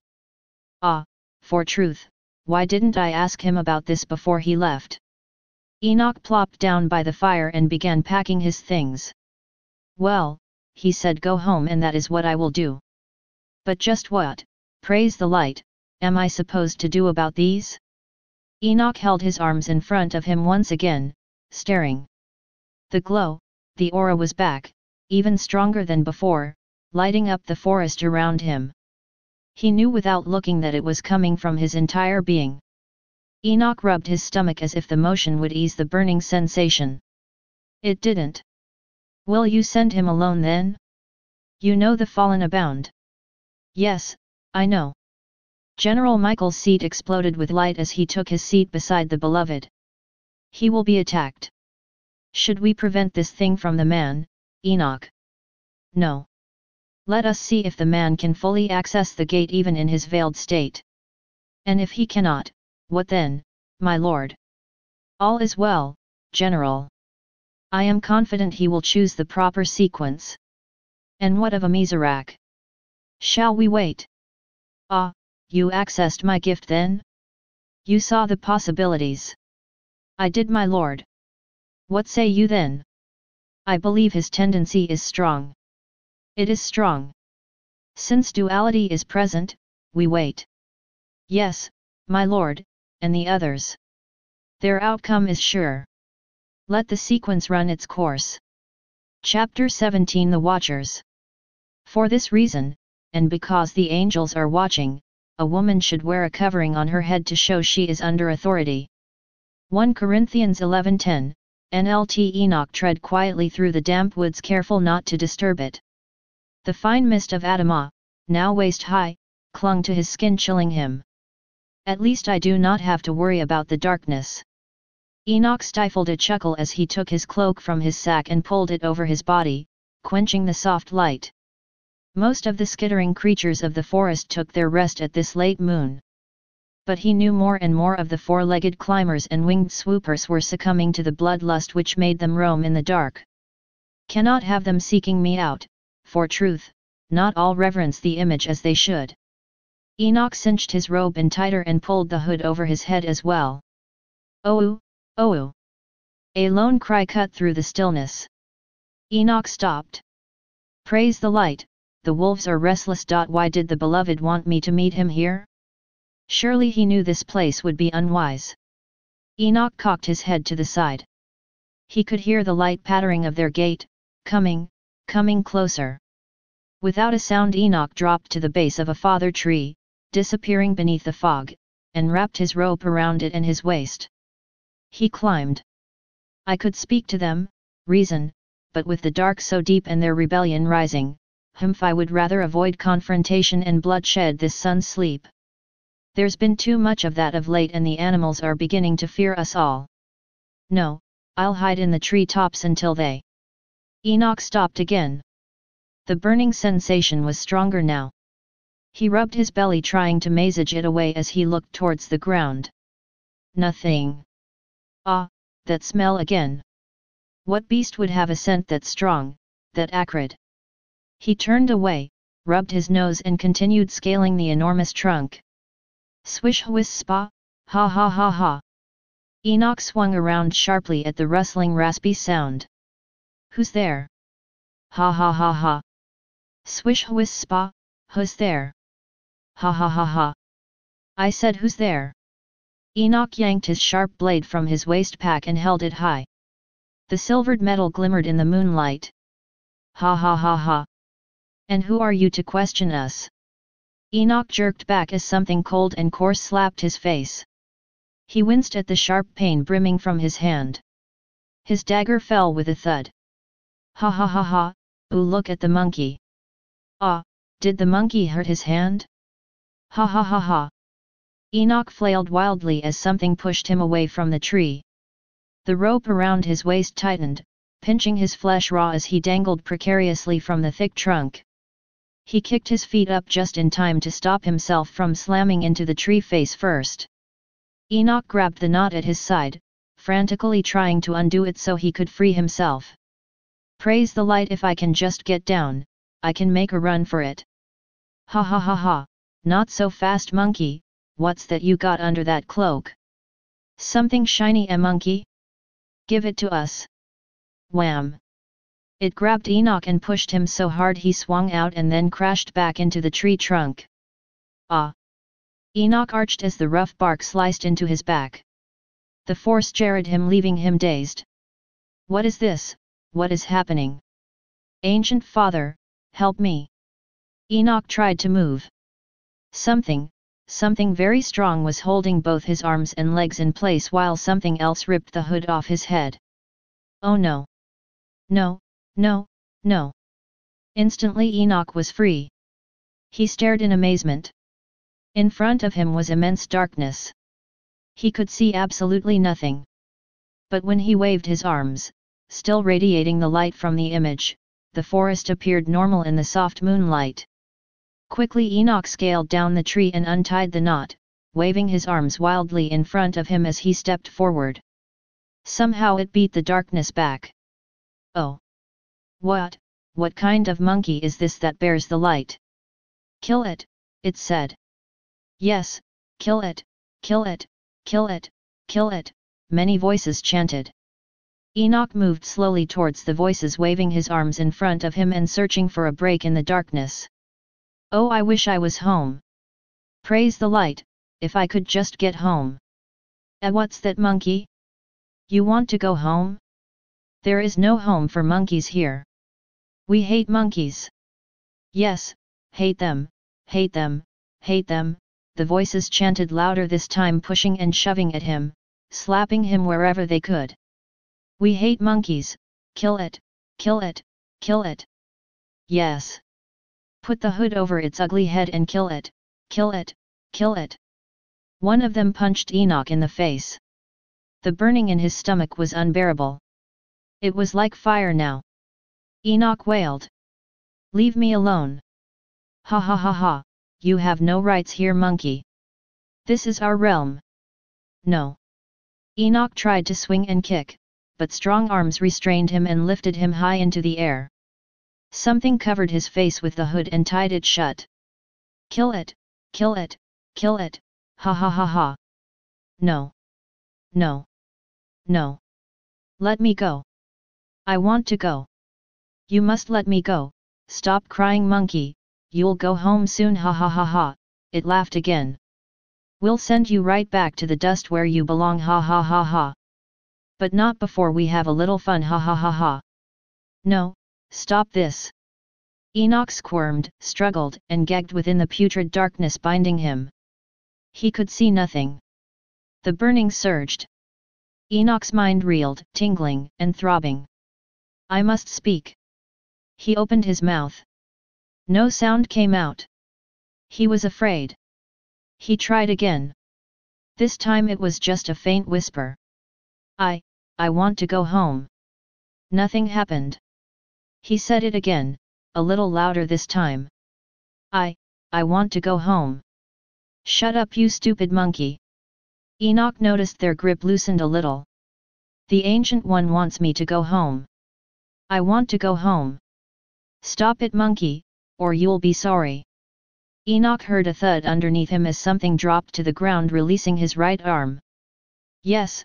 For truth, why didn't I ask him about this before he left? Enoch plopped down by the fire and began packing his things. Well, he said, go home, and that is what I will do. But just what, praise the light, am I supposed to do about these? Enoch held his arms in front of him once again, staring. The glow, the aura was back, even stronger than before, lighting up the forest around him. He knew without looking that it was coming from his entire being. Enoch rubbed his stomach as if the motion would ease the burning sensation. It didn't. Will you send him alone then? You know the fallen abound. Yes, I know. General Michael's seat exploded with light as he took his seat beside the beloved. He will be attacked. Should we prevent this thing from the man, Enoch? No. Let us see if the man can fully access the gate even in his veiled state. And if he cannot, what then, my lord? All is well, General. I am confident he will choose the proper sequence. And what of Amizarak? Shall we wait? You accessed my gift then? You saw the possibilities. I did, my lord. What say you then? I believe his tendency is strong. It is strong. Since duality is present, we wait. Yes, my lord, and the others. Their outcome is sure. Let the sequence run its course. Chapter 17 The Watchers. For this reason, and because the angels are watching, a woman should wear a covering on her head to show she is under authority. 1 Corinthians 11:10, NLT. Enoch tread quietly through the damp woods, careful not to disturb it. The fine mist of Adamah, now waist high, clung to his skin, chilling him. At least I do not have to worry about the darkness. Enoch stifled a chuckle as he took his cloak from his sack and pulled it over his body, quenching the soft light. Most of the skittering creatures of the forest took their rest at this late moon. But he knew more and more of the four-legged climbers and winged swoopers were succumbing to the bloodlust which made them roam in the dark. Cannot have them seeking me out, for truth, not all reverence the image as they should. Enoch cinched his robe in tighter and pulled the hood over his head as well. Oh, oh! A lone cry cut through the stillness. Enoch stopped. Praise the light, the wolves are restless. Why did the beloved want me to meet him here? Surely he knew this place would be unwise. Enoch cocked his head to the side. He could hear the light pattering of their gait, coming closer. Without a sound Enoch dropped to the base of a father tree, disappearing beneath the fog, and wrapped his rope around it and his waist. He climbed. I could speak to them, reason, but with the dark so deep and their rebellion rising, I would rather avoid confrontation and bloodshed this sun's sleep. There's been too much of that of late and the animals are beginning to fear us all. No, I'll hide in the tree tops until they. Enoch stopped again. The burning sensation was stronger now. He rubbed his belly trying to massage it away as he looked towards the ground. Nothing. Ah, that smell again. What beast would have a scent that strong, that acrid? He turned away, rubbed his nose and continued scaling the enormous trunk. Swish whiz spa, ha ha ha ha. Enoch swung around sharply at the rustling raspy sound. Who's there? Ha ha ha ha. Swish whiz spa, who's there? Ha ha ha ha. I said who's there? Enoch yanked his sharp blade from his waist pack and held it high. The silvered metal glimmered in the moonlight. Ha ha ha ha. And who are you to question us? Enoch jerked back as something cold and coarse slapped his face. He winced at the sharp pain brimming from his hand. His dagger fell with a thud. Ha ha ha ha, ooh, look at the monkey. Ah, did the monkey hurt his hand? Ha ha ha ha. Enoch flailed wildly as something pushed him away from the tree. The rope around his waist tightened, pinching his flesh raw as he dangled precariously from the thick trunk. He kicked his feet up just in time to stop himself from slamming into the tree face first. Enoch grabbed the knot at his side, frantically trying to undo it so he could free himself. Praise the light, if I can just get down, I can make a run for it. Ha ha ha ha, not so fast monkey, what's that you got under that cloak? Something shiny, a monkey? Give it to us. Wham! It grabbed Enoch and pushed him so hard he swung out and then crashed back into the tree trunk. Ah! Enoch arched as the rough bark sliced into his back. The force jarred him, leaving him dazed. What is this? What is happening? Ancient Father, help me! Enoch tried to move. Something very strong was holding both his arms and legs in place while something else ripped the hood off his head. Oh no! No! No, no. Instantly Enoch was free. He stared in amazement. In front of him was immense darkness. He could see absolutely nothing. But when he waved his arms, still radiating the light from the image, the forest appeared normal in the soft moonlight. Quickly Enoch scaled down the tree and untied the knot, waving his arms wildly in front of him as he stepped forward. Somehow it beat the darkness back. Oh! What kind of monkey is this that bears the light? Kill it, it said. Yes, kill it, kill it, kill it, kill it, many voices chanted. Enoch moved slowly towards the voices, waving his arms in front of him and searching for a break in the darkness. Oh, I wish I was home. Praise the light, if I could just get home. What's that, monkey? You want to go home? There is no home for monkeys here. We hate monkeys. Yes, hate them, hate them, hate them, the voices chanted louder this time, pushing and shoving at him, slapping him wherever they could. We hate monkeys, kill it, kill it, kill it. Yes. Put the hood over its ugly head and kill it, kill it, kill it. One of them punched Enoch in the face. The burning in his stomach was unbearable. It was like fire now. Enoch wailed. "Leave me alone. Ha ha ha ha, you have no rights here, monkey. This is our realm." "No." Enoch tried to swing and kick, but strong arms restrained him and lifted him high into the air. Something covered his face with the hood and tied it shut. "Kill it, kill it, kill it, ha ha ha ha. No. No. No. Let me go. I want to go. You must let me go, stop crying, monkey, you'll go home soon, ha ha ha ha," it laughed again. "We'll send you right back to the dust where you belong, ha ha ha ha. But not before we have a little fun, ha ha ha ha. No, stop this." Enoch squirmed, struggled, and gagged within the putrid darkness binding him. He could see nothing. The burning surged. Enoch's mind reeled, tingling, and throbbing. "I must speak." He opened his mouth. No sound came out. He was afraid. He tried again. This time it was just a faint whisper. I want to go home." Nothing happened. He said it again, a little louder this time. I want to go home." "Shut up, you stupid monkey." Enoch noticed their grip loosened a little. "The Ancient One wants me to go home. I want to go home. Stop it, monkey, or you'll be sorry." Enoch heard a thud underneath him as something dropped to the ground, releasing his right arm. Yes,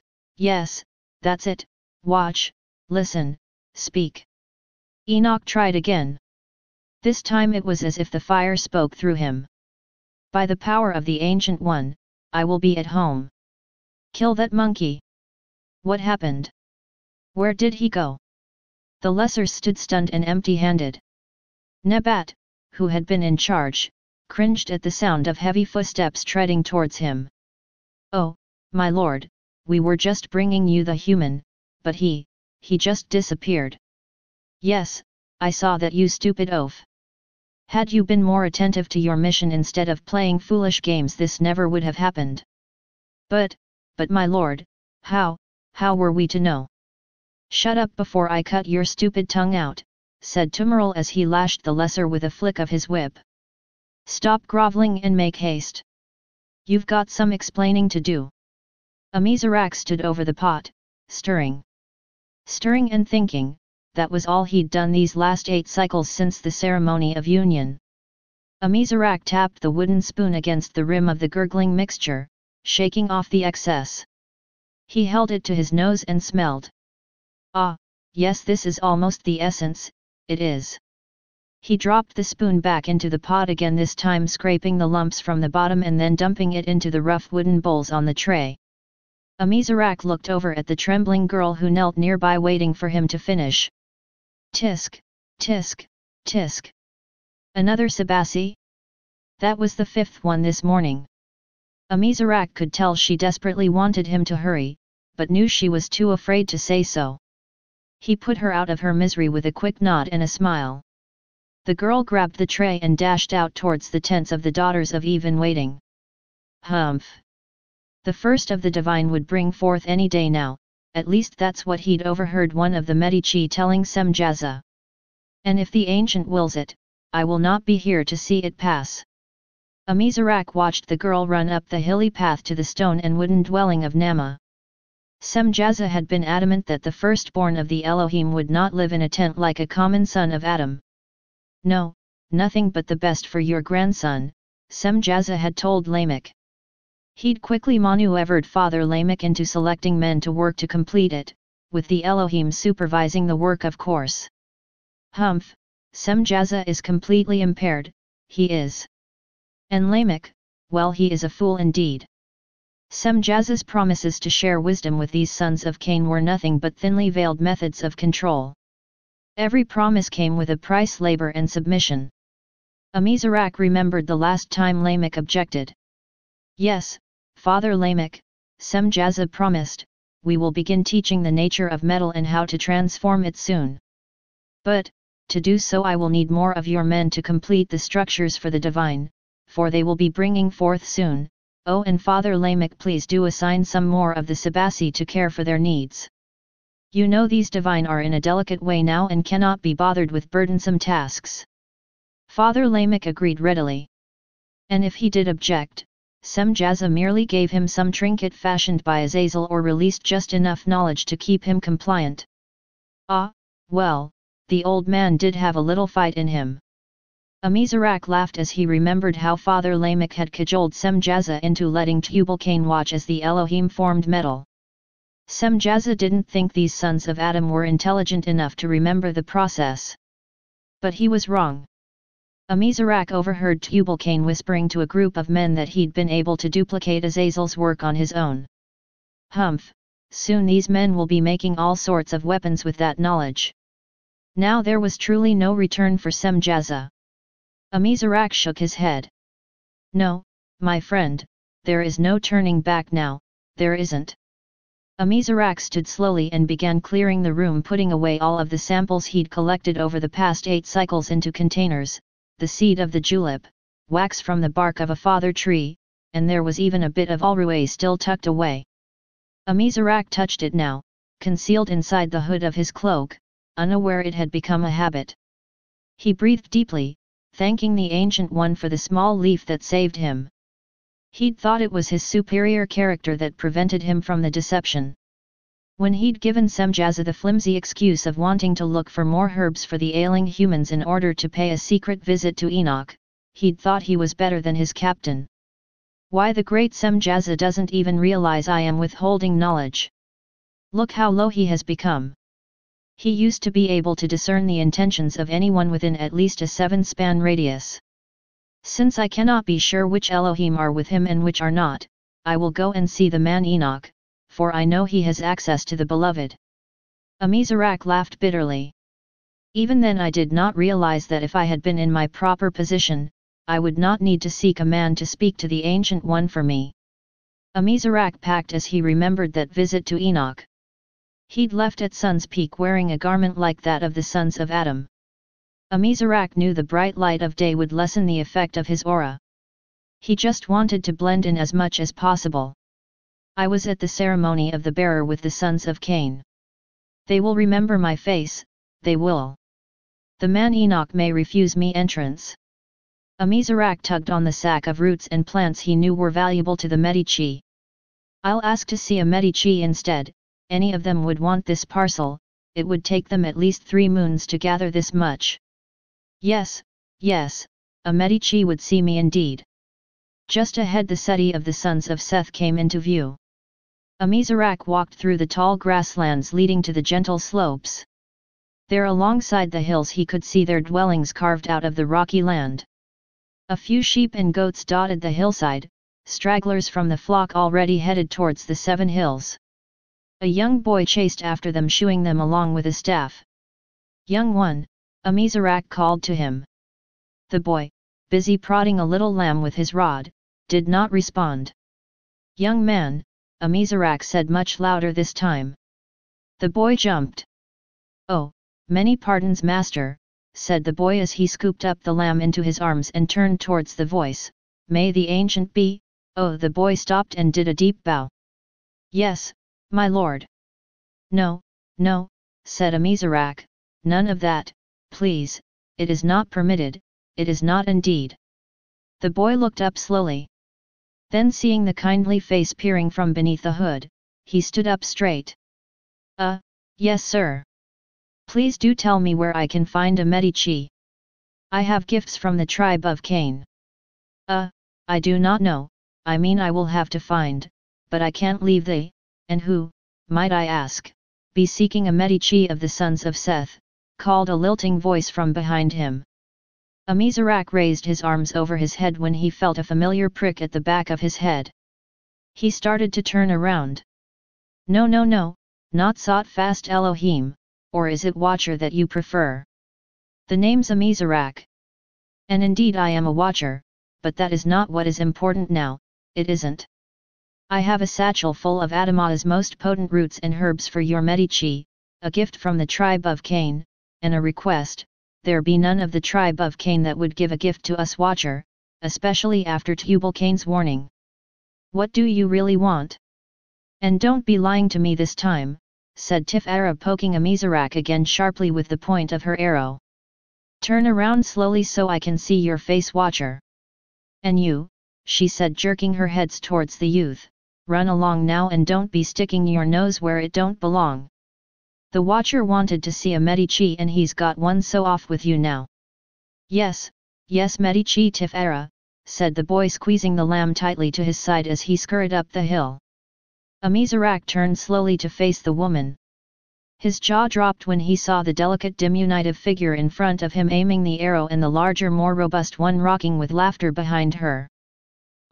that's it, watch, listen, speak." Enoch tried again. This time it was as if the fire spoke through him. "By the power of the Ancient One, I will be at home. Kill that monkey." What happened? Where did he go? The lessers stood stunned and empty-handed. Nebat, who had been in charge, cringed at the sound of heavy footsteps treading towards him. "Oh, my lord, we were just bringing you the human, but he just disappeared." "Yes, I saw that, you stupid oaf. Had you been more attentive to your mission instead of playing foolish games, this never would have happened." But my lord, how were we to know?" "Shut up before I cut your stupid tongue out," said Tumurl as he lashed the lesser with a flick of his whip. "Stop groveling and make haste. You've got some explaining to do." Amizarak stood over the pot, stirring and thinking. That was all he'd done these last 8 cycles since the ceremony of union. Amizarak tapped the wooden spoon against the rim of the gurgling mixture, shaking off the excess. He held it to his nose and smelled. "Ah, yes, this is almost the essence, it is." He dropped the spoon back into the pot again, this time scraping the lumps from the bottom and then dumping it into the rough wooden bowls on the tray. Amizarak looked over at the trembling girl who knelt nearby waiting for him to finish. Tisk, tisk, tisk. Another Sabasi? That was the 5th one this morning. Amizarak could tell she desperately wanted him to hurry, but knew she was too afraid to say so. He put her out of her misery with a quick nod and a smile. The girl grabbed the tray and dashed out towards the tents of the Daughters of Eve in waiting. Humph! The first of the divine would bring forth any day now, at least that's what he'd overheard one of the Medici telling Semjaza. "And if the Ancient wills it, I will not be here to see it pass." Amizarak watched the girl run up the hilly path to the stone and wooden dwelling of Nama. Semjaza had been adamant that the firstborn of the Elohim would not live in a tent like a common son of Adam. "No, nothing but the best for your grandson," Semjaza had told Lamech. He'd quickly maneuvered Father Lamech into selecting men to work to complete it, with the Elohim supervising the work, of course. Humph, Semjaza is completely impaired, he is. And Lamech, well, he is a fool indeed. Semjaza's promises to share wisdom with these sons of Cain were nothing but thinly veiled methods of control. Every promise came with a price: labor and submission. Amizarak remembered the last time Lamech objected. "Yes, Father Lamech," Semjaza promised, "we will begin teaching the nature of metal and how to transform it soon. But, to do so I will need more of your men to complete the structures for the divine, for they will be bringing forth soon, Oh, and Father Lamech, please do assign some more of the Sabasi to care for their needs. You know these divine are in a delicate way now and cannot be bothered with burdensome tasks. Father Lamech agreed readily. And if he did object, Semjaza merely gave him some trinket fashioned by Azazel or released just enough knowledge to keep him compliant. Ah, well, the old man did have a little fight in him. Amizarak laughed as he remembered how Father Lamech had cajoled Semjaza into letting Tubal-Cain watch as the Elohim formed metal. Semjaza didn't think these sons of Adam were intelligent enough to remember the process. But he was wrong. Amizarak overheard Tubal-Cain whispering to a group of men that he'd been able to duplicate Azazel's work on his own. Humph, soon these men will be making all sorts of weapons with that knowledge. Now there was truly no return for Semjaza. Amizarak shook his head. No, my friend, there is no turning back now, there isn't. Amizarak stood slowly and began clearing the room, putting away all of the samples he'd collected over the past 8 cycles into containers, the seed of the julep, wax from the bark of a father tree, and there was even a bit of alruay still tucked away. Amizarak touched it now, concealed inside the hood of his cloak, unaware it had become a habit. He breathed deeply, thanking the Ancient One for the small leaf that saved him. He'd thought it was his superior character that prevented him from the deception. When he'd given Semjaza the flimsy excuse of wanting to look for more herbs for the ailing humans in order to pay a secret visit to Enoch, he'd thought he was better than his captain. Why, the great Semjaza doesn't even realize I am withholding knowledge. Look how low he has become. He used to be able to discern the intentions of anyone within at least a 7-span radius. Since I cannot be sure which Elohim are with him and which are not, I will go and see the man Enoch, for I know he has access to the beloved. Amizarak laughed bitterly. Even then I did not realize that if I had been in my proper position, I would not need to seek a man to speak to the Ancient One for me. Amizarak packed as he remembered that visit to Enoch. He'd left at Sun's Peak wearing a garment like that of the sons of Adam. Amizarak knew the bright light of day would lessen the effect of his aura. He just wanted to blend in as much as possible. I was at the ceremony of the bearer with the sons of Cain. They will remember my face, they will. The man Enoch may refuse me entrance. Amizarak tugged on the sack of roots and plants he knew were valuable to the Medici. I'll ask to see a Medici instead. Any of them would want this parcel, it would take them at least 3 moons to gather this much. Yes, yes, a Medici would see me indeed. Just ahead the city of the sons of Seth came into view. Amizarak walked through the tall grasslands leading to the gentle slopes. There alongside the hills he could see their dwellings carved out of the rocky land. A few sheep and goats dotted the hillside, stragglers from the flock already headed towards the 7 hills. A young boy chased after them, shooing them along with a staff. Young one, Amizarak called to him. The boy, busy prodding a little lamb with his rod, did not respond. Young man, Amizarak said much louder this time. The boy jumped. Oh, many pardons, master, said the boy as he scooped up the lamb into his arms and turned towards the voice. May the ancient be, oh, the boy stopped and did a deep bow. Yes, my lord. No, no, said Amizarak, none of that, please, it is not permitted, it is not indeed. The boy looked up slowly. Then seeing the kindly face peering from beneath the hood, he stood up straight. Yes sir. Please do tell me where I can find a Medici. I have gifts from the tribe of Cain. I do not know, I mean I will have to find, but I can't leave the, and who, might I ask, be seeking a Medici of the sons of Seth, called a lilting voice from behind him. Amizarak raised his arms over his head when he felt a familiar prick at the back of his head. He started to turn around. No, not sought fast Elohim, or is it Watcher that you prefer? The name's Amizarak. And indeed I am a Watcher, but that is not what is important now, it isn't. I have a satchel full of Adama's most potent roots and herbs for your Medici, a gift from the tribe of Cain, and a request, there be none of the tribe of Cain that would give a gift to us Watcher, especially after Tubal-Cain's warning. What do you really want? And don't be lying to me this time, said Tifera, poking Amizarak again sharply with the point of her arrow. Turn around slowly so I can see your face, Watcher. And you, she said, jerking her heads towards the youth, run along now and don't be sticking your nose where it don't belong. The Watcher wanted to see a Medici and he's got one, so off with you now. Yes, Medici Tifera, said the boy, squeezing the lamb tightly to his side as he scurried up the hill. Amizarak turned slowly to face the woman. His jaw dropped when he saw the delicate diminutive figure in front of him aiming the arrow and the larger, more robust one rocking with laughter behind her.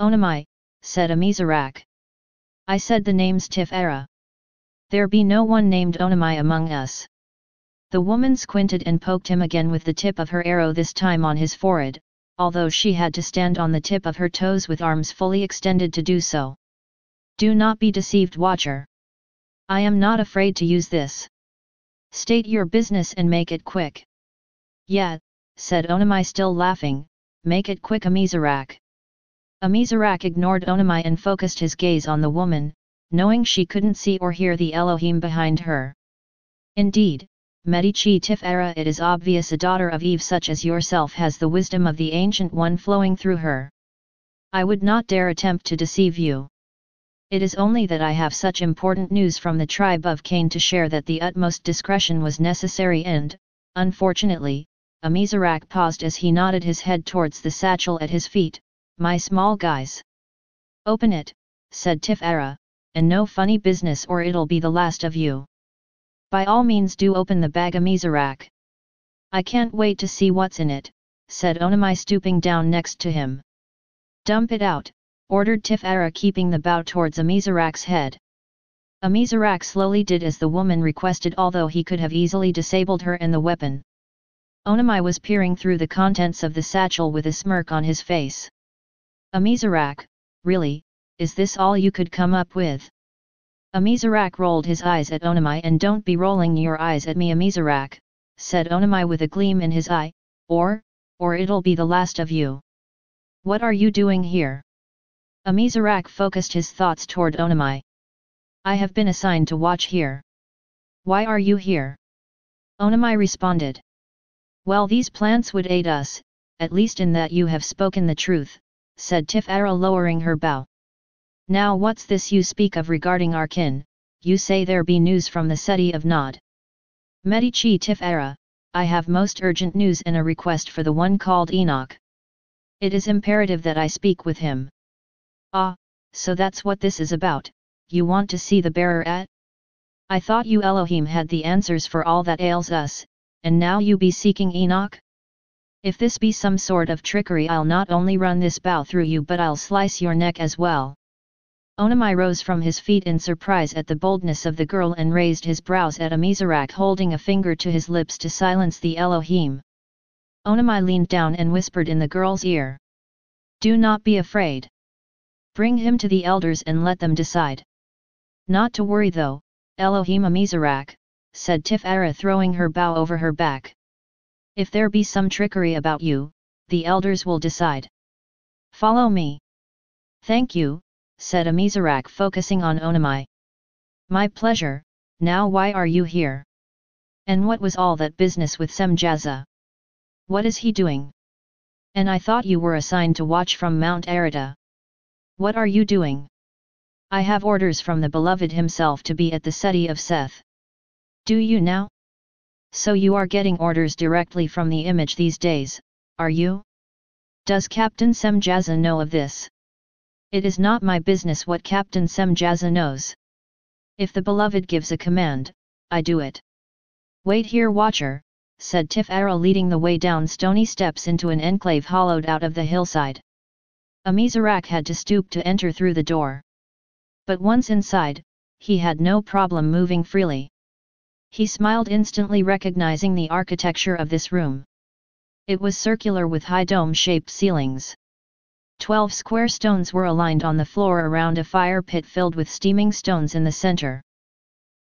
Onamai, said Amizarak. I said the name's Tifera. There be no one named Onamai among us. The woman squinted and poked him again with the tip of her arrow, this time on his forehead, although she had to stand on the tip of her toes with arms fully extended to do so. Do not be deceived, Watcher. I am not afraid to use this. State your business and make it quick. Yeah, said Onamai, still laughing, make it quick, Amizarak. Amizarak ignored Onamai and focused his gaze on the woman, knowing she couldn't see or hear the Elohim behind her. Indeed, Medici Tifera, it is obvious a daughter of Eve such as yourself has the wisdom of the Ancient One flowing through her. I would not dare attempt to deceive you. It is only that I have such important news from the tribe of Cain to share that the utmost discretion was necessary and, unfortunately, Amizarak paused as he nodded his head towards the satchel at his feet. My small guys. Open it, said Tifera, and no funny business or it'll be the last of you. By all means do open the bag, Amizarak. I can't wait to see what's in it, said Onamai, stooping down next to him. Dump it out, ordered Tifera, keeping the bow towards Amizarak's head. Amizarak slowly did as the woman requested, although he could have easily disabled her and the weapon. Onamai was peering through the contents of the satchel with a smirk on his face. Amizarak, really, is this all you could come up with? Amizarak rolled his eyes at Onamai. And don't be rolling your eyes at me, Amizarak, said Onamai with a gleam in his eye, or it'll be the last of you. What are you doing here? Amizarak focused his thoughts toward Onamai. I have been assigned to watch here. Why are you here? Onamai responded. Well, these plants would aid us, at least in that you have spoken the truth, said Tifera, lowering her bow. Now what's this you speak of regarding our kin? You say there be news from the city of Nod. Medici Tifera, I have most urgent news and a request for the one called Enoch. It is imperative that I speak with him. Ah, so that's what this is about, you want to see the bearer at? I thought you Elohim had the answers for all that ails us, and now you be seeking Enoch? If this be some sort of trickery, I'll not only run this bow through you but I'll slice your neck as well. Onamai rose from his feet in surprise at the boldness of the girl and raised his brows at Amizarak, holding a finger to his lips to silence the Elohim. Onamai leaned down and whispered in the girl's ear. Do not be afraid. Bring him to the elders and let them decide. Not to worry though, Elohim Amizarak, said Tifera, throwing her bow over her back. If there be some trickery about you, the elders will decide. Follow me. Thank you, said Amizarak, focusing on Onamai. My pleasure. Now why are you here? And what was all that business with Semjaza? What is he doing? And I thought you were assigned to watch from Mount Arita. What are you doing? I have orders from the beloved himself to be at the city of Seth. Do you now? So you are getting orders directly from the image these days, are you? Does Captain Semjaza know of this? It is not my business what Captain Semjaza knows. If the beloved gives a command, I do it. Wait here, Watcher, said Tifera, leading the way down stony steps into an enclave hollowed out of the hillside. Amizarak had to stoop to enter through the door. But once inside, he had no problem moving freely. He smiled, instantly recognizing the architecture of this room. It was circular with high dome-shaped ceilings. 12 square stones were aligned on the floor around a fire pit filled with steaming stones in the center.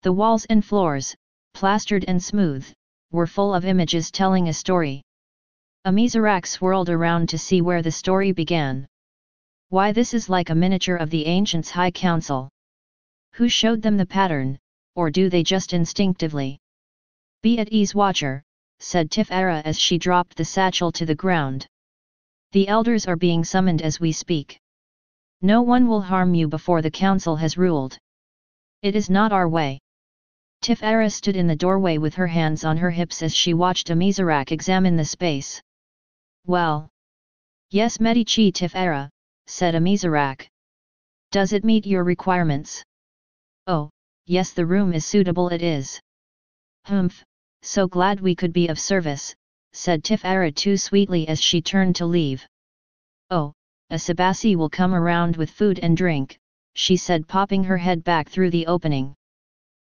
The walls and floors, plastered and smooth, were full of images telling a story. Amizarak swirled around to see where the story began. Why, this is like a miniature of the ancients' high council. Who showed them the pattern, or do they just instinctively? Be at ease, watcher, said Tifara as she dropped the satchel to the ground. The elders are being summoned as we speak. No one will harm you before the council has ruled. It is not our way. Tifara stood in the doorway with her hands on her hips as she watched Amizarak examine the space. Well. Yes, Medici Tifara, said Amizarak. Does it meet your requirements? Oh, yes, the room is suitable, it is. Humph, so glad we could be of service, said Tifara too sweetly as she turned to leave. Oh, a Sabasi will come around with food and drink, she said, popping her head back through the opening.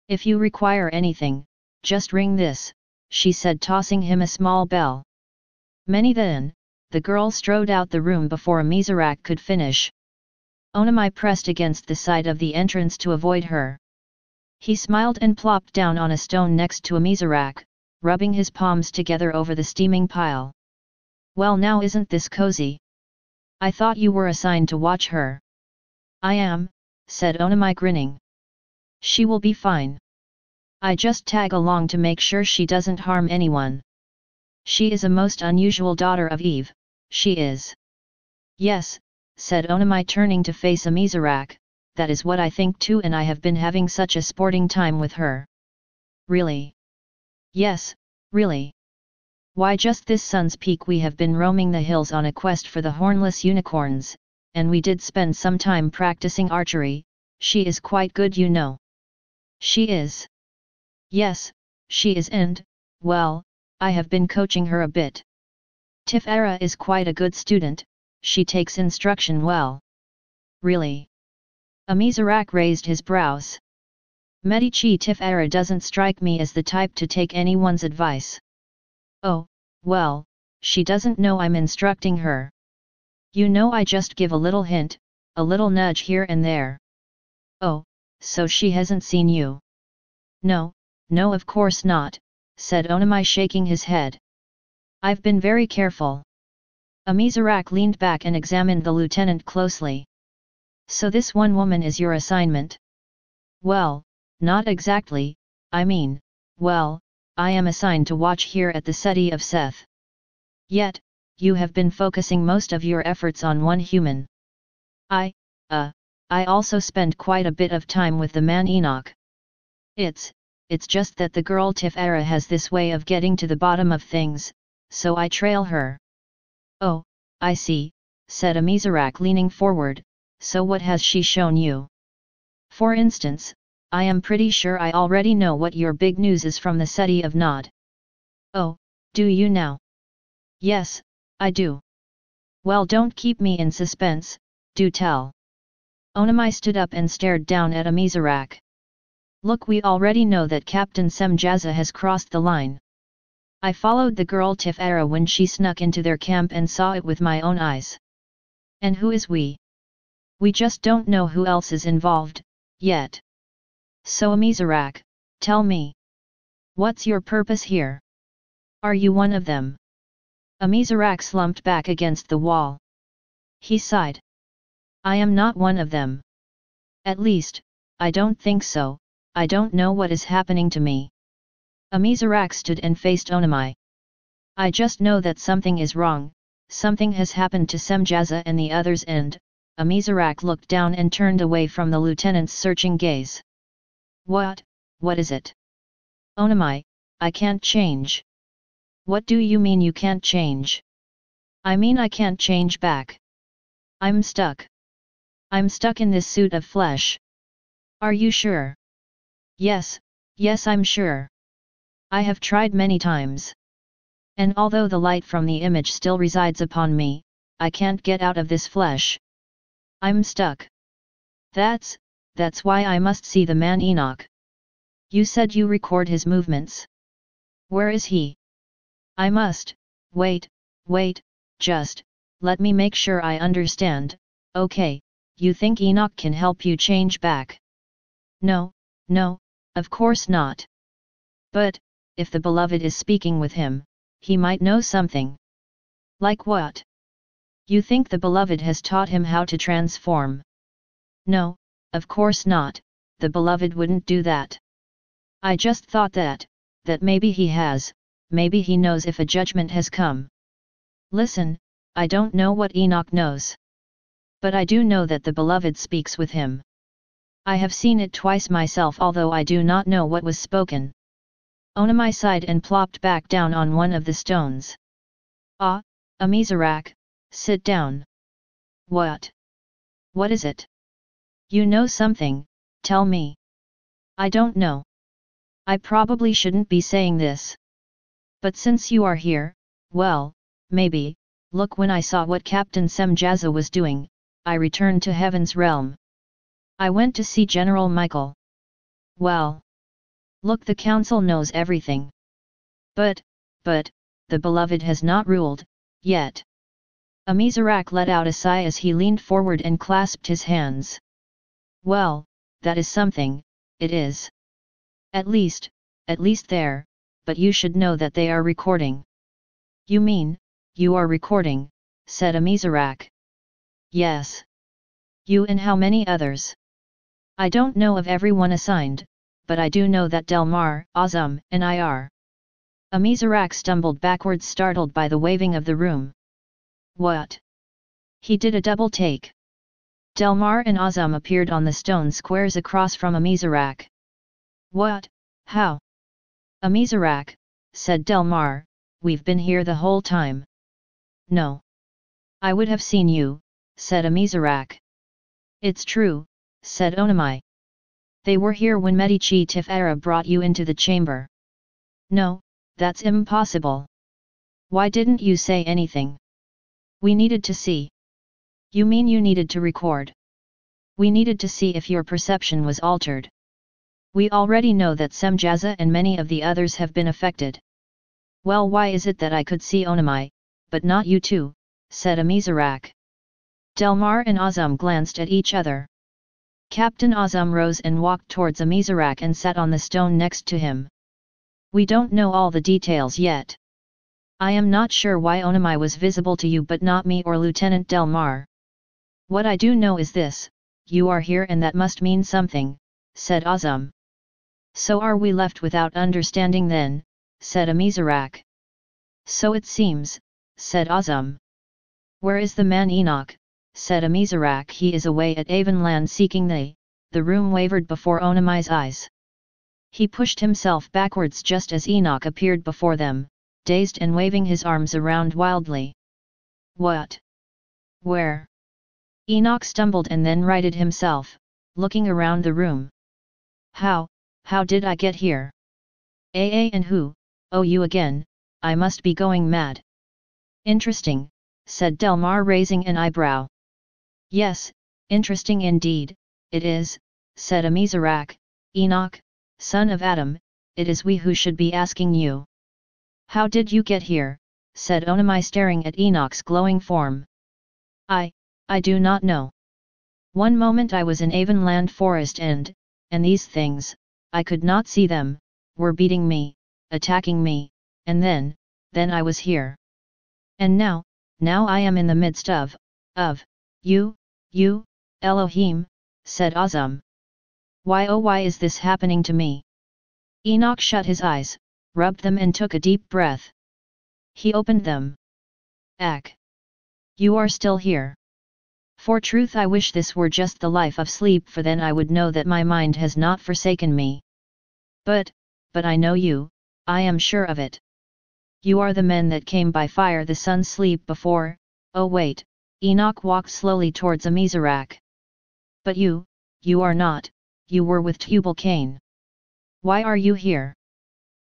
If you require anything, just ring this, she said, tossing him a small bell. Many then, the girl strode out the room before Amizarak could finish. Onamai pressed against the side of the entrance to avoid her. He smiled and plopped down on a stone next to Amizarak, rubbing his palms together over the steaming pile. Well, now isn't this cozy? I thought you were assigned to watch her. I am, said Onamai, grinning. She will be fine. I just tag along to make sure she doesn't harm anyone. She is a most unusual daughter of Eve, she is. Yes, said Onamai, turning to face Amizarak, that is what I think too, and I have been having such a sporting time with her. Really? Yes, really. Why, just this sun's peak we have been roaming the hills on a quest for the hornless unicorns, and we did spend some time practicing archery. She is quite good, you know. She is. Yes, she is, and, well, I have been coaching her a bit. Tifara is quite a good student, she takes instruction well. Really? Amizarak raised his brows. Medici Tifara doesn't strike me as the type to take anyone's advice. Oh, well, she doesn't know I'm instructing her. You know, I just give a little hint, a little nudge here and there. Oh, so she hasn't seen you? No, no, of course not, said Onamai, shaking his head. I've been very careful. Amizarak leaned back and examined the lieutenant closely. So this one woman is your assignment? Well, not exactly, I mean, well, I am assigned to watch here at the city of Seth. Yet, you have been focusing most of your efforts on one human. I also spend quite a bit of time with the man Enoch. It's just that the girl Tifara has this way of getting to the bottom of things, so I trail her. Oh, I see, said Amizarak, leaning forward, so what has she shown you? For instance, I am pretty sure I already know what your big news is from the city of Nod. Oh, do you now? Yes, I do. Well, don't keep me in suspense, do tell. Onamai stood up and stared down at Amizarak. Look, we already know that Captain Semjaza has crossed the line. I followed the girl Tifara when she snuck into their camp and saw it with my own eyes. And who is we? We just don't know who else is involved, yet. So Amizarak, tell me. What's your purpose here? Are you one of them? Amizarak slumped back against the wall. He sighed. I am not one of them. At least, I don't think so. I don't know what is happening to me. Amizarak stood and faced Onamai. I just know that something is wrong, something has happened to Semjaza and the others, and, Amizarak looked down and turned away from the lieutenant's searching gaze. What is it? Onamai, I can't change. What do you mean you can't change? I mean I can't change back. I'm stuck. I'm stuck in this suit of flesh. Are you sure? Yes, I'm sure. I have tried many times. And although the light from the image still resides upon me, I can't get out of this flesh. I'm stuck. That's why I must see the man Enoch. You said you record his movements. Where is he? I must, wait, just, let me make sure I understand. Okay, you think Enoch can help you change back? No, of course not. But, if the beloved is speaking with him, he might know something. Like what? You think the beloved has taught him how to transform? No, of course not, the beloved wouldn't do that. I just thought that maybe he has, maybe he knows if a judgment has come. Listen, I don't know what Enoch knows. But I do know that the beloved speaks with him. I have seen it twice myself, although I do not know what was spoken. Onamai sighed and plopped back down on one of the stones. Ah, Amizarak, sit down. What? What is it? You know something, tell me. I don't know. I probably shouldn't be saying this. But since you are here, well, maybe, look, when I saw what Captain Semjaza was doing, I returned to Heaven's realm. I went to see General Michael. Well. Look, the council knows everything. But, the beloved has not ruled, yet. Amizarak let out a sigh as he leaned forward and clasped his hands. Well, that is something, it is. At least there, but you should know that they are recording. You mean, you are recording, said Amizarak. Yes. You and how many others? I don't know of everyone assigned, but I do know that Delmar, Azam, and I are. Amizarak stumbled backwards, startled by the waving of the room. What? He did a double take. Delmar and Azam appeared on the stone squares across from Amizarak. What? How? Amizarak, said Delmar, we've been here the whole time. No. I would have seen you, said Amizarak. It's true, said Onamai. They were here when Medici Tifera brought you into the chamber. No, that's impossible. Why didn't you say anything? We needed to see. You mean you needed to record? We needed to see if your perception was altered. We already know that Semjaza and many of the others have been affected. Well, why is it that I could see Onamai, but not you two, said Amizarak. Delmar and Azam glanced at each other. Captain Azam rose and walked towards Amizarak and sat on the stone next to him. We don't know all the details yet. I am not sure why Onamai was visible to you but not me or Lieutenant Delmar. What I do know is this, you are here and that must mean something, said Azam. So are we left without understanding then, said Amizarak. So it seems, said Azam. Where is the man Enoch, said Amizarak. He is away at Avonland seeking the room wavered before Onamai's eyes. He pushed himself backwards just as Enoch appeared before them, dazed and waving his arms around wildly. What? Where? Enoch stumbled and then righted himself, looking around the room. How did I get here? And who? Oh, you again, I must be going mad. Interesting, said Delmar raising an eyebrow. Yes, interesting indeed, it is, said Amizarak. Enoch, son of Adam, it is we who should be asking you. How did you get here? Said Onamai staring at Enoch's glowing form. I do not know. One moment I was in Avonland Forest and these things, I could not see them, were beating me, attacking me, and then I was here. And now I am in the midst of you, Elohim, said Azam. Why oh why is this happening to me? Enoch shut his eyes, rubbed them and took a deep breath. He opened them. Ak. You are still here. For truth I wish this were just the life of sleep, for then I would know that my mind has not forsaken me. But I know you, I am sure of it. You are the men that came by fire the sun sleep before. Oh wait, Enoch walked slowly towards Amizarak. But you are not, you were with Tubal-Cain. Why are you here?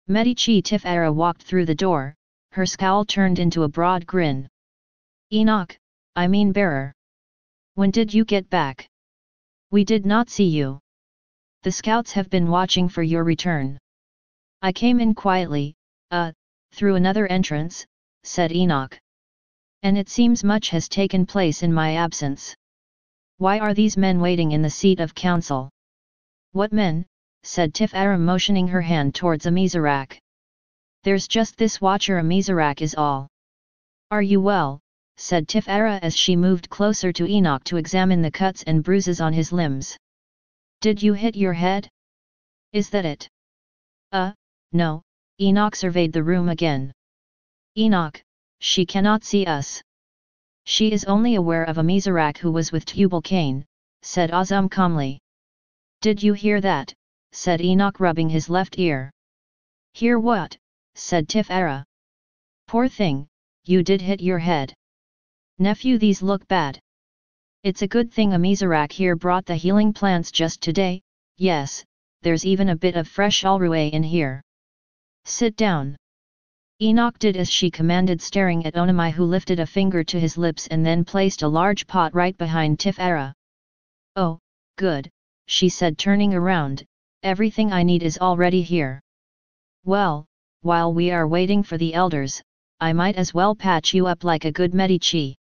Medici Tifera walked through the door, her scowl turned into a broad grin. Enoch, I mean bearer. When did you get back? We did not see you. The scouts have been watching for your return. I came in quietly, through another entrance, said Enoch. And it seems much has taken place in my absence. Why are these men waiting in the seat of council? What men? Said Tifera motioning her hand towards Amizarak. There's just this watcher Amizarak is all. Are you well, said Tifara as she moved closer to Enoch to examine the cuts and bruises on his limbs. Did you hit your head? Is that it? No, Enoch surveyed the room again. Enoch, she cannot see us. She is only aware of a Miserak who was with Tubal-Cain, said Azum calmly. Did you hear that? Said Enoch rubbing his left ear. Hear what? Said Tifara. Poor thing, you did hit your head. Nephew, these look bad. It's a good thing a Miserak here brought the healing plants just today. Yes, there's even a bit of fresh alrué in here. Sit down. Enoch did as she commanded, staring at Onamai, who lifted a finger to his lips and then placed a large pot right behind Tifara. Oh, good, she said, turning around, everything I need is already here. Well, while we are waiting for the elders, I might as well patch you up like a good Medici.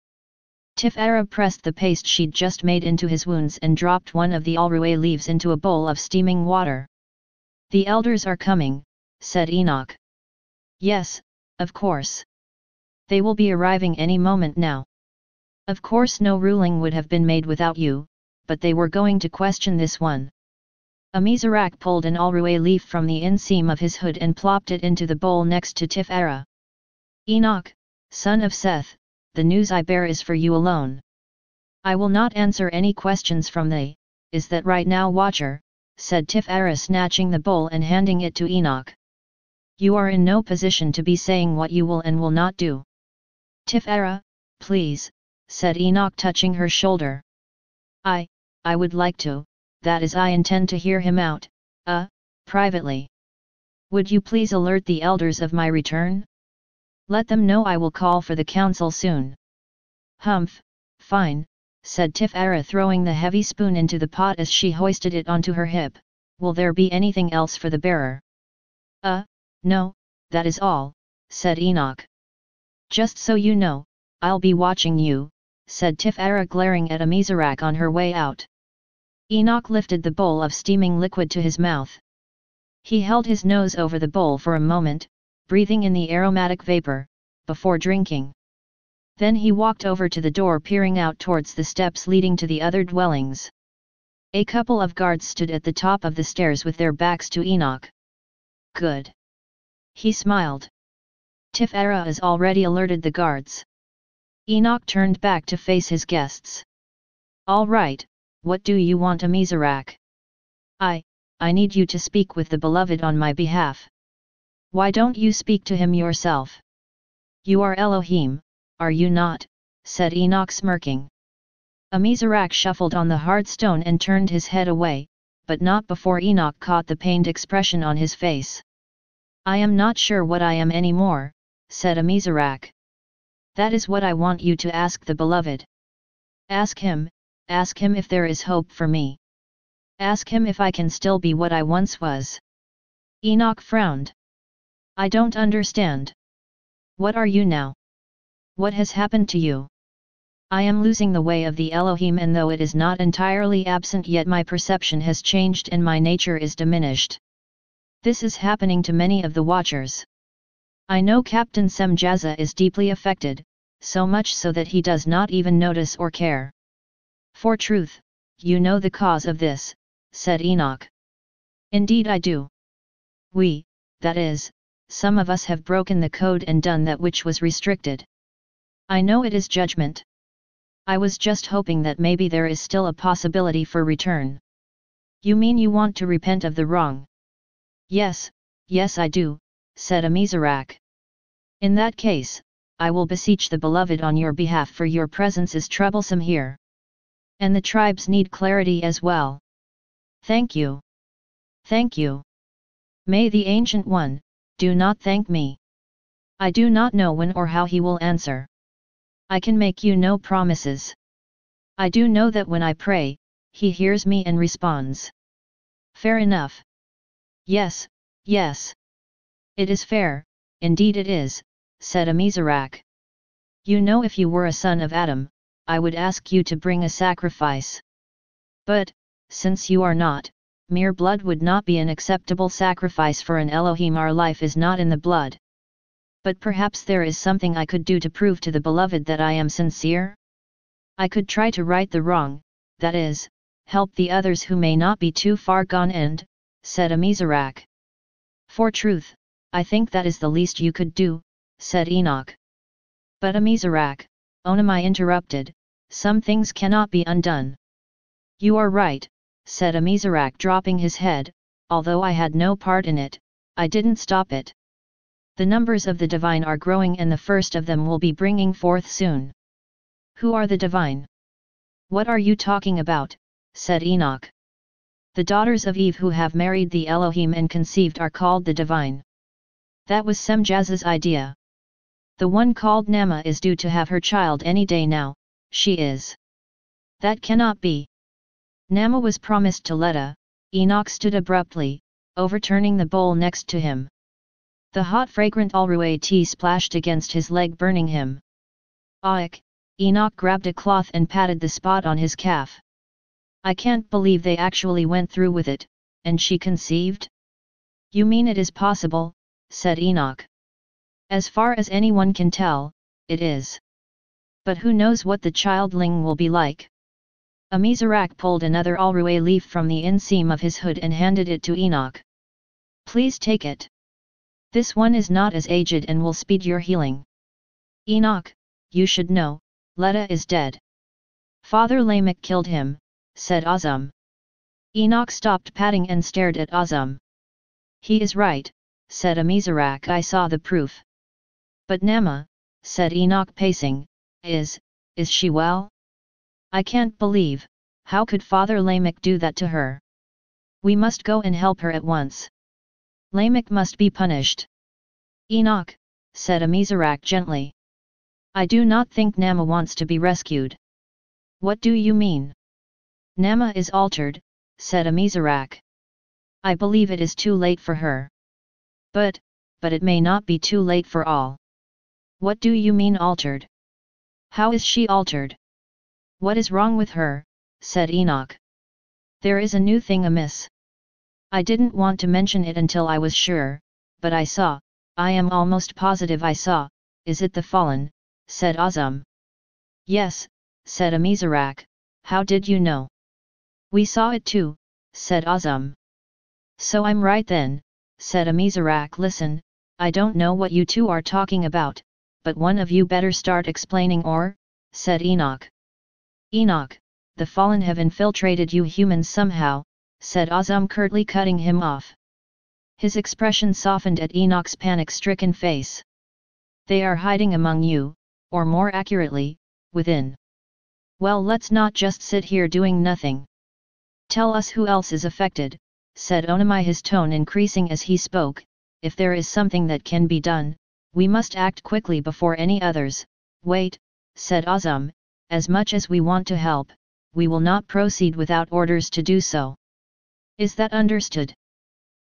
Tifara pressed the paste she'd just made into his wounds and dropped one of the alrué leaves into a bowl of steaming water. The elders are coming, said Enoch. Yes, of course. They will be arriving any moment now. Of course no ruling would have been made without you, but they were going to question this one. A Miserak pulled an alrué leaf from the inseam of his hood and plopped it into the bowl next to Tifara. Enoch, son of Seth, the news I bear is for you alone. I will not answer any questions from thee, is that right now, Watcher? Said Tifara, snatching the bowl and handing it to Enoch. You are in no position to be saying what you will and will not do. Tifara, please, said Enoch, touching her shoulder. I would like to, that is, I intend to hear him out, privately. Would you please alert the elders of my return? Let them know I will call for the council soon. Humph, fine, said Tifara, throwing the heavy spoon into the pot as she hoisted it onto her hip. Will there be anything else for the bearer? No, that is all, said Enoch. Just so you know, I'll be watching you, said Tifara, glaring at a Miserak on her way out. Enoch lifted the bowl of steaming liquid to his mouth. He held his nose over the bowl for a moment, breathing in the aromatic vapor, before drinking. Then he walked over to the door, peering out towards the steps leading to the other dwellings. A couple of guards stood at the top of the stairs with their backs to Enoch. Good. He smiled. Tifara has already alerted the guards. Enoch turned back to face his guests. All right, what do you want, a Miserak? I need you to speak with the beloved on my behalf. Why don't you speak to him yourself? You are Elohim, are you not? Said Enoch, smirking. A Miserak shuffled on the hard stone and turned his head away, but not before Enoch caught the pained expression on his face. I am not sure what I am anymore, said a Miserak. That is what I want you to ask the beloved. Ask him if there is hope for me. Ask him if I can still be what I once was. Enoch frowned. I don't understand. What are you now? What has happened to you? I am losing the way of the Elohim, and though it is not entirely absent, yet my perception has changed and my nature is diminished. This is happening to many of the Watchers. I know Captain Semjaza is deeply affected, so much so that he does not even notice or care. For truth, you know the cause of this, said Enoch. Indeed I do. We, that is, some of us have broken the code and done that which was restricted. I know it is judgment. I was just hoping that maybe there is still a possibility for return. You mean you want to repent of the wrong? Yes I do, said a Miserak. In that case, I will beseech the beloved on your behalf, for your presence is troublesome here. And the tribes need clarity as well. Thank you. Thank you. May the Ancient One, do not thank me. I do not know when or how he will answer. I can make you no promises. I do know that when I pray, he hears me and responds. Fair enough. Yes. It is fair, indeed it is, said a Miserak. You know, if you were a son of Adam, I would ask you to bring a sacrifice. But, since you are not, mere blood would not be an acceptable sacrifice for an Elohim. Our life is not in the blood. But perhaps there is something I could do to prove to the beloved that I am sincere? I could try to right the wrong, that is, help the others who may not be too far gone and, said Amizarach. For truth, I think that is the least you could do, said Enoch. But Amizarach, Onamai interrupted, some things cannot be undone. You are right, said Amizarach dropping his head, although I had no part in it, I didn't stop it. The numbers of the divine are growing and the first of them will be bringing forth soon. Who are the divine? What are you talking about, said Enoch. The daughters of Eve who have married the Elohim and conceived are called the divine. That was Semjaz's idea. The one called Nama is due to have her child any day now, she is. That cannot be. Nama was promised to Letta. Enoch stood abruptly, overturning the bowl next to him. The hot fragrant Alrué tea splashed against his leg burning him. Aik, Enoch grabbed a cloth and patted the spot on his calf. I can't believe they actually went through with it, and she conceived? You mean it is possible, said Enoch. As far as anyone can tell, it is. But who knows what the childling will be like? Amizarach pulled another Alrué leaf from the inseam of his hood and handed it to Enoch. Please take it. This one is not as aged and will speed your healing. Enoch, you should know, Letta is dead. Father Lamech killed him, said Azum. Enoch stopped patting and stared at Azum. He is right, said Amizarach, I saw the proof. But Nama, said Enoch pacing, is she well? I can't believe, how could Father Lamech do that to her? We must go and help her at once. Lamech must be punished. Enoch, said Amizarach gently. I do not think Nama wants to be rescued. What do you mean? Nama is altered, said Amizarach. I believe it is too late for her. But it may not be too late for all. What do you mean altered? How is she altered? What is wrong with her, said Enoch. There is a new thing amiss. I didn't want to mention it until I was sure, but I am almost positive I saw, is it the fallen, said Azum. Yes, said Amizarach, how did you know? We saw it too, said Azum. So I'm right then, said Amizarach. Listen, I don't know what you two are talking about, but one of you better start explaining or, said Enoch. Enoch, the fallen have infiltrated you humans somehow, said Azum curtly cutting him off. His expression softened at Enoch's panic-stricken face. They are hiding among you, or more accurately, within. Well, let's not just sit here doing nothing. Tell us who else is affected, said Onamai, his tone increasing as he spoke. If there is something that can be done, we must act quickly before any others. Wait, said Azum, as much as we want to help, we will not proceed without orders to do so. Is that understood?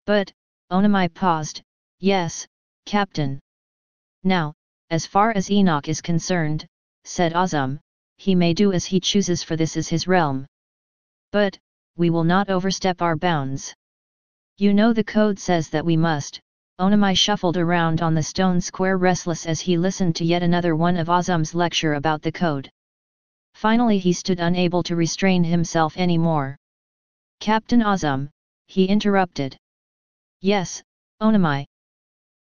But, Onamai paused, yes, Captain. Now, as far as Enoch is concerned, said Azum, he may do as he chooses, for this is his realm. But, we will not overstep our bounds. You know the code says that we must. Onamai shuffled around on the stone square, restless as he listened to yet another one of Azum's lecture about the code. Finally he stood, unable to restrain himself any more. Captain Azum, he interrupted. Yes, Onamai.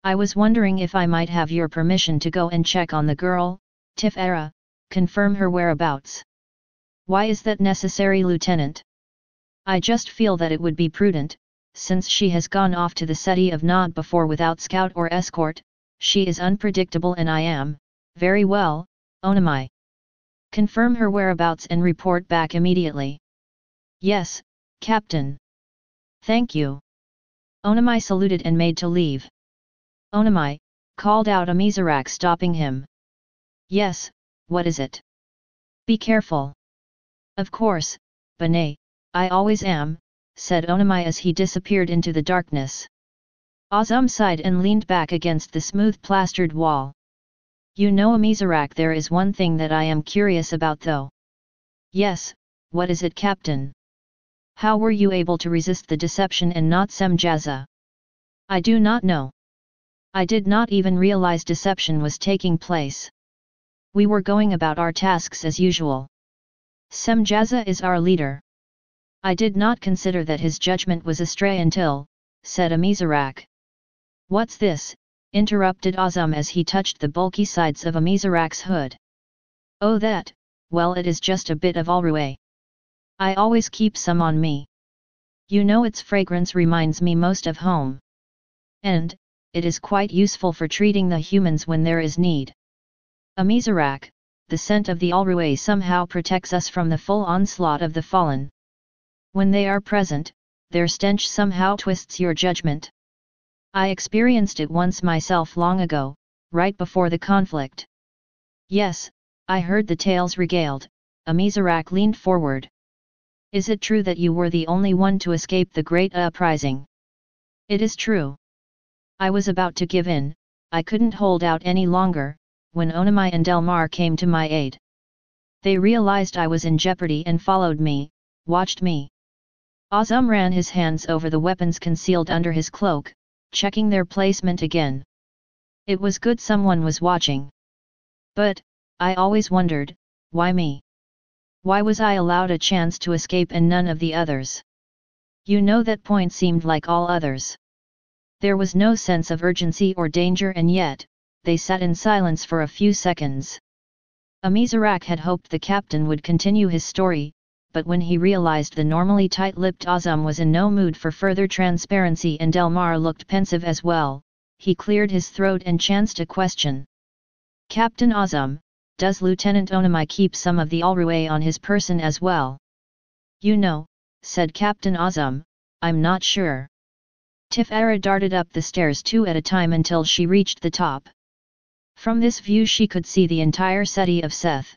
I was wondering if I might have your permission to go and check on the girl, Tifera, confirm her whereabouts. Why is that necessary, Lieutenant? I just feel that it would be prudent, since she has gone off to the city of Nod before without scout or escort. She is unpredictable and I am, very well, Onamai. Confirm her whereabouts and report back immediately. Yes, Captain. Thank you. Onamai saluted and made to leave. Onamai, called out Amizarach, stopping him. Yes, what is it? Be careful. Of course, B'nai, I always am, said Onamai as he disappeared into the darkness. Azum sighed and leaned back against the smooth plastered wall. You know, Amizarach, there is one thing that I am curious about though. Yes, what is it, Captain? How were you able to resist the deception and not Semjaza? I do not know. I did not even realize deception was taking place. We were going about our tasks as usual. Semjaza is our leader. I did not consider that his judgment was astray until, said Amizarak. What's this? Interrupted Azam as he touched the bulky sides of Amizarak's hood. Oh that, well it is just a bit of alrué. I always keep some on me. You know its fragrance reminds me most of home. And, it is quite useful for treating the humans when there is need. Amizarak, the scent of the alrué somehow protects us from the full onslaught of the fallen. When they are present, their stench somehow twists your judgment. I experienced it once myself long ago, right before the conflict. Yes, I heard the tales regaled. Amizarak leaned forward. Is it true that you were the only one to escape the great uprising? It is true. I was about to give in, I couldn't hold out any longer, when Onamai and Delmar came to my aid. They realized I was in jeopardy and followed me, watched me. Azam ran his hands over the weapons concealed under his cloak, checking their placement again. It was good someone was watching. But, I always wondered, why me? Why was I allowed a chance to escape and none of the others? You know that point seemed like all others. There was no sense of urgency or danger and yet, they sat in silence for a few seconds. Amizarak had hoped the captain would continue his story, but when he realized the normally tight-lipped Azam was in no mood for further transparency and Delmar looked pensive as well, he cleared his throat and chanced a question. Captain Azam, does Lieutenant Onamai keep some of the alrué on his person as well? You know, said Captain Azam, I'm not sure. Tifara darted up the stairs two at a time until she reached the top. From this view she could see the entire city of Seth.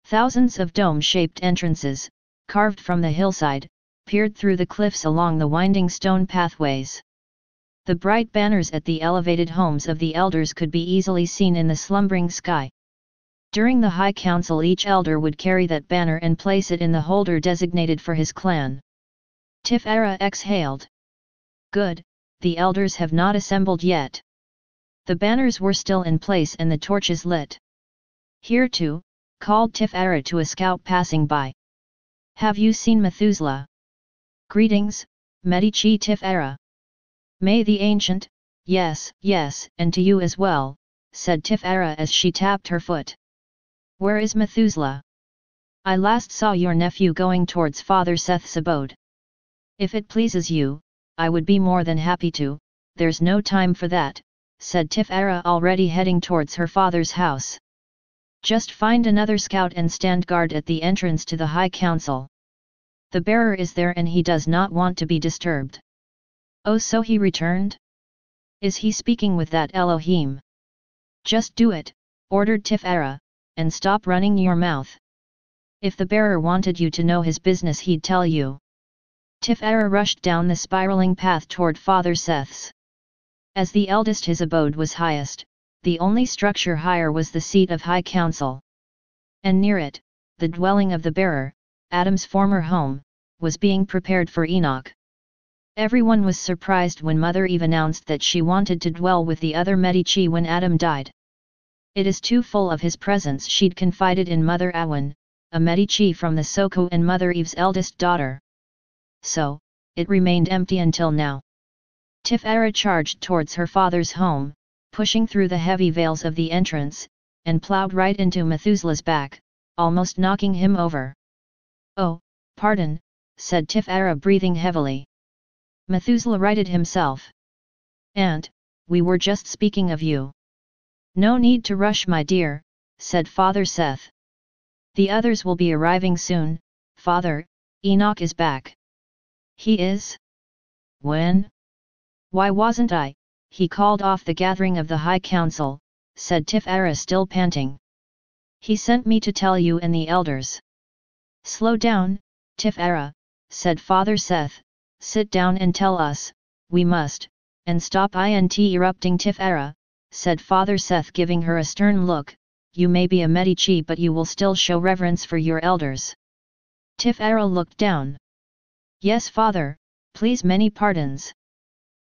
Thousands of dome-shaped entrances, carved from the hillside, peered through the cliffs along the winding stone pathways. The bright banners at the elevated homes of the elders could be easily seen in the slumbering sky. During the High Council each elder would carry that banner and place it in the holder designated for his clan. Tifara exhaled. Good, the elders have not assembled yet. The banners were still in place and the torches lit. Here too, called Tifara to a scout passing by. Have you seen Methuselah? Greetings, Medici Tifara. May the ancient, yes, and to you as well, said Tifara as she tapped her foot. Where is Methuselah? I last saw your nephew going towards Father Seth's abode. If it pleases you, I would be more than happy to, there's no time for that, said Tifara already heading towards her father's house. Just find another scout and stand guard at the entrance to the High Council. The bearer is there and he does not want to be disturbed. Oh, so he returned? Is he speaking with that Elohim? Just do it, ordered Tifara, and stop running your mouth. If the bearer wanted you to know his business he'd tell you. Tifara rushed down the spiraling path toward Father Seth's. As the eldest his abode was highest, the only structure higher was the seat of High Council. And near it, the dwelling of the bearer, Adam's former home, was being prepared for Enoch. Everyone was surprised when Mother Eve announced that she wanted to dwell with the other Medici when Adam died. It is too full of his presence, she'd confided in Mother Awen, a Medici from the Soko and Mother Eve's eldest daughter. So, it remained empty until now. Tifara charged towards her father's home, pushing through the heavy veils of the entrance, and plowed right into Methuselah's back, almost knocking him over. Oh, pardon, said Tifara breathing heavily. Methuselah righted himself. Aunt, we were just speaking of you. No need to rush my dear, said Father Seth. The others will be arriving soon, Father, Enoch is back. He is? When? Why wasn't I? He called off the gathering of the High Council, said Tifara still panting. He sent me to tell you and the elders. Slow down, Tifara, said Father Seth, sit down and tell us, we must, and stop erupting Tifara, said Father Seth giving her a stern look, you may be a Medici but you will still show reverence for your elders. Tifara looked down. Yes Father, please many pardons.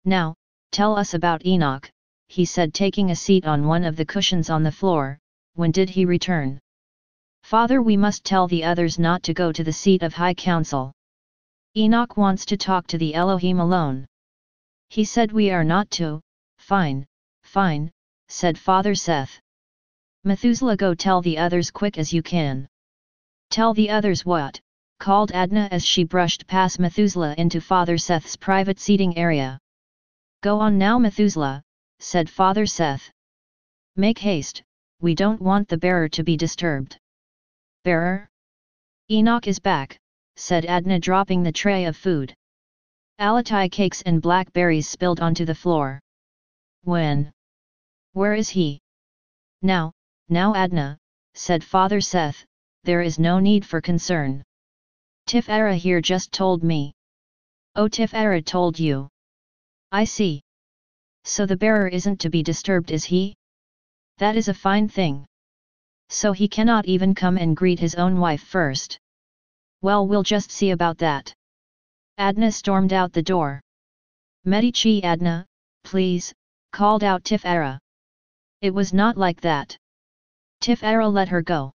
Now, tell us about Enoch, he said, taking a seat on one of the cushions on the floor. When did he return? Father, we must tell the others not to go to the seat of High Council. Enoch wants to talk to the Elohim alone. He said we are not to. Fine, fine, said Father Seth. Methuselah, go tell the others quick as you can. Tell the others what? Called Adna as she brushed past Methuselah into Father Seth's private seating area. Go on now, Methuselah, said Father Seth. Make haste, we don't want the bearer to be disturbed. Bearer? Enoch is back, said Adna, dropping the tray of food. Alatai cakes and blackberries spilled onto the floor. When? Where is he? Now Adna, said Father Seth, there is no need for concern. Tifara here just told me. Oh, Tifara told you. I see. So the bearer isn't to be disturbed, is he? That is a fine thing. So he cannot even come and greet his own wife first. Well, we'll just see about that. Adna stormed out the door. Medici Adna, please, called out Tifara. It was not like that. Tifara, let her go.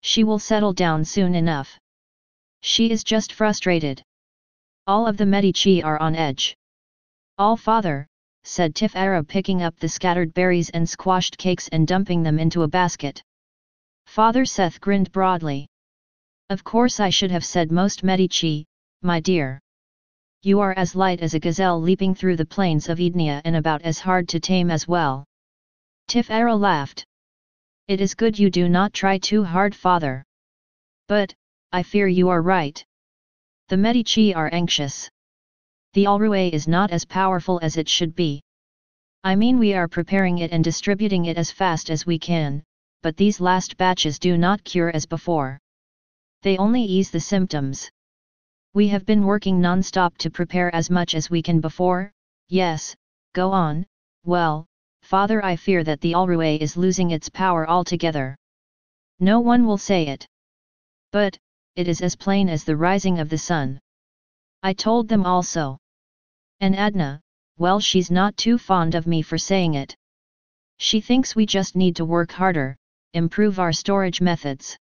She will settle down soon enough. She is just frustrated. All of the Medici are on edge. All, Father, said Tifara, picking up the scattered berries and squashed cakes and dumping them into a basket. Father Seth grinned broadly. Of course I should have said most Medici, my dear. You are as light as a gazelle leaping through the plains of Edenia and about as hard to tame as well. Tifara laughed. It is good you do not try too hard, Father. But, I fear you are right. The Medici are anxious. The Alrue is not as powerful as it should be. I mean, we are preparing it and distributing it as fast as we can, but these last batches do not cure as before. They only ease the symptoms. We have been working non-stop to prepare as much as we can before. Yes, go on. Well, Father, I fear that the Alrue is losing its power altogether. No one will say it. But, it is as plain as the rising of the sun. I told them also. And Adna, well, she's not too fond of me for saying it. She thinks we just need to work harder, improve our storage methods.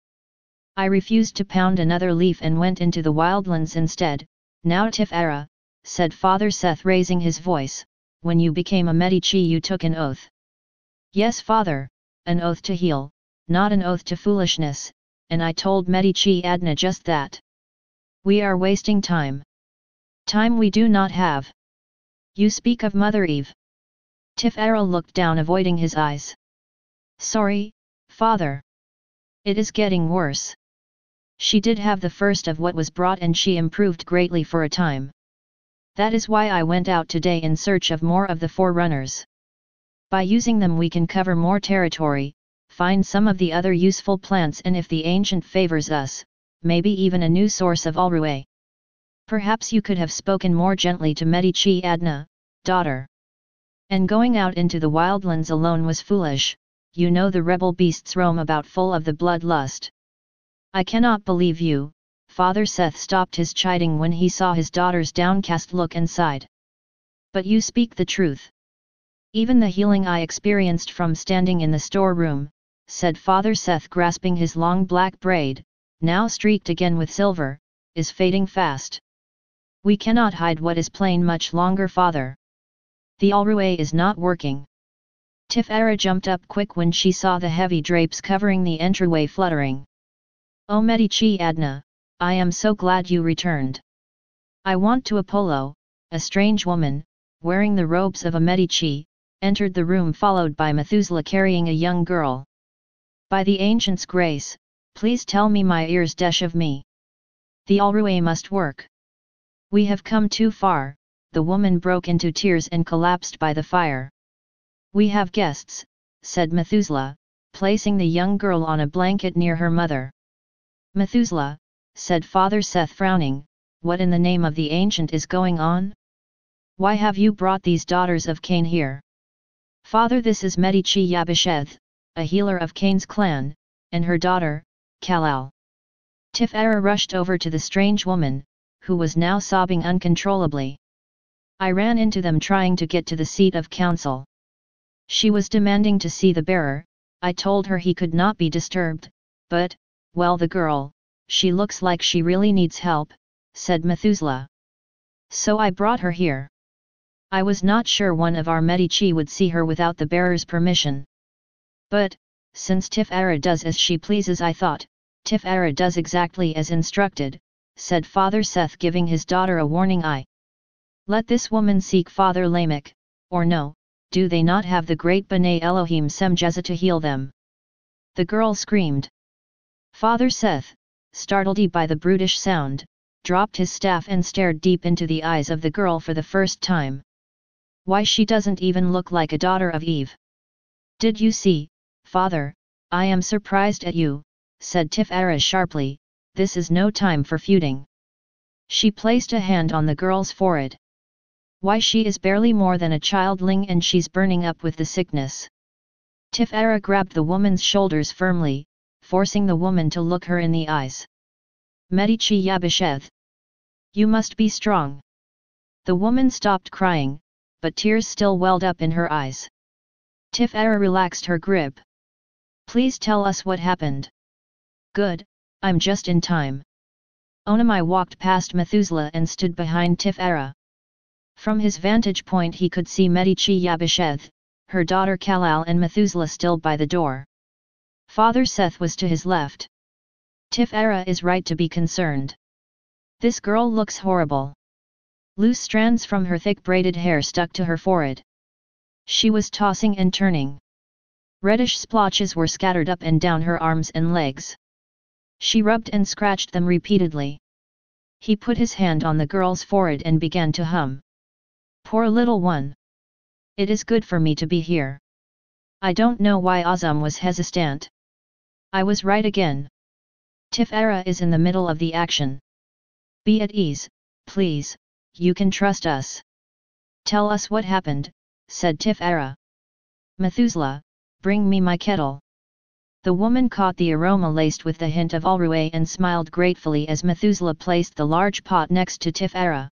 I refused to pound another leaf and went into the wildlands instead. Now Tifara, said Father Seth, raising his voice, when you became a Medici you took an oath. Yes, Father, an oath to heal, not an oath to foolishness, and I told Medici Adna just that. We are wasting time. Time we do not have. You speak of Mother Eve. Tifara looked down, avoiding his eyes. Sorry, Father. It is getting worse. She did have the first of what was brought and she improved greatly for a time. That is why I went out today in search of more of the forerunners. By using them we can cover more territory, find some of the other useful plants, and if the ancient favors us, maybe even a new source of Alrue. Perhaps you could have spoken more gently to Medici Adna, daughter. And going out into the wildlands alone was foolish. You know the rebel beasts roam about full of the bloodlust. I cannot believe you. Father Seth stopped his chiding when he saw his daughter's downcast look and sighed. But you speak the truth. Even the healing I experienced from standing in the storeroom, said Father Seth, grasping his long black braid, now streaked again with silver, is fading fast. We cannot hide what is plain much longer, Father. The Alrue is not working. Tifara jumped up quick when she saw the heavy drapes covering the entryway fluttering. Oh Medici Adna, I am so glad you returned. I want to. Apollo, a strange woman, wearing the robes of a Medici, entered the room followed by Methuselah carrying a young girl. By the ancient's grace, please tell me my ears desh of me. The Alrue must work. We have come too far. The woman broke into tears and collapsed by the fire. We have guests, said Methuselah, placing the young girl on a blanket near her mother. Methuselah, said Father Seth, frowning, what in the name of the ancient is going on? Why have you brought these daughters of Cain here? Father, this is Medici Yabasheth, a healer of Cain's clan, and her daughter, Kalal. Tifara rushed over to the strange woman, who was now sobbing uncontrollably. I ran into them trying to get to the seat of council. She was demanding to see the bearer. I told her he could not be disturbed, but, well, the girl, she looks like she really needs help, said Methuselah. So I brought her here. I was not sure one of our Medici would see her without the bearer's permission. But, since Tifara does as she pleases, I thought, Tifara does exactly as instructed, said Father Seth, giving his daughter a warning eye. Let this woman seek Father Lamech, or no, do they not have the great B'nai Elohim Semjeza to heal them? The girl screamed. Father Seth, startled by the brutish sound, dropped his staff and stared deep into the eyes of the girl for the first time. Why, she doesn't even look like a daughter of Eve. Did you see, Father? I am surprised at you, said Tifara sharply. This is no time for feuding. She placed a hand on the girl's forehead. Why, she is barely more than a childling and she's burning up with the sickness. Tifara grabbed the woman's shoulders firmly, forcing the woman to look her in the eyes. Medici Yabasheth. You must be strong. The woman stopped crying, but tears still welled up in her eyes. Tifara relaxed her grip. Please tell us what happened. Good, I'm just in time. Onamai walked past Methuselah and stood behind Tifara. From his vantage point he could see Medici Yabasheth, her daughter Kalal and Methuselah still by the door. Father Seth was to his left. Tifara is right to be concerned. This girl looks horrible. Loose strands from her thick braided hair stuck to her forehead. She was tossing and turning. Reddish splotches were scattered up and down her arms and legs. She rubbed and scratched them repeatedly. He put his hand on the girl's forehead and began to hum. Poor little one. It is good for me to be here. I don't know why Azam was hesitant. I was right again. Tifara is in the middle of the action. Be at ease, please, you can trust us. Tell us what happened, said Tifara. Methuselah, bring me my kettle. The woman caught the aroma laced with the hint of alrué and smiled gratefully as Methuselah placed the large pot next to Tifara.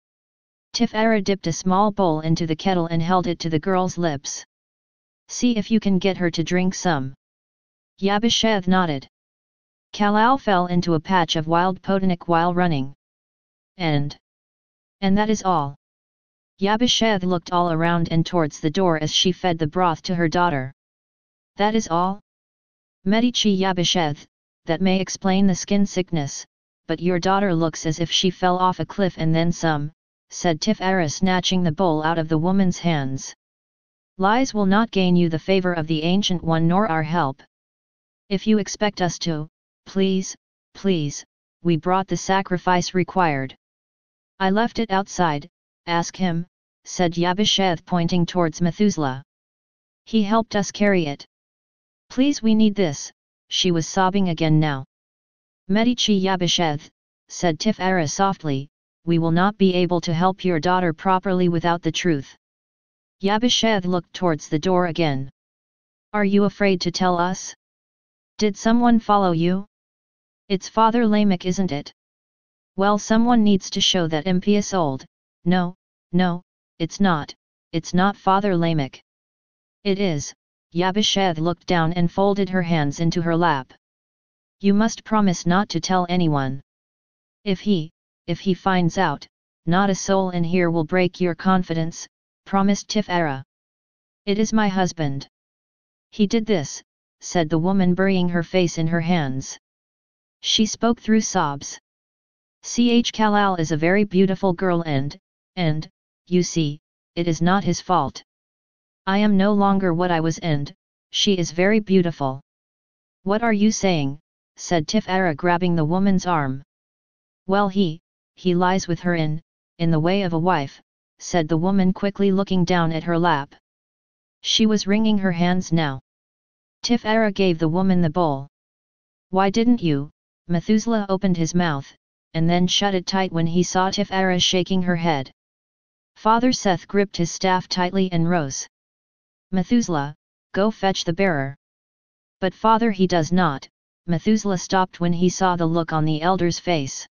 Tifara dipped a small bowl into the kettle and held it to the girl's lips. See if you can get her to drink some. Yabasheth nodded. Kalal fell into a patch of wild potanic while running. And that is all. Yabasheth looked all around and towards the door as she fed the broth to her daughter. That is all? Medici Yabasheth, that may explain the skin sickness, but your daughter looks as if she fell off a cliff and then some, said Tifara, snatching the bowl out of the woman's hands. Lies will not gain you the favor of the Ancient One nor our help. If you expect us to, please, we brought the sacrifice required. I left it outside, ask him, said Yabasheth, pointing towards Methuselah. He helped us carry it. Please, we need this, she was sobbing again now. Medici Yabasheth, said Tifara softly, we will not be able to help your daughter properly without the truth. Yabasheth looked towards the door again. Are you afraid to tell us? Did someone follow you? It's Father Lamech, isn't it? Well, someone needs to show that impious old. No, it's not Father Lamech. It is. Yabasheth looked down and folded her hands into her lap. You must promise not to tell anyone. If he finds out, not a soul in here will break your confidence, promised Tifara. It is my husband. He did this, said the woman, burying her face in her hands. She spoke through sobs. Kalal is a very beautiful girl and, you see, it is not his fault. I am no longer what I was and, she is very beautiful. What are you saying, said Tifara, grabbing the woman's arm. Well, he lies with her in the way of a wife, said the woman quickly, looking down at her lap. She was wringing her hands now. Tifara gave the woman the bowl. Why didn't you? Methuselah opened his mouth, and then shut it tight when he saw Tifara shaking her head. Father Seth gripped his staff tightly and rose. Methuselah, go fetch the bearer. But father, he does not. Methuselah stopped when he saw the look on the elder's face.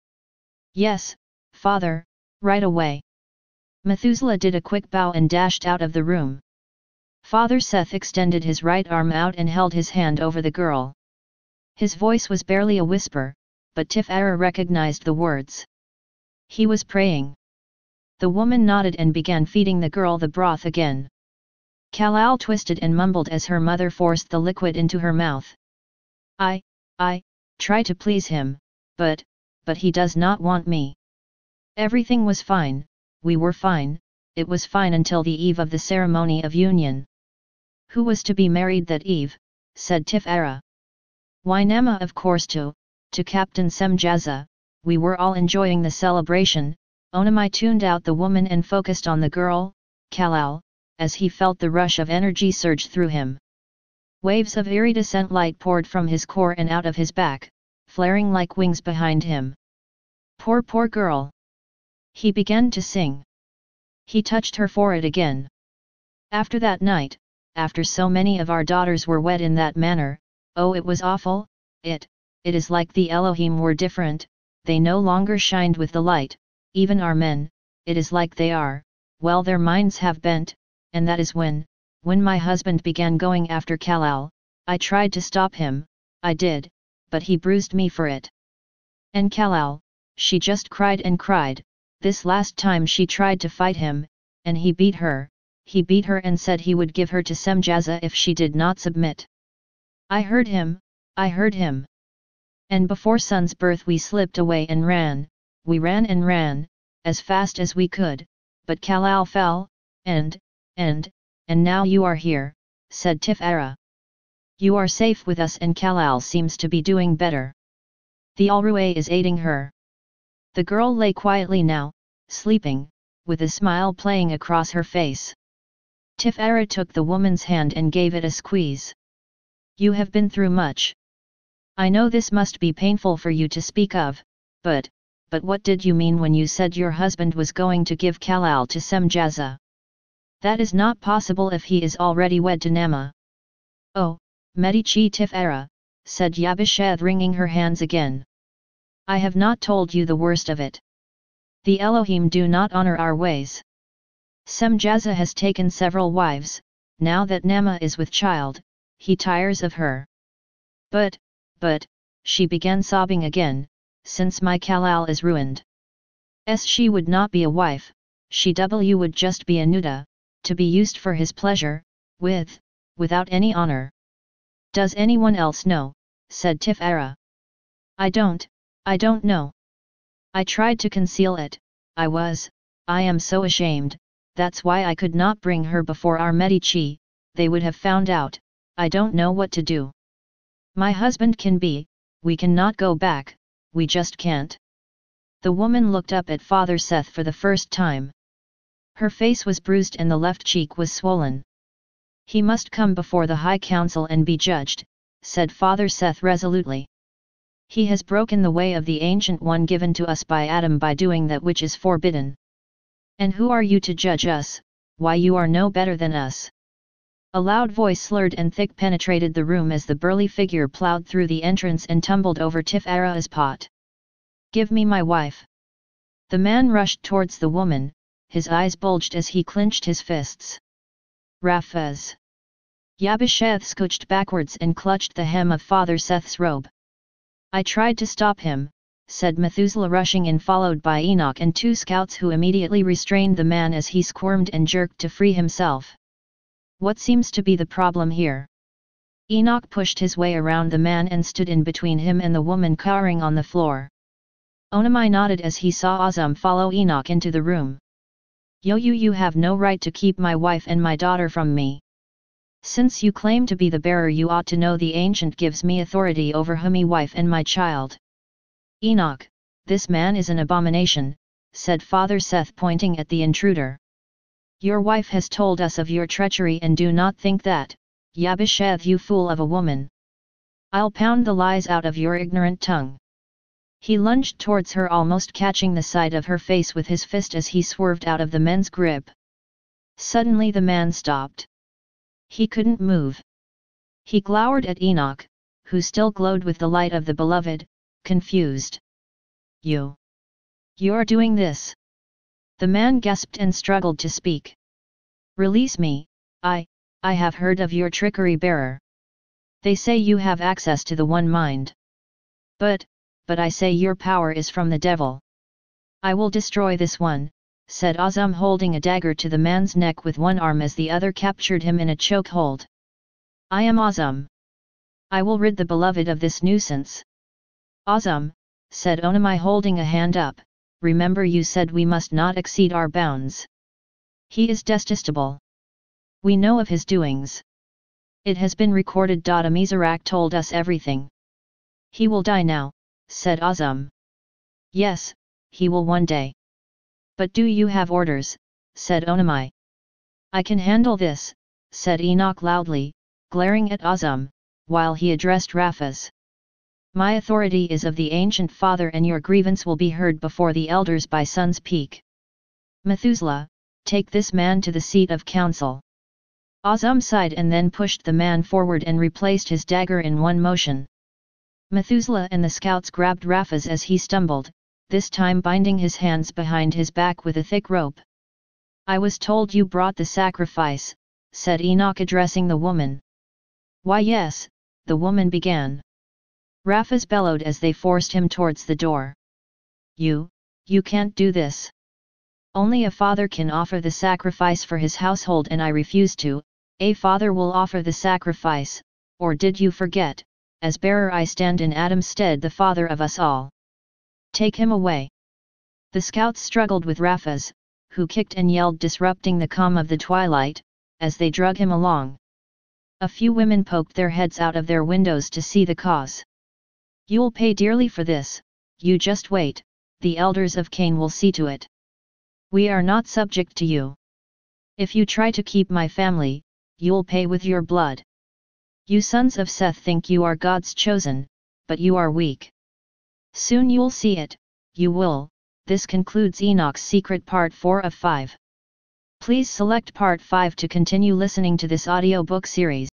Yes, father, right away. Methuselah did a quick bow and dashed out of the room. Father Seth extended his right arm out and held his hand over the girl. His voice was barely a whisper, but Tifara recognized the words. He was praying. The woman nodded and began feeding the girl the broth again. Kal-El twisted and mumbled as her mother forced the liquid into her mouth. I try to please him, but he does not want me. Everything was fine, we were fine, it was fine until the eve of the ceremony of union. Who was to be married that eve? Said Tifara. Why Nama, of course, to Captain Semjaza. We were all enjoying the celebration. Onamai tuned out the woman and focused on the girl, Kal-El, as he felt the rush of energy surge through him. Waves of iridescent light poured from his core and out of his back, flaring like wings behind him. Poor girl. He began to sing. He touched her forehead again. After that night, after so many of our daughters were wed in that manner, oh, it was awful. It is like the Elohim were different, they no longer shined with the light, even our men, it is like they are, well, their minds have bent, and that is when my husband began going after Kal-El, I tried to stop him, I did, but he bruised me for it. And Kal-El, she just cried and cried, this last time she tried to fight him, and he beat her and said he would give her to Semjaza if she did not submit. I heard him. And before Son's birth we slipped away and ran, we ran and ran, as fast as we could, but Kal-El fell, and now you are here, said Tifara. You are safe with us and Kal-El seems to be doing better. The Alruay is aiding her. The girl lay quietly now, sleeping, with a smile playing across her face. Tifara took the woman's hand and gave it a squeeze. You have been through much. I know this must be painful for you to speak of, but what did you mean when you said your husband was going to give Kal-El to Semjaza? That is not possible if he is already wed to Nama. Oh, Medici Tifara, said Yabasheth wringing her hands again. I have not told you the worst of it. The Elohim do not honor our ways. Semjaza has taken several wives, now that Nama is with child, he tires of her. But, she began sobbing again, since my Kal-El is ruined. She would not be a wife, she would just be a nuda, to be used for his pleasure, without any honor. Does anyone else know? Said Tifara. I don't know. I tried to conceal it, I am so ashamed, that's why I could not bring her before our Medici, they would have found out, I don't know what to do. My husband we cannot go back, we just can't. The woman looked up at Father Seth for the first time. Her face was bruised and the left cheek was swollen. He must come before the High Council and be judged, said Father Seth resolutely. He has broken the way of the Ancient One given to us by Adam by doing that which is forbidden. And who are you to judge us? Why, you are no better than us. A loud voice slurred and thick penetrated the room as the burly figure plowed through the entrance and tumbled over Tifara's pot. Give me my wife. The man rushed towards the woman, his eyes bulged as he clenched his fists. Rafaz. Yabasheth scooched backwards and clutched the hem of Father Seth's robe. I tried to stop him, said Methuselah, rushing in followed by Enoch and two scouts who immediately restrained the man as he squirmed and jerked to free himself. What seems to be the problem here? Enoch pushed his way around the man and stood in between him and the woman cowering on the floor. Onamai nodded as he saw Azam follow Enoch into the room. You have no right to keep my wife and my daughter from me. Since you claim to be the bearer, you ought to know the Ancient gives me authority over my wife and my child. Enoch, this man is an abomination, said Father Seth pointing at the intruder. Your wife has told us of your treachery and do not think that, Yabasheth, you fool of a woman. I'll pound the lies out of your ignorant tongue. He lunged towards her, almost catching the side of her face with his fist as he swerved out of the men's grip. Suddenly the man stopped. He couldn't move. He glowered at Enoch, who still glowed with the light of the beloved, confused. You're doing this? The man gasped and struggled to speak. Release me, I I have heard of your trickery, bearer. They say you have access to the one mind. But I say your power is from the devil. I will destroy this one, said Azam, holding a dagger to the man's neck with one arm as the other captured him in a chokehold. I am Azam. I will rid the beloved of this nuisance. Azam, said Onamai, holding a hand up, remember you said we must not exceed our bounds. He is detestable. We know of his doings. It has been recorded. Amizarak told us everything. He will die now, said Azam. Yes, he will one day. But do you have orders, said Onamai. I can handle this, said Enoch loudly, glaring at Azam, while he addressed Raphas. My authority is of the ancient father, and your grievance will be heard before the elders by Sun's Peak. Methuselah, take this man to the seat of council. Azam sighed and then pushed the man forward and replaced his dagger in one motion. Methuselah and the scouts grabbed Raphas as he stumbled, this time binding his hands behind his back with a thick rope. I was told you brought the sacrifice, said Enoch, addressing the woman. Why yes, the woman began. Raphas bellowed as they forced him towards the door. You can't do this. Only a father can offer the sacrifice for his household, and I refuse to. A father will offer the sacrifice, or did you forget, as bearer I stand in Adam's stead, the father of us all. Take him away. The scouts struggled with Raphas, who kicked and yelled, disrupting the calm of the twilight, as they drug him along. A few women poked their heads out of their windows to see the cause. You'll pay dearly for this, you just wait, the elders of Cain will see to it. We are not subject to you. If you try to keep my family, you'll pay with your blood. You sons of Seth think you are God's chosen, but you are weak. Soon you'll see it, you will. This concludes Enoch's Secret Part 4 of 5. Please select Part 5 to continue listening to this audiobook series.